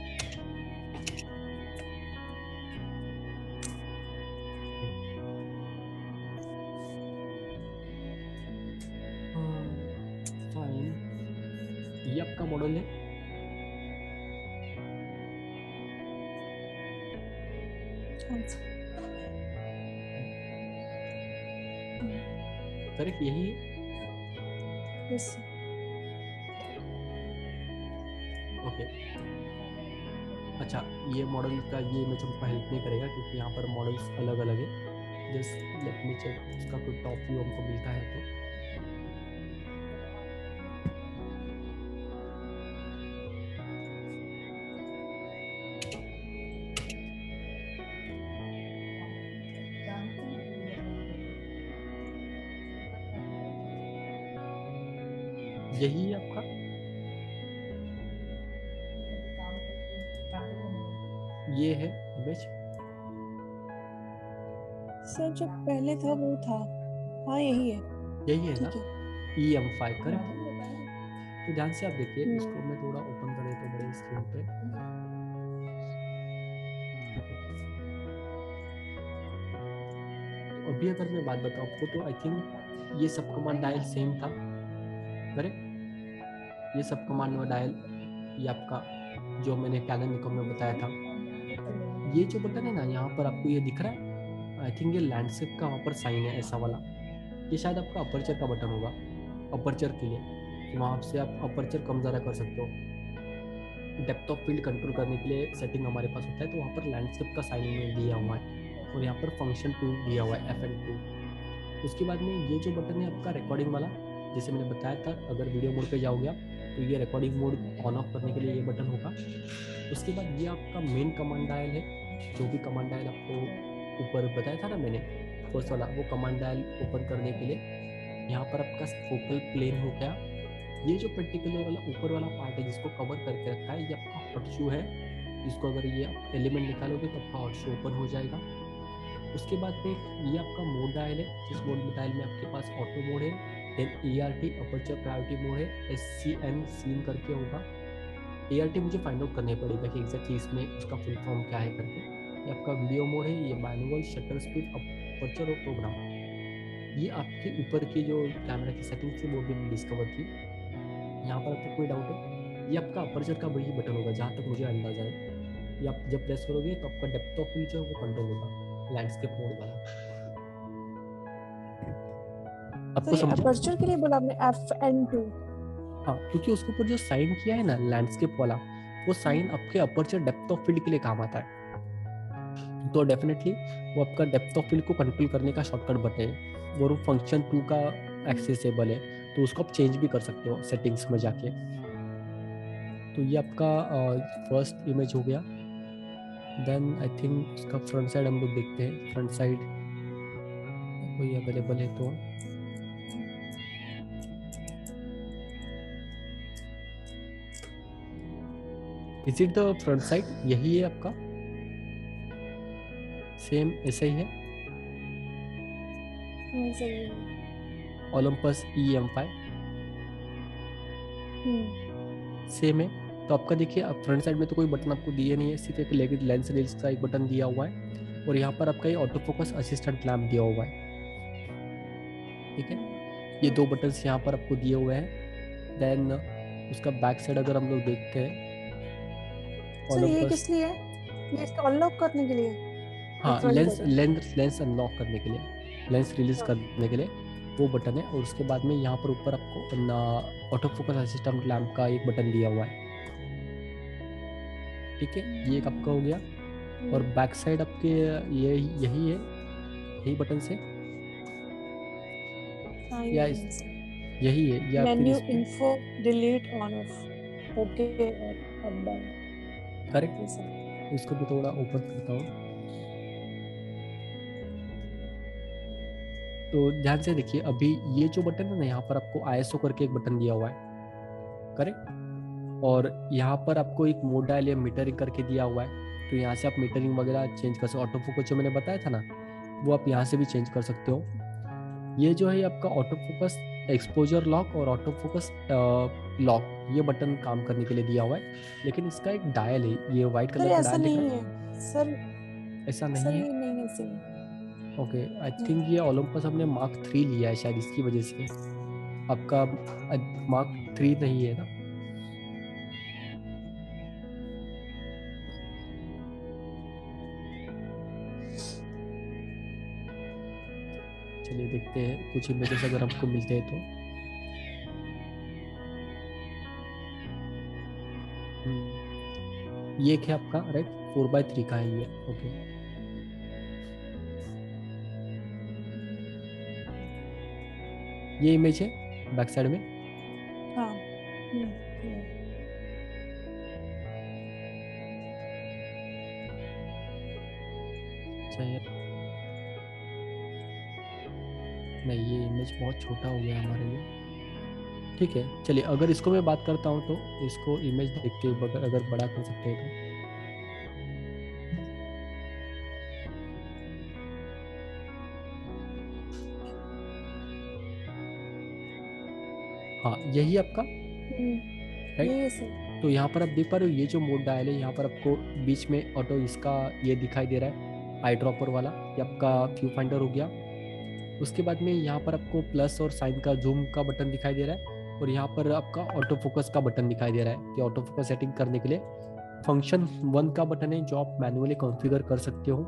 ये आपका मॉडल है, करेक्ट यही है। ओके अच्छा, ये मॉडल का ये इमेज हमको हेल्प नहीं करेगा क्योंकि यहाँ पर मॉडल्स अलग अलग है। जस्ट लेट मी चेक उसका कोई टॉप व्यू हमको मिलता है तो। यही है आपका, ये है इमेज सर जो पहले था वो था, हाँ यही है ना, EM5 करेक्ट। तो ध्यान से आप देखिए, इसको मैं थोड़ा ओपन कर देता हूँ बड़े स्क्रीन पे। तो अभी अगर मैं बात बताऊँ आपको तो आई थिंक ये सब कमांड डायल सेम था, करेक्ट। ये सब कमांड डायल ये आपका जो मैंने कैनन निकॉन में बताया था। ये जो बटन है ना यहाँ पर आपको ये दिख रहा है, आई थिंक ये लैंडस्केप का वहाँ पर साइन है ऐसा वाला, ये शायद आपका अपर्चर का बटन होगा, अपर्चर के लिए वहाँ से आप अपर्चर कम ज़्यादा कर सकते हो। डेप्थ ऑफ फील्ड कंट्रोल करने के लिए सेटिंग हमारे पास होता है, तो वहाँ पर लैंडस्केप का साइन में दिया हुआ है और यहाँ पर फंक्शन 2 दिया हुआ है FN2। उसके बाद में ये जो बटन है आपका रिकॉर्डिंग वाला, जैसे मैंने बताया था अगर वीडियो मोड पे जाओगे आप तो ये रिकॉर्डिंग मोड ऑन ऑफ करने के लिए ये बटन होगा। उसके बाद ये आपका मेन कमांड डायल है, जो भी कमांड डायल आपको ऊपर बताया था ना मैंने फर्स्ट वाला, वो कमांड डायल ओपन करने के लिए यहाँ पर आपका फोकल प्लेन हो गया। ये जो पर्टिकुलर वाला ऊपर वाला पार्ट है जिसको कवर करके रखा है, ये आपका हॉट शू है। इसको अगर ये आप एलिमेंट निकालोगे तो आपका हॉट शू ओपन हो जाएगा। उसके बाद में ये आपका मोड डायल है, जिस मोड डायल में आपके पास ऑटो मोड है, then ART aperture priority mode है, SCN सीन करके होगा। ART मुझे फाइंड आउट करना पड़ेगा कि एग्जैक्टली इसमें उसका फुल फॉर्म क्या है करके। ये आपका वीडियो मोड है, ये मैनुअल, शटर स्पीड, अपर्चर और प्रोग्राम। ये आपके ऊपर की जो कैमरा की सेटिंग थी वो भी मैंने डिस्कवर की। यहाँ पर आपको कोई डाउट है? ये आपका अपर्चर का वही बटन होगा जहाँ तक मुझे अंदाजा है। ये आप जब प्रेस करोगे तो आपका डेप्थ ऑफ फील्ड जो है वो कंट्रोल होगा, लैंडस्केप मोड वाला। आपको समझा? अपर्चर के लिए बोला आपने FN2। हाँ, क्योंकि उसके ऊपर जो साइन किया है ना लैंडस्केप वाला, वो साइन आपके अपर्चर डेप्थ ऑफ फील्ड के लिए काम आता है। तो डेफिनेटली वो आपका डेप्थ ऑफ फील्ड को कंट्रोल करने का शॉर्टकट बटन है, और वो फंक्शन 2 का एक्सेसिबल है, तो उसको आप चेंज भी कर सकते हो सेटिंग्स में जाके। तो ये आपका फर्स्ट इमेज हो गया। देन आई थिंक उसका फ्रंट साइड हम लोग देखते हैं। फ्रंट साइड कोई अवेलेबल है तो is it the front side? यही है आपका, सेम ऐसा ही है। ओलंपस EM5 सेम है। तो आपका देखिए अब फ्रंट साइड में तो कोई बटन आपको दिए नहीं है, सिर्फ एक लेंस रील्स का एक बटन दिया हुआ है, और यहाँ पर आपका ये ऑटो फोकस असिस्टेंट लैम्प दिया हुआ है। ठीक है, ये 2 बटन्स यहाँ पर आपको दिए हुए हैं। देन उसका बैक साइड अगर हम लोग देखते हैं, ये किस लिए है? ये इसको अनलॉक करने के लिए? हाँ, लेंस अनलॉक करने के लिए, लेंस रिलीज करने के लिए वो बटन है। और उसके बाद में यहाँ पर ऊपर आपको ऑटो फोकस असिस्टेंट लैम्प का एक बटन दिया हुआ है। ठीक है, ये एक आपका हो गया। और बैक साइड आपके ये यही है, यही बटन से या यही है, या menu info delete on off okay up down. Correct. इसको भी थोड़ा ओपन करता हूँ तो ध्यान से देखिए। अभी ये जो बटन है ना, यहाँ पर आपको ISO करके एक बटन दिया हुआ है, करेक्ट। और यहाँ पर आपको एक मोड डायल या मीटरिंग करके दिया हुआ है। तो यहाँ से आप मीटरिंग वगैरह चेंज कर सकते हो। ऑटो फोकस जो मैंने बताया था ना, वो आप यहाँ से भी चेंज कर सकते हो। ये जो है आपका ऑटो फोकस एक्सपोजर लॉक और ऑटो फोकस लॉक, ये बटन काम करने के लिए दिया हुआ है। लेकिन इसका एक डायल है, ये व्हाइट कलर का डायल नहीं है सर, ऐसा नहीं है। ओके, आई थिंक ये ओलंपस हमने Mark 3 लिया है शायद, इसकी वजह से आपका Mark 3 नहीं है ना। चलिए देखते हैं कुछ इमेजेस अगर हमको मिलते हैं तो। ये है आपका राइट 4:3 का है ये। ओके, ये इमेज है बैक साइड में। हाँ, नहीं, ये इमेज बहुत छोटा हो गया हमारे लिए। ठीक है, चलिए अगर इसको मैं बात करता हूँ तो इसको इमेज देखते हुए अगर बड़ा कर सकते हैं तो। हाँ, यही आपका राइट। तो यहाँ पर आप देख पा रहे हो, ये जो मोड डायल है यहाँ पर आपको बीच में ऑटो इसका ये दिखाई दे रहा है, आई ड्रॉपर वाला। ये आपका व्यू फाइंडर हो गया। उसके बाद में यहाँ पर आपको प्लस और साइन का जूम का बटन दिखाई दे रहा है, और यहाँ पर आपका ऑटो फोकस का बटन दिखाई दे रहा है कि ऑटो फोकस सेटिंग करने के लिए फंक्शन 1 का बटन है, जो आप मैनुअली कॉन्फ़िगर कर सकते हो।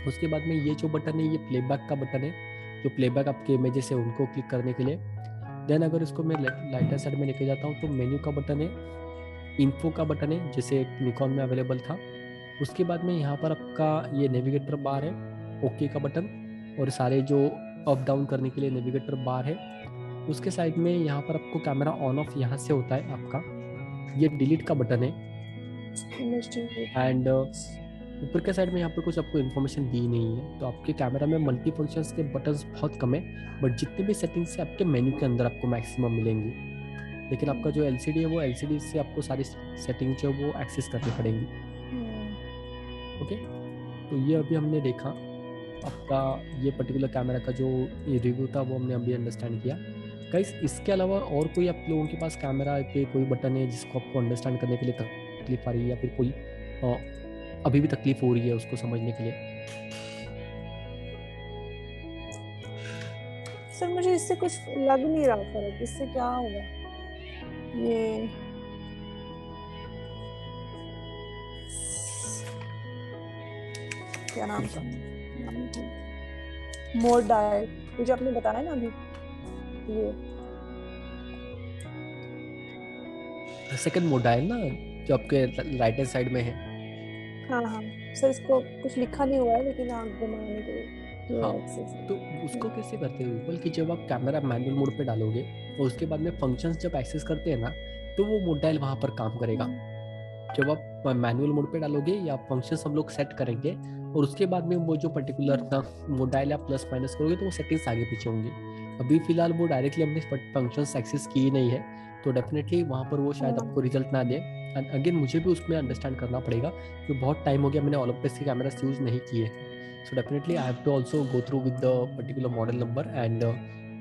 उसके बाद में ये जो बटन है, ये प्लेबैक का बटन है, जो प्लेबैक आपके इमेजेस है उनको क्लिक करने के लिए। देन अगर इसको मैं लाइटर साइड में लेके जाता हूँ तो मेन्यू का बटन है, इन्फो का बटन है, जैसे निकॉन में अवेलेबल था। उसके बाद में यहाँ पर आपका ये नेविगेटर बार है, ओके का बटन, और सारे जो अप डाउन करने के लिए नेविगेटर बार है। उसके साइड में यहाँ पर आपको कैमरा ऑन ऑफ यहाँ से होता है आपका, ये डिलीट का बटन है। एंड ऊपर के साइड में यहाँ पर कुछ आपको इन्फॉर्मेशन दी नहीं है। तो आपके कैमरा में मल्टी फंक्शंस के बटन्स बहुत कम है, बट जितने भी सेटिंग्स है आपके मेन्यू के अंदर आपको मैक्सिमम मिलेंगी। लेकिन आपका जो एलसीडी है वो एलसीडी से आपको सारी सेटिंग जो वो एक्सेस करनी पड़ेंगी। ओके, तो ये अभी हमने देखा आपका ये पर्टिकुलर कैमरा का जो रिव्यू था वो हमने अभी अंडरस्टैंड किया। गाइस, इसके अलावा और कोई आप लोगों के पास कैमरा पे कोई बटन है जिसको आपको अंडरस्टैंड करने के लिए तकलीफ आ रही है, या फिर कोई अभी भी तकलीफ हो रही है उसको समझने के लिए? सर मुझे इससे कुछ लग नहीं रहा फर्क, इससे क्या होगा? ये क्या नाम था, मोड डायल, ये जो आपने बताया ना अभी, ये सेकंड मोड डायल ना जो आपके राइट हैंड साइड में है। हाँ हाँ सर, इसको कुछ लिखा नहीं हुआ है लेकिन आँख घुमाने के लिए हाँ, तो उसको कैसे करते हैं विपुल कि जब आप कैमरा मैनुअल मोड पे डालोगे और उसके बाद में फंक्शंस जब एक्सेस करते हैं ना, तो वो मोड डायल वहाँ पर काम करेगा। जब आप मैनुअल मोड पे डालोगे या फंक्शंस हम लोग सेट करेंगे और उसके बाद में वो जो पर्टिकुलर मोड डायल आप प्लस माइनस करोगे तो वो सेटिंग्स आगे पीछे होंगी। अभी फिलहाल वो डायरेक्टली हमने फंक्शंस एक्सेस की नहीं है, तो डेफिनेटली वहाँ पर वो शायद आपको रिजल्ट ना दे। एंड अगेन मुझे भी उसमें अंडरस्टैंड करना पड़ेगा क्योंकि बहुत टाइम हो गया मैंने ओलंपस के कैमरास यूज़ नहीं किए। So definitely I have to also go through with the particular model number and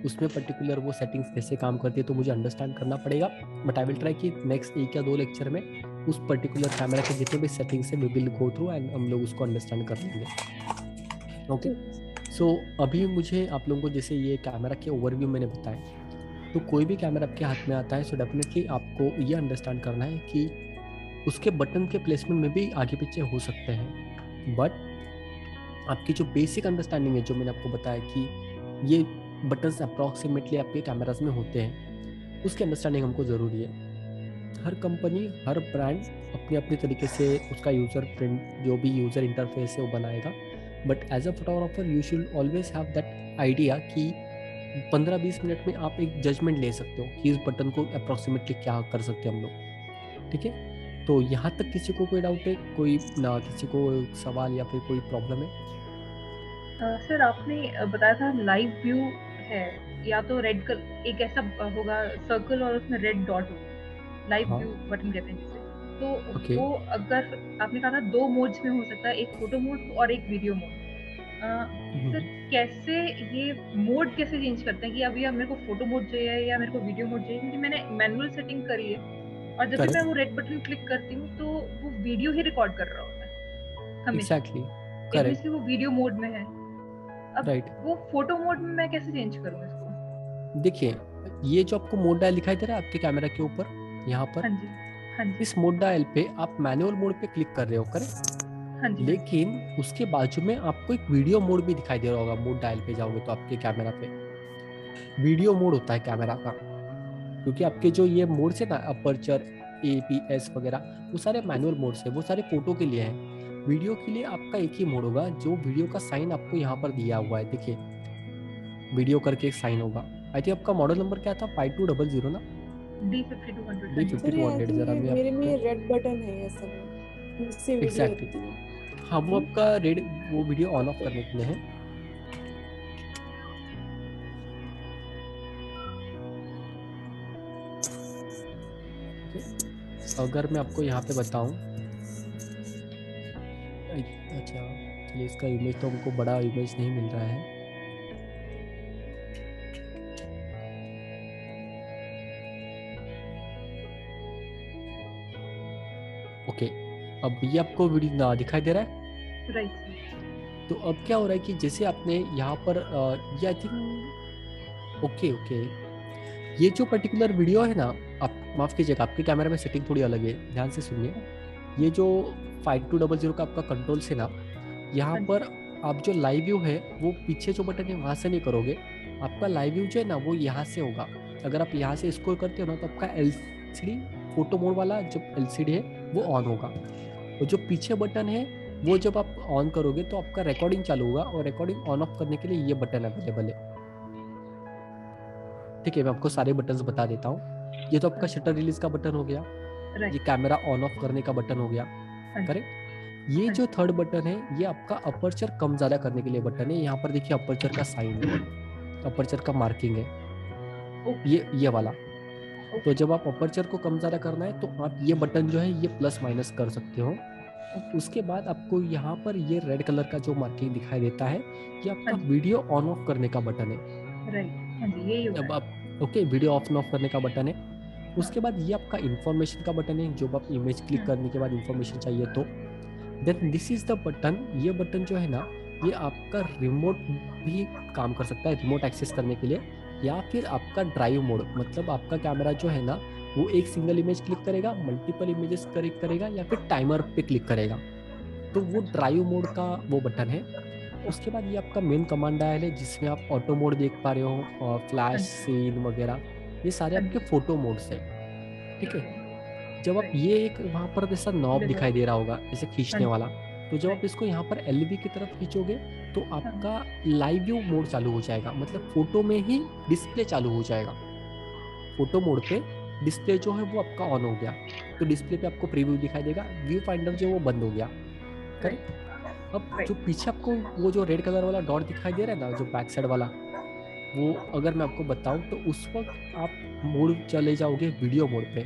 उसमें पर्टिकुलर वो सेटिंग्स कैसे काम करती है तो मुझे अंडरस्टैंड करना पड़ेगा। बट आई विल ट्राई कि नेक्स्ट 1 या 2 लेक्चर में उस पर्टिकुलर कैमरा के जितने भी सेटिंग्स है we will go through and हम लोग उसको अंडरस्टैंड कर लेंगे। ओके, सो अभी मुझे आप लोगों को जैसे ये कैमरा के ओवरव्यू मैंने बताया, तो कोई भी कैमरा आपके हाथ में आता है सो डेफिनेटली आपको ये अंडरस्टैंड करना है कि उसके बटन के प्लेसमेंट में भी आगे पीछे हो सकते हैं, बट आपकी जो बेसिक अंडरस्टैंडिंग है जो मैंने आपको बताया कि ये बटन्स अप्रॉक्सीमेटली आपके कैमराज में होते हैं, उसकी अंडरस्टैंडिंग हमको ज़रूरी है। हर कंपनी, हर ब्रांड अपने अपने तरीके से उसका यूज़र फ्रेंड जो भी यूज़र इंटरफेस है वो बनाएगा, but as a photographer you should always have that idea कि 15-20 मिनट में आप एक जजमेंट ले सकते हो कि इस बटन को अप्रॉक्सीमेटली क्या कर सकते हैं हम लोग। ठीक है, तो यहाँ तक किसी को कोई डाउट है, कोई ना किसी को सवाल या फिर कोई प्रॉब्लम है? सर आपने बताया था लाइव व्यू है, या तो रेड कलर एक ऐसा होगा सर्कल और उसमें रेड डॉट होगा, लाइव व्यू बटन कहते हैं जिसे। तो वो अगर आपने कहा था 2 मोड्स में हो सकता है, एक फोटो मोड और एक वीडियो मोड। सर कैसे ये मोड कैसे चेंज करते हैं कि अभी अब मेरे को फोटो मोड चाहिए या मेरे को वीडियो मोड चाहिए, क्योंकि मैंने मैनुअल सेटिंग करी है और जब भी मैं वो रेड बटन क्लिक करती हूँ तो वो वीडियो ही रिकॉर्ड कर रहा होता है हमेशा। एग्जैक्टली करेक्ट, वो वीडियो मोड में है। अब राइट, वो फोटो मोड में मैं कैसे चेंज करूँ इसको? देखिए ये जो आपको मोड डायल दिखाई दे रहा है आपके कैमरा के ऊपर यहाँ पर, हाँ जी, हाँ जी, इस मोड डायल पे आप मैनुअल मोड पे क्लिक कर रहे हो, करेक्ट? हाँ जी, लेकिन उसके बाजू में आपको एक वीडियो मोड भी दिखाई दे रहा होगा। मोड डायल पे जाओगे तो आपके कैमरा पे वीडियो मोड होता है कैमरा का, क्योंकि आपके जो ये मोड्स है ना अपर्चर, APS वगैरह, वो सारे मैनुअल मोड्स है, वो सारे फोटो के लिए हैं। वीडियो के लिए आपका एक ही मोड होगा जो वीडियो का साइन आपको यहाँ पर दिया हुआ है, देखिए वीडियो करके एक साइन होगा। आई थिंक आपका मॉडल नंबर क्या था? 5200 ना? D5200 जरा मेरे में रेड बटन है ये सब, इससे वीडियो होती है। हाँ, वो आपका रेड वो वीडियो ऑन ऑफ करने के लिए है। अगर मैं आपको यहाँ पे बताऊं, अच्छा चलिए इसका इमेज तो हमको बड़ा इमेज नहीं मिल रहा है। ओके, अब ये आपको वीडियो दिखाई दे रहा है? राइट। तो अब क्या हो रहा है कि जैसे आपने यहाँ पर ये आई थिंक ओके ये जो पर्टिकुलर वीडियो है ना, आप माफ़ कीजिएगा आपके कैमरा में सेटिंग थोड़ी अलग है, ध्यान से सुनिए। ये जो 5200 का आपका कंट्रोल से ना, यहाँ पर आप जो लाइव व्यू है वो पीछे जो बटन है वहाँ से नहीं करोगे, आपका लाइव व्यू जो है ना वो यहाँ से होगा। अगर आप यहाँ से स्क्रॉल करते हो ना तो आपका LCD फोटो मोड वाला जो LCD है वो ऑन होगा, और जो पीछे बटन है वो जब आप ऑन करोगे तो आपका रिकॉर्डिंग चालू होगा, और रिकॉर्डिंग ऑन ऑफ करने के लिए ये बटन अवेलेबल है। ठीक है, मैं आपको सारे बटन्स बता देता हूँ। ये तो आपका शटर रिलीज का बटन हो गया, ये कैमरा ऑन ऑफ करने का बटन हो गया, करेक्ट? ये जो थर्ड बटन है ये आपका अपर्चर कम ज़्यादा करने के लिए बटन है। यहाँ पर देखिए अपर्चर का साइन है, अपर्चर का मार्किंग है, ये वाला। तो जब आप अपर्चर को कम ज़्यादा करना है तो आप ये बटन जो है ये प्लस माइनस कर सकते हो। उसके बाद आपको यहाँ पर ये रेड कलर का जो मार्किंग दिखाई देता है ये आपका वीडियो ऑन ऑफ करने का बटन है। राइट, जब आप ओके वीडियो ऑन ऑफ करने का बटन है। उसके बाद ये आपका इंफॉर्मेशन का बटन है, जब आप इमेज क्लिक करने के बाद इंफॉर्मेशन चाहिए तो। Then this is the button, ये बटन जो है ना ये आपका रिमोट भी काम कर सकता है, रिमोट एक्सेस करने के लिए, या फिर आपका ड्राइव मोड, मतलब आपका कैमरा जो है ना वो एक सिंगल इमेज क्लिक करेगा, मल्टीपल इमेजेस क्लिक करेगा, या फिर टाइमर पे क्लिक करेगा, तो वो ड्राइव मोड का वो बटन है। उसके बाद ये आपका मेन कमांड डायल है जिसमें आप ऑटो मोड देख पा रहे हो और फ्लैश सीन वगैरह, ये सारे आपके फोटो मोड्स है। ठीक है, जब आप ये एक वहाँ पर जैसा नॉब दिखाई दे रहा होगा जैसे खींचने वाला, तो जब आप इसको यहाँ पर एलईडी की तरफ खींचोगे तो आपका लाइव व्यू मोड चालू हो जाएगा, मतलब फोटो में ही डिस्प्ले चालू हो जाएगा। फोटो मोड पे डिस्प्ले जो है वो आपका ऑन हो गया, तो डिस्प्ले पे आपको प्रीव्यू दिखाई देगा, व्यू फाइंडर जो वो बंद हो गया। करेक्ट। अब जो पीछे आपको वो जो रेड कलर वाला डॉट दिखाई दे रहा है ना, जो बैक साइड वाला, वो अगर मैं आपको बताऊं तो उस वक्त आप मोड चले जाओगे वीडियो मोड पे।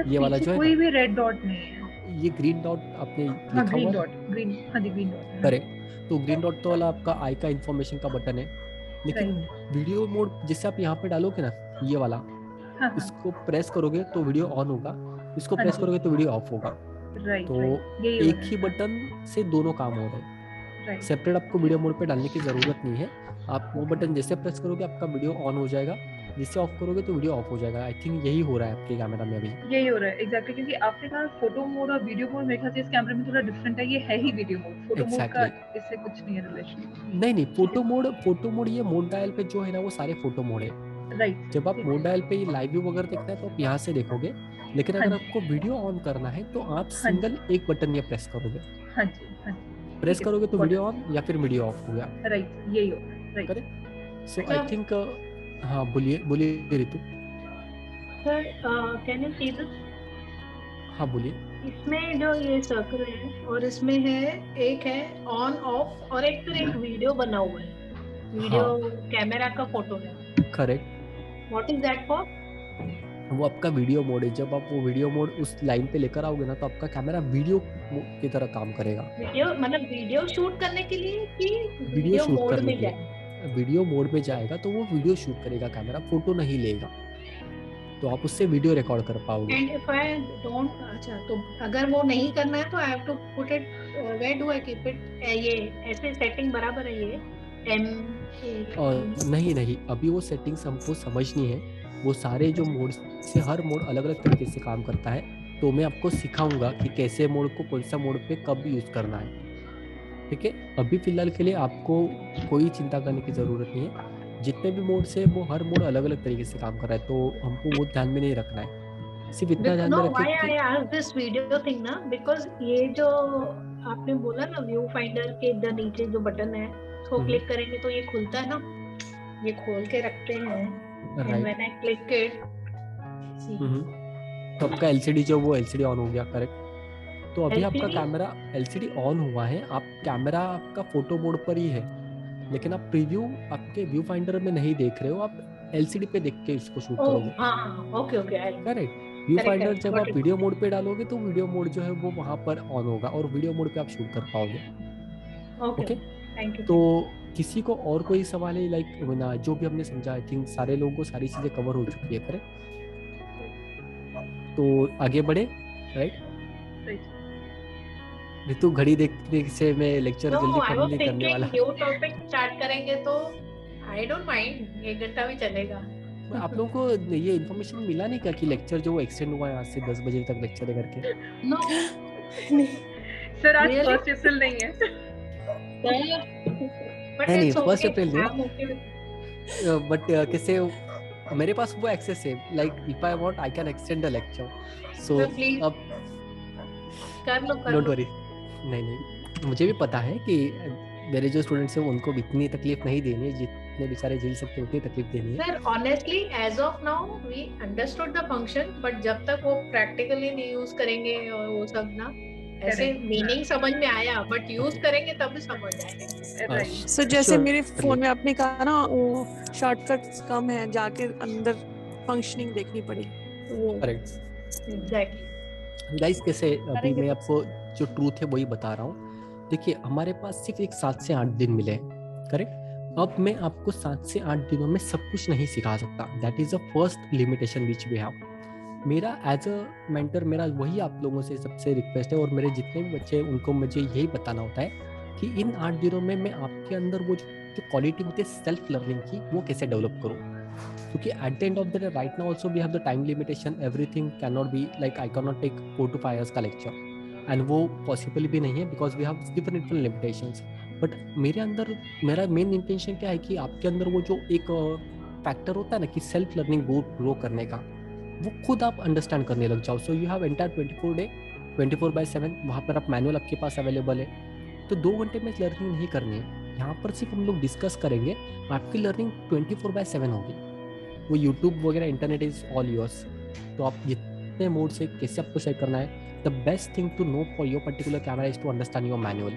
ये वाला जो है कोई भी रेड डॉट नहीं है, ये ग्रीन डॉट आपने लिखा ग्रीन हुआ डॉट, ग्रीन, हाँ जी ग्रीन डॉट। करेक्ट, तो ग्रीन डॉट तो वाला आपका आई का इंफॉर्मेशन का बटन है, लेकिन वीडियो मोड जैसे आप यहाँ पे डालोगे ना ये वाला, इसको प्रेस करोगे तो वीडियो ऑन होगा, इसको प्रेस करोगे तो वीडियो ऑफ होगा। तो एक ही बटन से दोनों काम हो रहे हैं। सेपरेट आपको वीडियो मोड पे डालने की जरूरत नहीं है, आप वो बटन जैसे प्रेस करोगे आपका वीडियो ऑन हो जाएगा, जिससे ऑफ करोगे तो वीडियो ऑफ हो जाएगा। आई थिंक यही हो रहा है आपके कैमरा में अभी, यही हो रहा है एग्जैक्टली, क्योंकि आपने कहा फोटो मोड और वीडियो मोड, मेरे ख्याल से इस कैमरे में थोड़ा डिफरेंट है, ये है ही वीडियो मोड, फोटो मोड का इससे कुछ नहीं है रिलेशन। नहीं, फोटो मोड ये मोड डायल पे जो है ना वो सारे फोटो मोड है। राइट, जब आप मोड डायल पे लाइव व्यू वगैरह देखना है तो आप यहाँ से देखोगे, लेकिन अगर आपको वीडियो ऑन करना है तो आप सिंगल एक बटन ये प्रेस करोगे। हाँ जी, प्रेस करोगे तो वीडियो ऑन या फिर वीडियो ऑफ हो गया। राइट, यही हो right. Correct. So I think हाँ बोलिए Ritu. Sir can you see this? हाँ बोलिए। इसमें जो ये सर्कल है और इसमें है एक है ऑन ऑफ और एक फिर एक वीडियो बना हुआ है, वीडियो कैमरा का फोटो है। Correct. What is that for? वो आपका वीडियो मोड है। जब आप वो वीडियो मोड उस लाइन पे लेकर आओगे ना तो आपका कैमरा वीडियो की तरह काम करेगा। वीडियो मतलब वीडियो शूट करने के लिए कि वीडियो शूट मोड करने में के लिए वीडियो मोड में जाएगा तो वो वीडियो शूट करेगा, कैमरा फोटो नहीं लेगा, तो आप उससे वीडियो रिकॉर्ड कर पाओगे। एंड इफ आई डोंट, अच्छा तो अगर वो नहीं करना है तो I have to put it, where do I keep it? ये ऐसे सेटिंग बराबर है ये M? और नहीं, अभी वो सेटिंग्स हमको समझनी है। वो सारे जो मोड से हर मोड अलग अलग तरीके से काम करता है, तो मैं आपको सिखाऊंगा कि कैसे मोड को कौन सा मोड पे कब यूज करना है। ठीक है, अभी फिलहाल के लिए आपको कोई चिंता करने की जरूरत नहीं है। जितने भी मोड से वो हर मोड अलग अलग तरीके से काम कर रहा है, तो हमको वो ध्यान में नहीं रखना है, सिर्फ इतना ध्यान में रखिए कि I asked this video thing ना, because ये जो आपने बोला ना व्यू फाइंडर के इधर नीचे जो बटन है उसको क्लिक करेंगे तो ये खुलता है ना, ये खोल के रखते हैं। And when I click it, तो आपका एलसीडी जो वो एलसीडी ऑन हो गया। करेक्ट। तो अभी आपका कैमरा एलसीडी ऑन हुआ है, आप कैमरा आपका फोटो मोड पर ही है, लेकिन आप प्रीव्यू आपके व्यू फाइंडर में नहीं देख रहे हो, आप एलसीडी पे देख के इसको शूट करोगे। ओके। करेक्ट। व्यू फाइंडर जब आप वीडियो मोड पे डालोगे तो वीडियो मोड जो है वो वहां पर ऑन होगा और वीडियो मोड पे आप शूट कर पाओगे। Okay, thank you. तो किसी को और कोई सवाल है? लाइक ना, जो भी हमने समझा आई थिंक सारे लोगों को सारी चीजें कवर हो चुकी है। करेक्ट, तो आगे बढ़े। राइट, ऋतु घड़ी देखने से मैं लेक्चर जल्दी कम नहीं करने वाला। न्यू टॉपिक स्टार्ट करेंगे तो आई डोंट माइंड, 1 घंटा भी चलेगा। आप लोगों को ये इन्फॉर्मेशन मिला नहीं क्या कि लेक्चर जो एक्सटेंड हुआ है आज से 10 बजे तक लेक्चर है करके? नो सर, आज फर्स्ट अप्रैल नहीं है। नहीं, फर्स्ट अप्रैल नहीं, बट कैसे मेरे पास वो एक्सेस है, like if I want I can extend the lecture, so अब कर लो। Don't worry. नहीं, मुझे भी पता है कि मेरे जो स्टूडेंट्स हैं उनको इतनी तकलीफ नहीं देनी है, जितने बेचारे झेल सकते हैं उतनी तकलीफ देनी है। Sir honestly as of now we understood the function, but जब तक वो प्रैक्टिकली नहीं यूज करेंगे और वो सब ना, ऐसे मीनिंग समझ में आया, बट यूज करेंगे तब समझ आएगा। राइट। सो जैसे मेरे फोन में आपने कहा ना वो शॉर्टकट्स कम है, जाके अंदर फंक्शनिंग देखनी पड़ी, तो वो करेक्ट। एग्जैक्टली। गाइस कैसे अभी करेंगे मैं तो आपको जो ट्रूथ है वही बता रहा हूँ। देखिए हमारे पास सिर्फ एक 7 से 8 दिन मिले हैं, करेक्ट। अब मैं आपको 7 से 8 दिनों में सब कुछ नहीं सिखा सकता, that is the first limitation which we have. मेरा एज अ मेंटर मेरा वही आप लोगों से सबसे रिक्वेस्ट है, और मेरे जितने भी बच्चे हैं उनको मुझे यही बताना होता है कि इन 8 दिनों में मैं आपके अंदर वो जो क्वालिटी होती है सेल्फ लर्निंग की, वो कैसे डेवलप करूँ। क्योंकि at the end of the day right now also we have the time limitation, everything can not be like I can not take 4 to 5 hours का लेक्चर, एंड वो possible भी नहीं है because we have different limitations. But मेरे अंदर मेरा main intention क्या है कि आपके अंदर वो जो एक फैक्टर होता है ना कि सेल्फ लर्निंग ग्रो करने का, वो खुद आप अंडरस्टैंड करने लग जाओ। सो यू हैव एंटायर 24/7 वहाँ पर आप मैनुअल आपके पास अवेलेबल है, तो 2 घंटे में लर्निंग नहीं करनी है। यहाँ पर सिर्फ हम लोग डिस्कस करेंगे, आपकी लर्निंग 24/7 होगी। वो यूट्यूब वगैरह इंटरनेट इज ऑल योर्स, तो आप जितने मोड से कैसे आपको सेट करना है। The best thing to know for your particular camera is to understand your manual.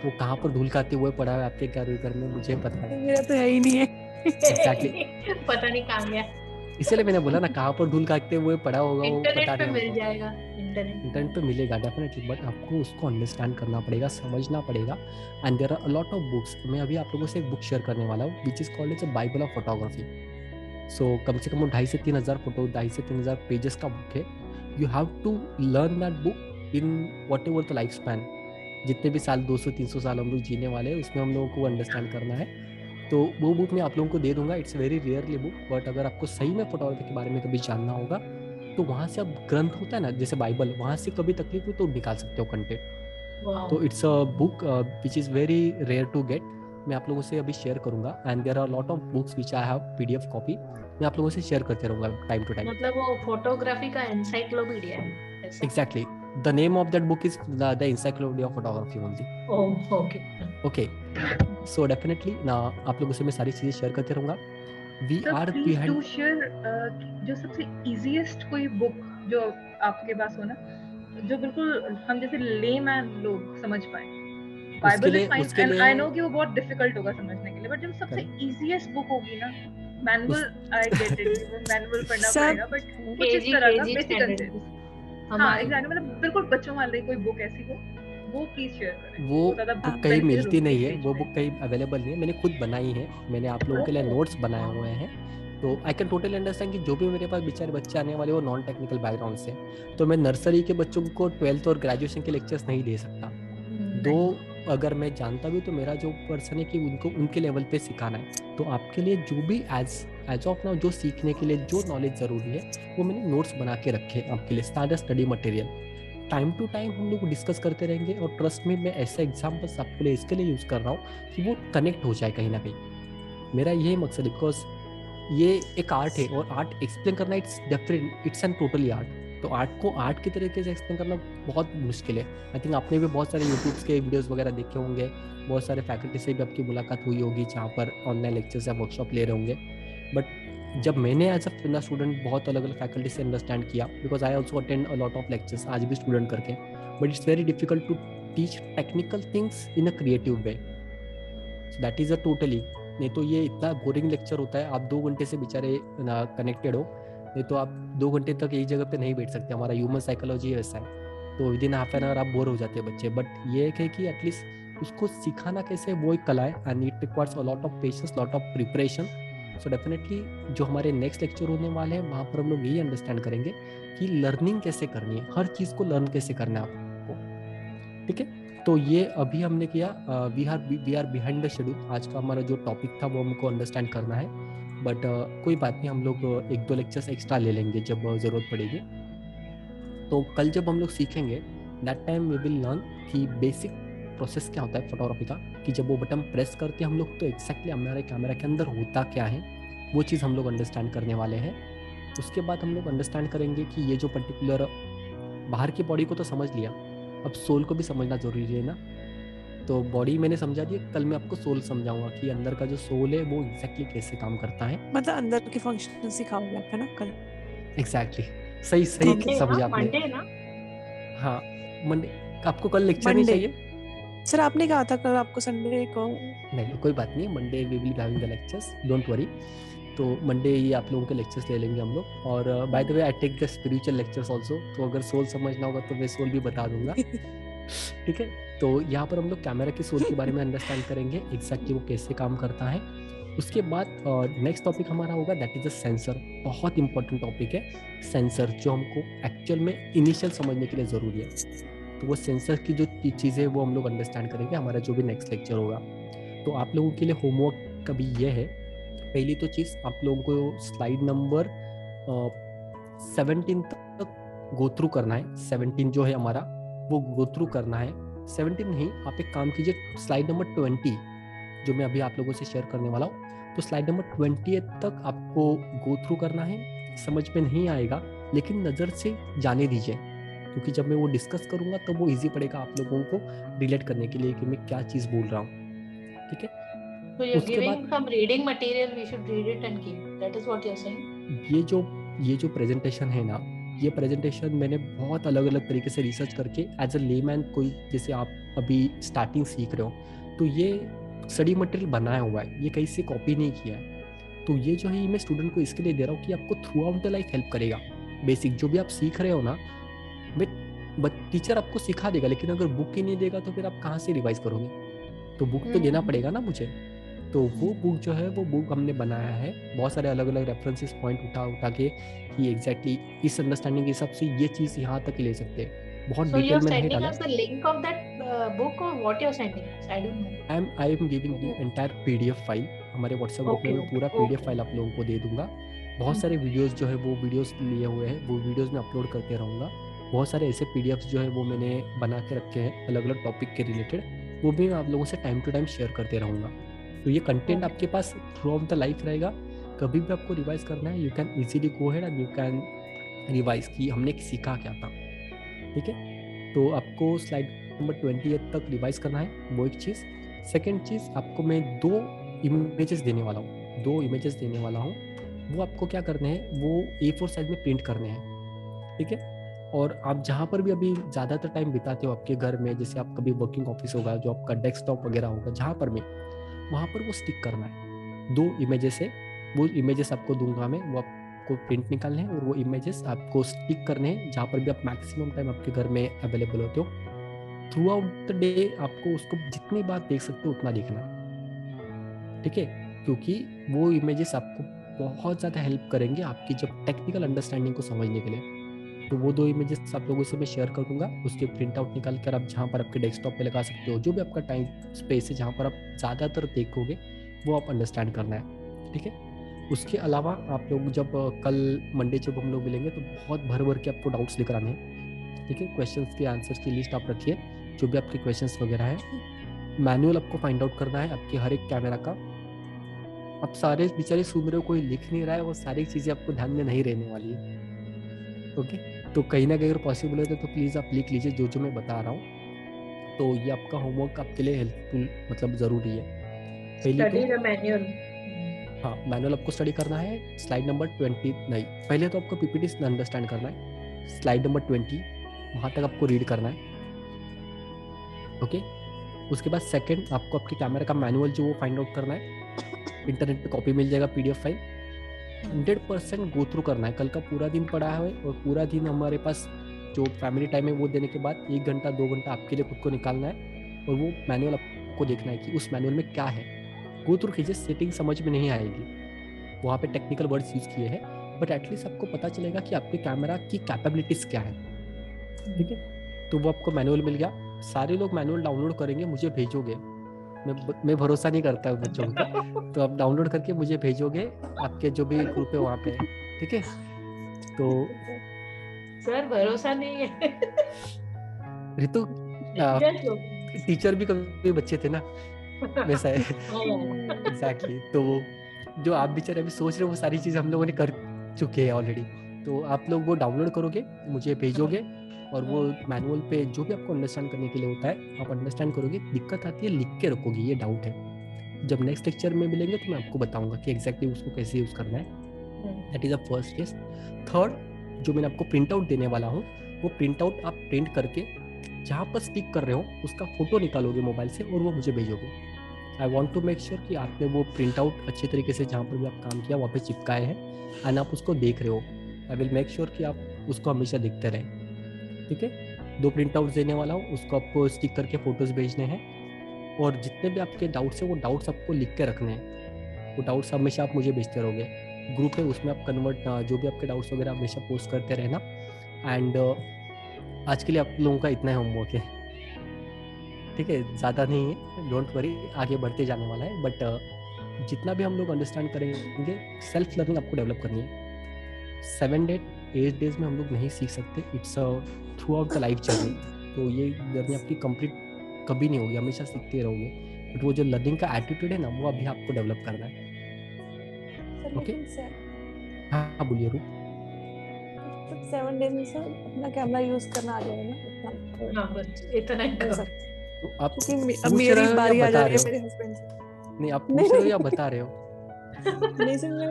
वो कहाँ पर धूल खाते हुए पड़ा है आपके घर में, मुझे पता है। मेरा तो है ही नहीं है। एग्जैक्टली, पता नहीं कहाँ गया। इसलिए मैंने बोला ना कहाँ पर धूल खाते हुए पड़ा होगा, वो पता इंटरनेट पे नहीं मिल हमको। जाएगा, इंटरनेट पे मिलेगा डेफिनेटली, बट आपको उसको अंडरस्टैंड करना पड़ेगा, समझना पड़ेगा। And there are a lot of books. मैं अभी आप लोगों से एक बुक शेयर करने वाला हूँ which is called as a Bible of photography. So कम से कम 2,500 से 3,000 फोटो, 2,500 से 3,000 पेजेस का बुक है। You have to learn that book in whatever the life span. जितने भी साल 200-300 साल हम लोग जीने वाले हैं, उसमें हम लोगों को अंडरस्टैंड करना है। तो वो बुक मैं आप लोगों को दे दूंगा, it's very rarely book, but अगर आपको सही में फोटोग्राफी के बारे में कभी जानना होगा तो वहाँ से आप ग्रंथ होता है ना जैसे बाइबल, वहाँ से कभी तकलीफ हुई तो निकाल सकते हो कंटेंट। तो it's a book which is very rare to get. मैं आप लोगों से अभी शेयर करूंगा, and there are lot of books which I have PDF copy, मैं आप लोगों से शेयर करते रहूंगा टाइम टू टाइम। मतलब वो फोटोग्राफी का एनसाइक्लोपीडिया है ऐसा? Exactly. The name of that book is the Encyclopedia of Photography only. Oh, okay. Okay. So definitely ना आप लोगों से मैं सारी चीजें शेयर करते रहूंगा। We So are please do behind. share जो सबसे easiest कोई book जो आपके पास हो ना, जो बिल्कुल हम जैसे लेमैन लोग समझ पाए। Bible is fine and I know कि वो बहुत डिफिकल्ट होगा समझने के लिए, बट जब सबसे इजीएस्ट बुक होगी ना, मैनुअल, आई गेट इट, वो मैनुअल पढ़ना पड़ेगा, बट कुछ इस तरह का बेसिक कंसेप्ट। हाँ एग्जैक्टली, मतलब बिल्कुल बच्चों वाली कोई बुक ऐसी हो, वो प्लीज शेयर करें। वो बुक कहीं मिलती नहीं है, वो बुक कहीं अवेलेबल नहीं है, मैंने खुद बनाई है, मैंने आप लोगों के लिए नोट्स बनाए हुए हैं। तो आई कैन टोटली अंडरस्टैंड कि जो भी मेरे पास बेचारे बच्चे आने वाले वो नॉन टेक्निकल बैकग्राउंड से, तो मैं नर्सरी के बच्चों को 12th और ग्रेजुएशन के लेक्चर्स नहीं दे सकता। दो अगर मैं जानता भी तो मेरा जो पर्सन है कि उनको उनके लेवल पे सिखाना है। तो आपके लिए जो भी एज ऑफ नाउ जो सीखने के लिए जो नॉलेज ज़रूरी है वो मैंने नोट्स बना के रखे आपके लिए, standard study material. Time to time हम लोग डिस्कस करते रहेंगे, और ट्रस्ट में मैं ऐसे एग्जाम्पल्स आपके लिए इसके लिए यूज़ कर रहा हूँ कि वो कनेक्ट हो जाए कहीं ना कहीं। मेरा यही मकसद है, बिकॉज ये एक आर्ट है, और आर्ट एक्सप्लेन करना it's different, it's an totally art. तो आर्ट को आर्ट के तरीके से एक्सप्लेन करना बहुत मुश्किल है। आई थिंक आपने भी बहुत सारे यूट्यूब्स के वीडियोस वगैरह देखे होंगे, बहुत सारे फैकल्टी से भी आपकी मुलाकात हुई होगी जहाँ पर ऑनलाइन लेक्चर्स या वर्कशॉप ले रहे होंगे। बट जब मैंने एज अ स्टूडेंट बहुत अलग अलग फैकल्टी से अंडरस्टैंड किया, because I also attend a lot of lectures आज भी स्टूडेंट करके, but it's very difficult to teach technical things in a creative way. So that is a totally, नहीं तो ये इतना बोरिंग लेक्चर होता है, आप 2 घंटे से बेचारे कनेक्टेड हो, नहीं तो आप 2 घंटे तक एक जगह पे नहीं बैठ सकते। हमारा ह्यूमन साइकोलॉजी वैसा है, तो with in half an hour आप बोर हो जाते हैं बच्चे। बट ये है कि एटलीस्ट उसको सिखाना कैसे, वो एक कला है, and it requires a lot of patience, lot of preparation. So definitely जो हमारे नेक्स्ट लेक्चर होने वाले हैं वहाँ पर हम लोग यही अंडरस्टैंड करेंगे कि लर्निंग कैसे करनी है, हर चीज़ को लर्न कैसे करना है आपको, ठीक है। तो ये अभी हमने किया, we are behind the schedule. आज का हमारा जो टॉपिक था वो हमको अंडरस्टैंड करना है, बट कोई बात नहीं, हम लोग 1-2 लेक्चर्स एक्स्ट्रा ले लेंगे जब ज़रूरत पड़ेगी। तो कल जब हम लोग सीखेंगे that time we will learn कि बेसिक प्रोसेस क्या होता है फोटोग्राफी का, कि जब वो बटन प्रेस करते हैं हम लोग तो एक्जैक्टली हमारे कैमरा के अंदर होता क्या है, वो चीज़ हम लोग अंडरस्टैंड करने वाले हैं। उसके बाद हम लोग अंडरस्टैंड करेंगे कि ये जो पर्टिकुलर बाहर की बॉडी को तो समझ लिया, अब सोल को भी समझना जरूरी है ना। तो बॉडी मैंने समझा दी, कल मैं आपको सोल समझाऊंगा कि अंदर का जो सोल है वो एग्जैक्टली कैसे काम करता है, मतलब अंदर के फंक्शन सिखाओगे आप, है ना कल? एग्जैक्टली, सही समझा आपने। मंडे ना? हाँ मंडे, आपको कल लेक्चर नहीं Monday. चाहिए? सर आपने कहा था कल आपको संडे को। नहीं कोई बात नहीं, Monday we will be having the lectures, don't worry. तो मंडे ही आप लोगों के लेक्चर्स ले लेंगे हम लोग। और by the way I take the spiritual lectures also, तो अगर सोल समझना होगा तो मैं सोल भी बता दूंगा। ठीक है, तो यहाँ पर हम लोग कैमरा के सोल के बारे में अंडरस्टैंड करेंगे, एग्जैक्टली वो कैसे काम करता है। उसके बाद नेक्स्ट टॉपिक हमारा होगा दैट इज द सेंसर। बहुत इंपॉर्टेंट टॉपिक है सेंसर, जो हमको एक्चुअल में इनिशियल समझने के लिए ज़रूरी है। तो वो सेंसर की जो चीज़ें वो हम लोग अंडरस्टैंड करेंगे हमारा जो भी नेक्स्ट लेक्चर होगा। तो आप लोगों के लिए होमवर्क का भी ये है, पहली तो चीज़ आप लोगों को स्लाइड नंबर 17 तक गो थ्रू करना है। 17 जो है हमारा वो गो थ्रू करना है। 17 नहीं, आप एक काम कीजिए, स्लाइड नंबर 20 जो मैं अभी आप लोगों से शेयर करने वाला हूँ, तो स्लाइड नंबर 20 तक आपको गो थ्रू करना है। समझ में नहीं आएगा लेकिन नज़र से जाने दीजिए, क्योंकि जब मैं वो डिस्कस करूँगा तो वो इजी पड़ेगा आप लोगों को रिलेट करने के लिए कि मैं क्या चीज़ बोल रहा हूँ। ठीक है, So you're giving some reading material, we should read it and keep. That is what you're saying. ये जो प्रेजेंटेशन है ना, ये प्रेजेंटेशन मैंने बहुत अलग अलग तरीके से रिसर्च करके एज अ लेमैन, कोई जैसे आप अभी स्टार्टिंग सीख रहे हो तो ये स्टडी मटेरियल बनाया हुआ है, ये कहीं से कॉपी नहीं किया है। तो ये जो है मैं स्टूडेंट को इसके लिए दे रहा हूँ कि आपको through out the life help करेगा। बेसिक जो भी आप सीख रहे हो ना, टीचर आपको सिखा देगा, लेकिन अगर बुक ही नहीं देगा तो फिर आप कहाँ से रिवाइज करोगे? तो बुक तो देना पड़ेगा ना मुझे। तो वो बुक जो है वो बुक हमने बनाया है, बहुत सारे अलग अलग रेफरेंसेस पॉइंट उठा के कि एग्जैक्टली इस अंडरस्टैंडिंग के हिसाब से ये चीज़ यहाँ तक ले सकते हैं। बहुत डिटेल में नहीं डाला। So you're sending us the link of that book or what you're sending us? I don't know. I am giving you entire PDF file. हमारे व्हाट्सएप ग्रुप में मैं पूरा PDF फाइल आप लोगों को दे दूंगा। बहुत सारे वीडियोस जो है वो वीडियोस लिए हुए हैं, वो वीडियोस में अपलोड करते रहूँगा। बहुत सारे ऐसे PDFs जो है वो मैंने बना के रखे हैं अलग अलग टॉपिक के रिलेटेड, वो भी मैं आप लोगों से टाइम टू टाइम शेयर करते रहूँगा। तो ये कंटेंट आपके pass through out the life रहेगा। कभी भी आपको रिवाइज करना है, you can easily go ahead and you can revise कि हमने सीखा क्या था। ठीक है, तो आपको स्लाइड नंबर 20 तक रिवाइज करना है, वो एक चीज़। सेकेंड चीज़, आपको मैं 2 इमेजेस देने वाला हूँ। वो आपको क्या करने हैं, वो A4 साइज में प्रिंट करने हैं। ठीक है, और आप जहाँ पर भी अभी ज़्यादातर टाइम बिताते हो आपके घर में, जैसे आप कभी वर्किंग ऑफिस होगा, जो आपका डेस्कटॉप वगैरह होगा, जहाँ पर भी, वहाँ पर वो स्टिक करना है। 2 इमेजेस है, वो इमेजेस आपको दूंगा मैं, वो आपको प्रिंट निकालने हैं और वो इमेजेस आपको स्टिक करने हैं जहाँ पर भी आप मैक्सिमम टाइम आपके घर में अवेलेबल होते हो। थ्रू आउट द डे आपको उसको जितनी बार देख सकते हो उतना देखना है। ठीक है, क्योंकि वो इमेजेस आपको बहुत ज़्यादा हेल्प करेंगे आपकी जब टेक्निकल अंडरस्टैंडिंग को समझने के लिए। तो वो 2 इमेजेस आप लोगों से मैं शेयर कर दूंगा, उसके प्रिंट आउट निकाल कर आप जहाँ पर आपके डेस्कटॉप पे लगा सकते हो। जो भी आपका टाइम स्पेस है जहाँ पर आप ज़्यादातर देखोगे वो आप अंडरस्टैंड करना है। ठीक है, उसके अलावा आप लोग जब कल मंडे जब हम लोग मिलेंगे तो बहुत भर भर के आपको डाउट्स लेकर आने हैं। ठीक है, क्वेश्चंस के आंसर्स की लिस्ट आप रखिए, जो भी आपके क्वेश्चंस वगैरह है। मैनुअल आपको फाइंड आउट करना है आपके हर एक कैमरा का। आप सारे बेचारे सुन रहे हो, कोई लिख नहीं रहा है, वो सारी चीज़ें आपको ध्यान में नहीं रहने वाली है। ओके, तो कहीं ना कहीं अगर पॉसिबल है तो प्लीज़ आप लिख लीजिए जो मैं बता रहा हूँ। तो ये आपका होमवर्क आपके लिए हेल्पफुल मतलब ज़रूरी है। Study the manual. हाँ, मैनुअल आपको स्टडी करना है। स्लाइड नंबर 20 नहीं, पहले तो आपको PPT अंडरस्टैंड करना है। स्लाइड नंबर 20 वहाँ तक आपको रीड करना है। ओके, उसके बाद सेकंड आपको आपके कैमरा का मैनुअल जो वो फाइंड आउट करना है। इंटरनेट पे कॉपी मिल जाएगा PDF फाइल। 100% गो थ्रू करना है। कल का पूरा दिन पड़ा है और पूरा दिन हमारे पास जो फैमिली टाइम है वो देने के बाद 1 घंटा 2 घंटा आपके लिए खुद को निकालना है और वो मैनुअल आपको देखना है कि उस मैनुअल में क्या है। गो थ्रू कीजिए, सेटिंग समझ में नहीं आएगी, वहाँ पे टेक्निकल वर्ड्स यूज़ किए हैं, बट एटलीस्ट आपको पता चलेगा कि आपके कैमरा की कैपेबिलिटीज़ क्या है। ठीक है, तो वो आपको मैनुअल मिल गया। सारे लोग मैनुअल डाउनलोड करेंगे, मुझे भेजोगे। मैं भरोसा नहीं करता हूँ बच्चों पे, तो आप डाउनलोड करके मुझे भेजोगे आपके जो भी ग्रुप है वहाँ पे। ठीक है, तो सर भरोसा नहीं है। ऋतु टीचर भी कभी बच्चे थे ना, वैसा है। एग्जैक्टली, तो जो आप बेचारे अभी सोच रहे हो वो सारी चीज़ हम लोगों ने कर चुके हैं ऑलरेडी। तो आप लोग वो डाउनलोड करोगे, मुझे भेजोगे और वो मैनुअल पे जो भी आपको अंडरस्टैंड करने के लिए होता है आप अंडरस्टैंड करोगे। दिक्कत आती है लिख के रखोगे, ये डाउट है। जब नेक्स्ट लेक्चर में मिलेंगे तो मैं आपको बताऊंगा कि एग्जैक्टली उसको कैसे यूज़ करना है। That is the first case. Third, जो मैंने आपको प्रिंट आउट देने वाला हूँ, वो प्रिंट आउट आप प्रिंट करके जहाँ पर स्टिक कर रहे हो उसका फोटो निकालोगे मोबाइल से और वो मुझे भेजोगे। I want to make sure कि आपने वो प्रिंट आउट अच्छे तरीके से जहाँ पर भी आप काम किया वहाँ पे चिपकाए हैं एंड आप उसको देख रहे हो। आई विल मेक श्योर कि आप उसको हमेशा देखते रहें, ठीक है। 2 प्रिंट आउट देने वाला हूँ, उसको आपको स्टिक करके फोटोज भेजने हैं और जितने भी आपके डाउट्स हैं वो डाउट्स आपको लिख के रखने हैं। वो डाउट्स हमेशा आप मुझे भेजते रहोगे। ग्रुप है उसमें आप कन्वर्ट जो भी आपके डाउट्स वगैरह हमेशा पोस्ट करते रहना। एंड आज के लिए आप लोगों का इतना ही होमवर्क है, ठीक है, ज़्यादा नहीं है, डोंट वरी, आगे बढ़ते जाने वाला है। बट जितना भी हम लोग अंडरस्टैंड करेंगे, सेल्फ लर्निंग आपको डेवलप करनी है। 7 डेज 8 डेज में हम लोग नहीं सीख सकते, it's through out the life journey. तो ये जर्नी आपकी कंप्लीट कभी नहीं होगी, हमेशा सीखते रहोगे। बट वो जो लर्निंग का एटीट्यूड है ना, वो अभी आपको डेवलप करना है। ओके, हाँ बोलिए रू। 7 डेज में सर अपना कैमरा यूज करना आ जाएगा ना, हाँ बस इतना ही कर सकते। तो आप अब मेरी बारी आ जा रही है मेरे हस्बैंड से। नहीं, आप पूछ रहे हो या बता रहे हो? नहीं सर, मैं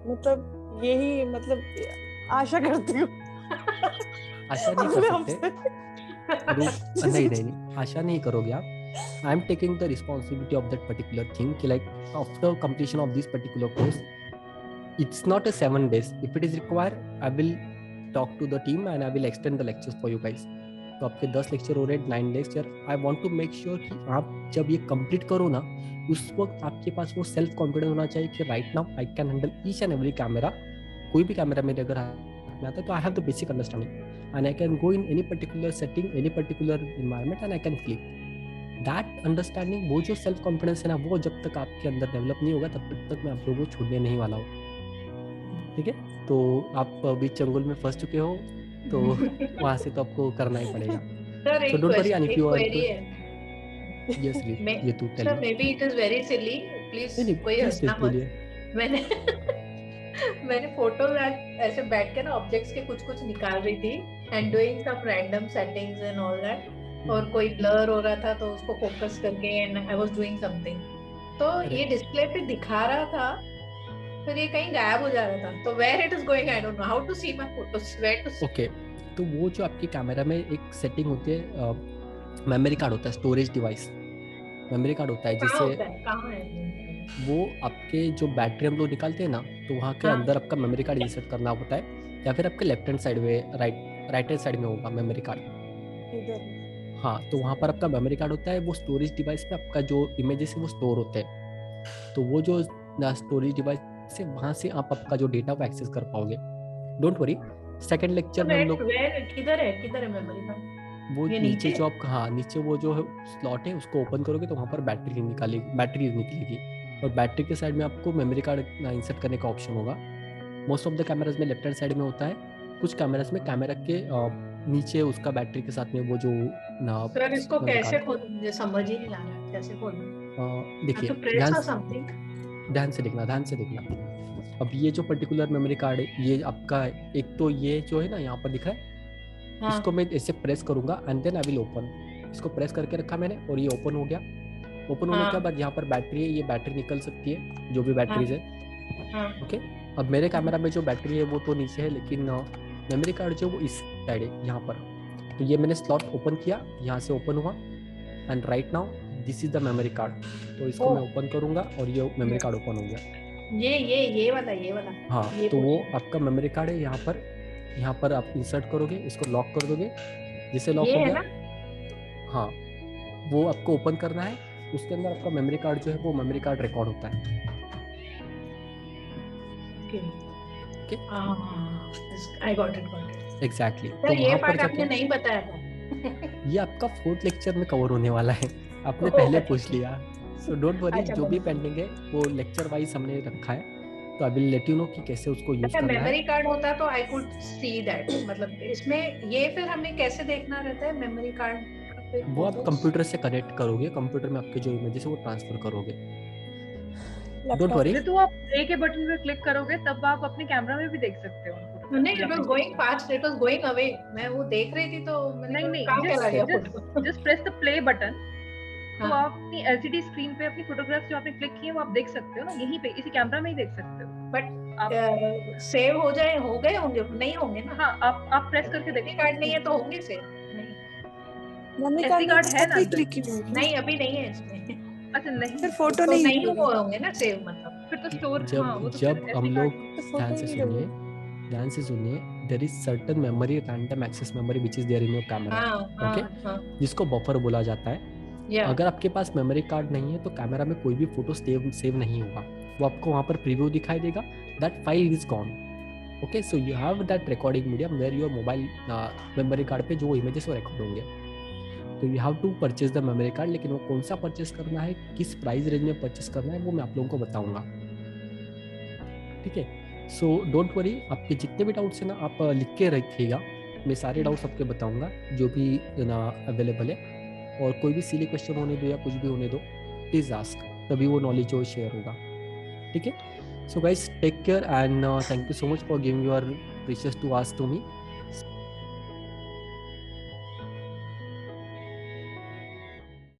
मतलब यही मतलब आशा करती हूँ। आशा नहीं कर सकते, नहीं, आशा नहीं करोगे आप। I am taking the responsibility of that particular thing कि like after completion of this particular course it's not a 7 days. If it is required, I will talk to the team and I will extend the lectures for you guys. तो आपके 10 lecture हो रहे हैं, 9 lecture. I want to make sure कि आप जब ये complete करो ना, उस वक्त आपके पास वो सेल्फ कॉन्फिडेंस होना चाहिए कि right now I can handle each and every camera. कोई भी कैमरा मेरे अगर हाथ में आता है तो I have the basic understanding and I can go in any particular setting, any particular environment and I can flip that understanding. वो जो सेल्फ कॉन्फिडेंस है ना, वो जब तक आपके अंदर डेवलप नहीं होगा तब तक मैं आप लोगों को छोड़ने नहीं वाला हूँ, ठीक है। तो आप अभी चंगुल में फंस चुके हो तो वहाँ से तो आपको करना ही पड़ेगा। Sir So don't worry, and if you are yes, ये तू tell me. maybe it is very silly, please कोई हंसना मत। मैंने फोटोज ऐसे बैठ के ना ऑब्जेक्ट्स के कुछ निकाल रही थी and doing some random settings and all that, और कोई ब्लर हो रहा था तो उसको फोकस करके and I was doing something, तो ये डिस्प्ले पे दिखा रहा था, फिर ये कहीं गायब हो जा रहा था। तो where it is going, I don't know how to see my photos, where to see. Okay, तो वो जो आपकी कैमरा में एक सेटिंग होती है, मेमोरी कार्ड होता है, स्टोरेज डिवाइस मेमोरी कार्ड होता है, जिससे कहाँ है वो आपके जो बैटरी हम लोग निकालते हैं ना, तो वहाँ के अंदर आपका मेमोरी कार्ड इंसर्ट करना होता है, या फिर आपके लेफ्ट हैंड साइड में राइट हैंड साइड में होगा मेमोरी कार्ड। हाँ, तो वहाँ पर आपका मेमोरी कार्ड होता है, वो स्टोरेज डिवाइस पे आपका जो इमेजेस है वो स्टोर होते हैं। तो वो जो स्टोरेज डिवाइस से वहाँ से आप आपका जो डेटा को एक्सेस कर पाओगे। डोंट वरी, सेकंड लेक्चर में हम लोग किधर है मेमोरी कार्ड, वो नीचे जो आप, हाँ नीचे वो जो स्लॉट है उसको ओपन करोगे तो वहाँ पर बैटरी निकलेगी और बैटरी के साइड में आपको मेमोरी कार्ड इंसर्ट करने का ऑप्शन होगा। मोस्ट ऑफ द कैमराज में लेफ्ट हैंड साइड में होता है, कुछ कैमराज में कैमरा के नीचे उसका बैटरी के साथ में वो जो ना। सर इसको कैसे खोलूं, मुझे समझ ही नहीं आ रहा कैसे खोलूं। देखिए ध्यान से देखना। अब ये जो पर्टिकुलर मेमोरी कार्ड है, ये आपका एक तो ये जो है ना यहाँ पर दिख रहा है, इसको मैं ऐसे प्रेस करूंगा and then I will open. इसको प्रेस करके रखा मैंने और ये ओपन हो गया। ओपन होने के बाद यहाँ पर बैटरी है, ये बैटरी निकल सकती है, जो भी बैटरीज है। ओके, अब मेरे कैमरा में जो बैटरी है वो तो नीचे है, लेकिन मेमोरी कार्ड जो वो इस साइड है यहाँ पर। तो ये मैंने स्लॉट ओपन किया, यहाँ से ओपन हुआ and right now this is the memory card. तो इसको मैं ओपन करूंगा और ये मेमोरी कार्ड ओपन हो गया। ये वाला हाँ, तो वो आपका मेमोरी कार्ड है। यहाँ पर आप इंसर्ट करोगे, इसको लॉक कर दोगे, जिससे लॉक हो गया। हाँ, वो आपको ओपन करना है, उसके अंदर आपका मेमोरी कार्ड जो है वो मेमोरी कार्ड रिकॉर्ड होता है। Okay, I got it exactly. तो ये पार्ट आपने नहीं बताया था। ये आपका 4th लेक्चर में कवर होने वाला है, आपने पहले पूछ लिया। सो डोंट वरी, जो भी पेंडिंग है वो लेक्चर वाइज हमने रखा है, तो I will let you know कि कैसे उसको यूज करना है। मेमोरी कार्ड होता तो आई कुड सी दैट, मतलब इसमें ये फिर हमें कैसे देखना रहता है मेमोरी कार्ड? वो आप कंप्यूटर से कनेक्ट करोगे, कंप्यूटर में आपके जो इमेजेस है वो ट्रांसफर करोगे। डोंट वरी, तो आप ए के बटन पे क्लिक करोगे तब आप अपने कैमरा में भी देख सकते हो। नहीं, it was going fast, it was going away. मैं वो देख रही थी तो मैंने नहीं, just press the play button. तो आप अपनी एलसीडी स्क्रीन पे अपनी फोटोग्राफ्स जो आपने क्लिक किए वो आप देख सकते हो ना, यहीं पे इसी कैमरा में ही देख सकते हो। बट आप सेव हो गए होंगे नहीं होंगे ना? हाँ, आप प्रेस करके देखिए, कार्ड नहीं है तो होंगे save. Memory SD card card है ना में अंदर? क्लिक की होगी। नहीं अभी नहीं है इसमें, अच्छा नहीं, फिर फोटो तो नहीं नहीं होगी। हुए होंगे ना सेव, मतलब फिर तो स्टोर, जब हाँ वो तो जब फिर हम SD लोग कार्ड। तो फोटो ध्यान ही से नहीं सुनिए, डलोगी। ध्यान से सुनिए, there is certain memory, random access memory which is there in your camera, हाँ ओके, हाँ जिसको बफर बोला जाता है। या अगर आपके पास मेमोरी कार्ड नहीं है तो कैमरा में कोई भी फोटो सेव नहीं होगा, वो आपको वहाँ पर प्रीव्यू दिखाई देगा, that file is gone. Okay, so you have that recording medium where your mobile memory card पे जो इमेजेस वो रिकॉर्ड होंगे। तो you have to purchase the memory card, लेकिन वो कौन सा परचेस करना है, किस प्राइस रेंज में परचेस करना है, वो मैं आप लोगों को बताऊंगा, ठीक है। सो डोंट वरी, आपके जितने भी डाउट्स हैं ना आप लिख के रखिएगा, मैं सारे डाउट्स आपके बताऊंगा जो भी ना अवेलेबल है। और कोई भी सिली क्वेश्चन होने दो या कुछ भी होने दो, प्लीज आस्क, तभी वो नॉलेज जो शेयर होगा, ठीक है। So guys take care and thank you so much for giving your precious 2 hours to me.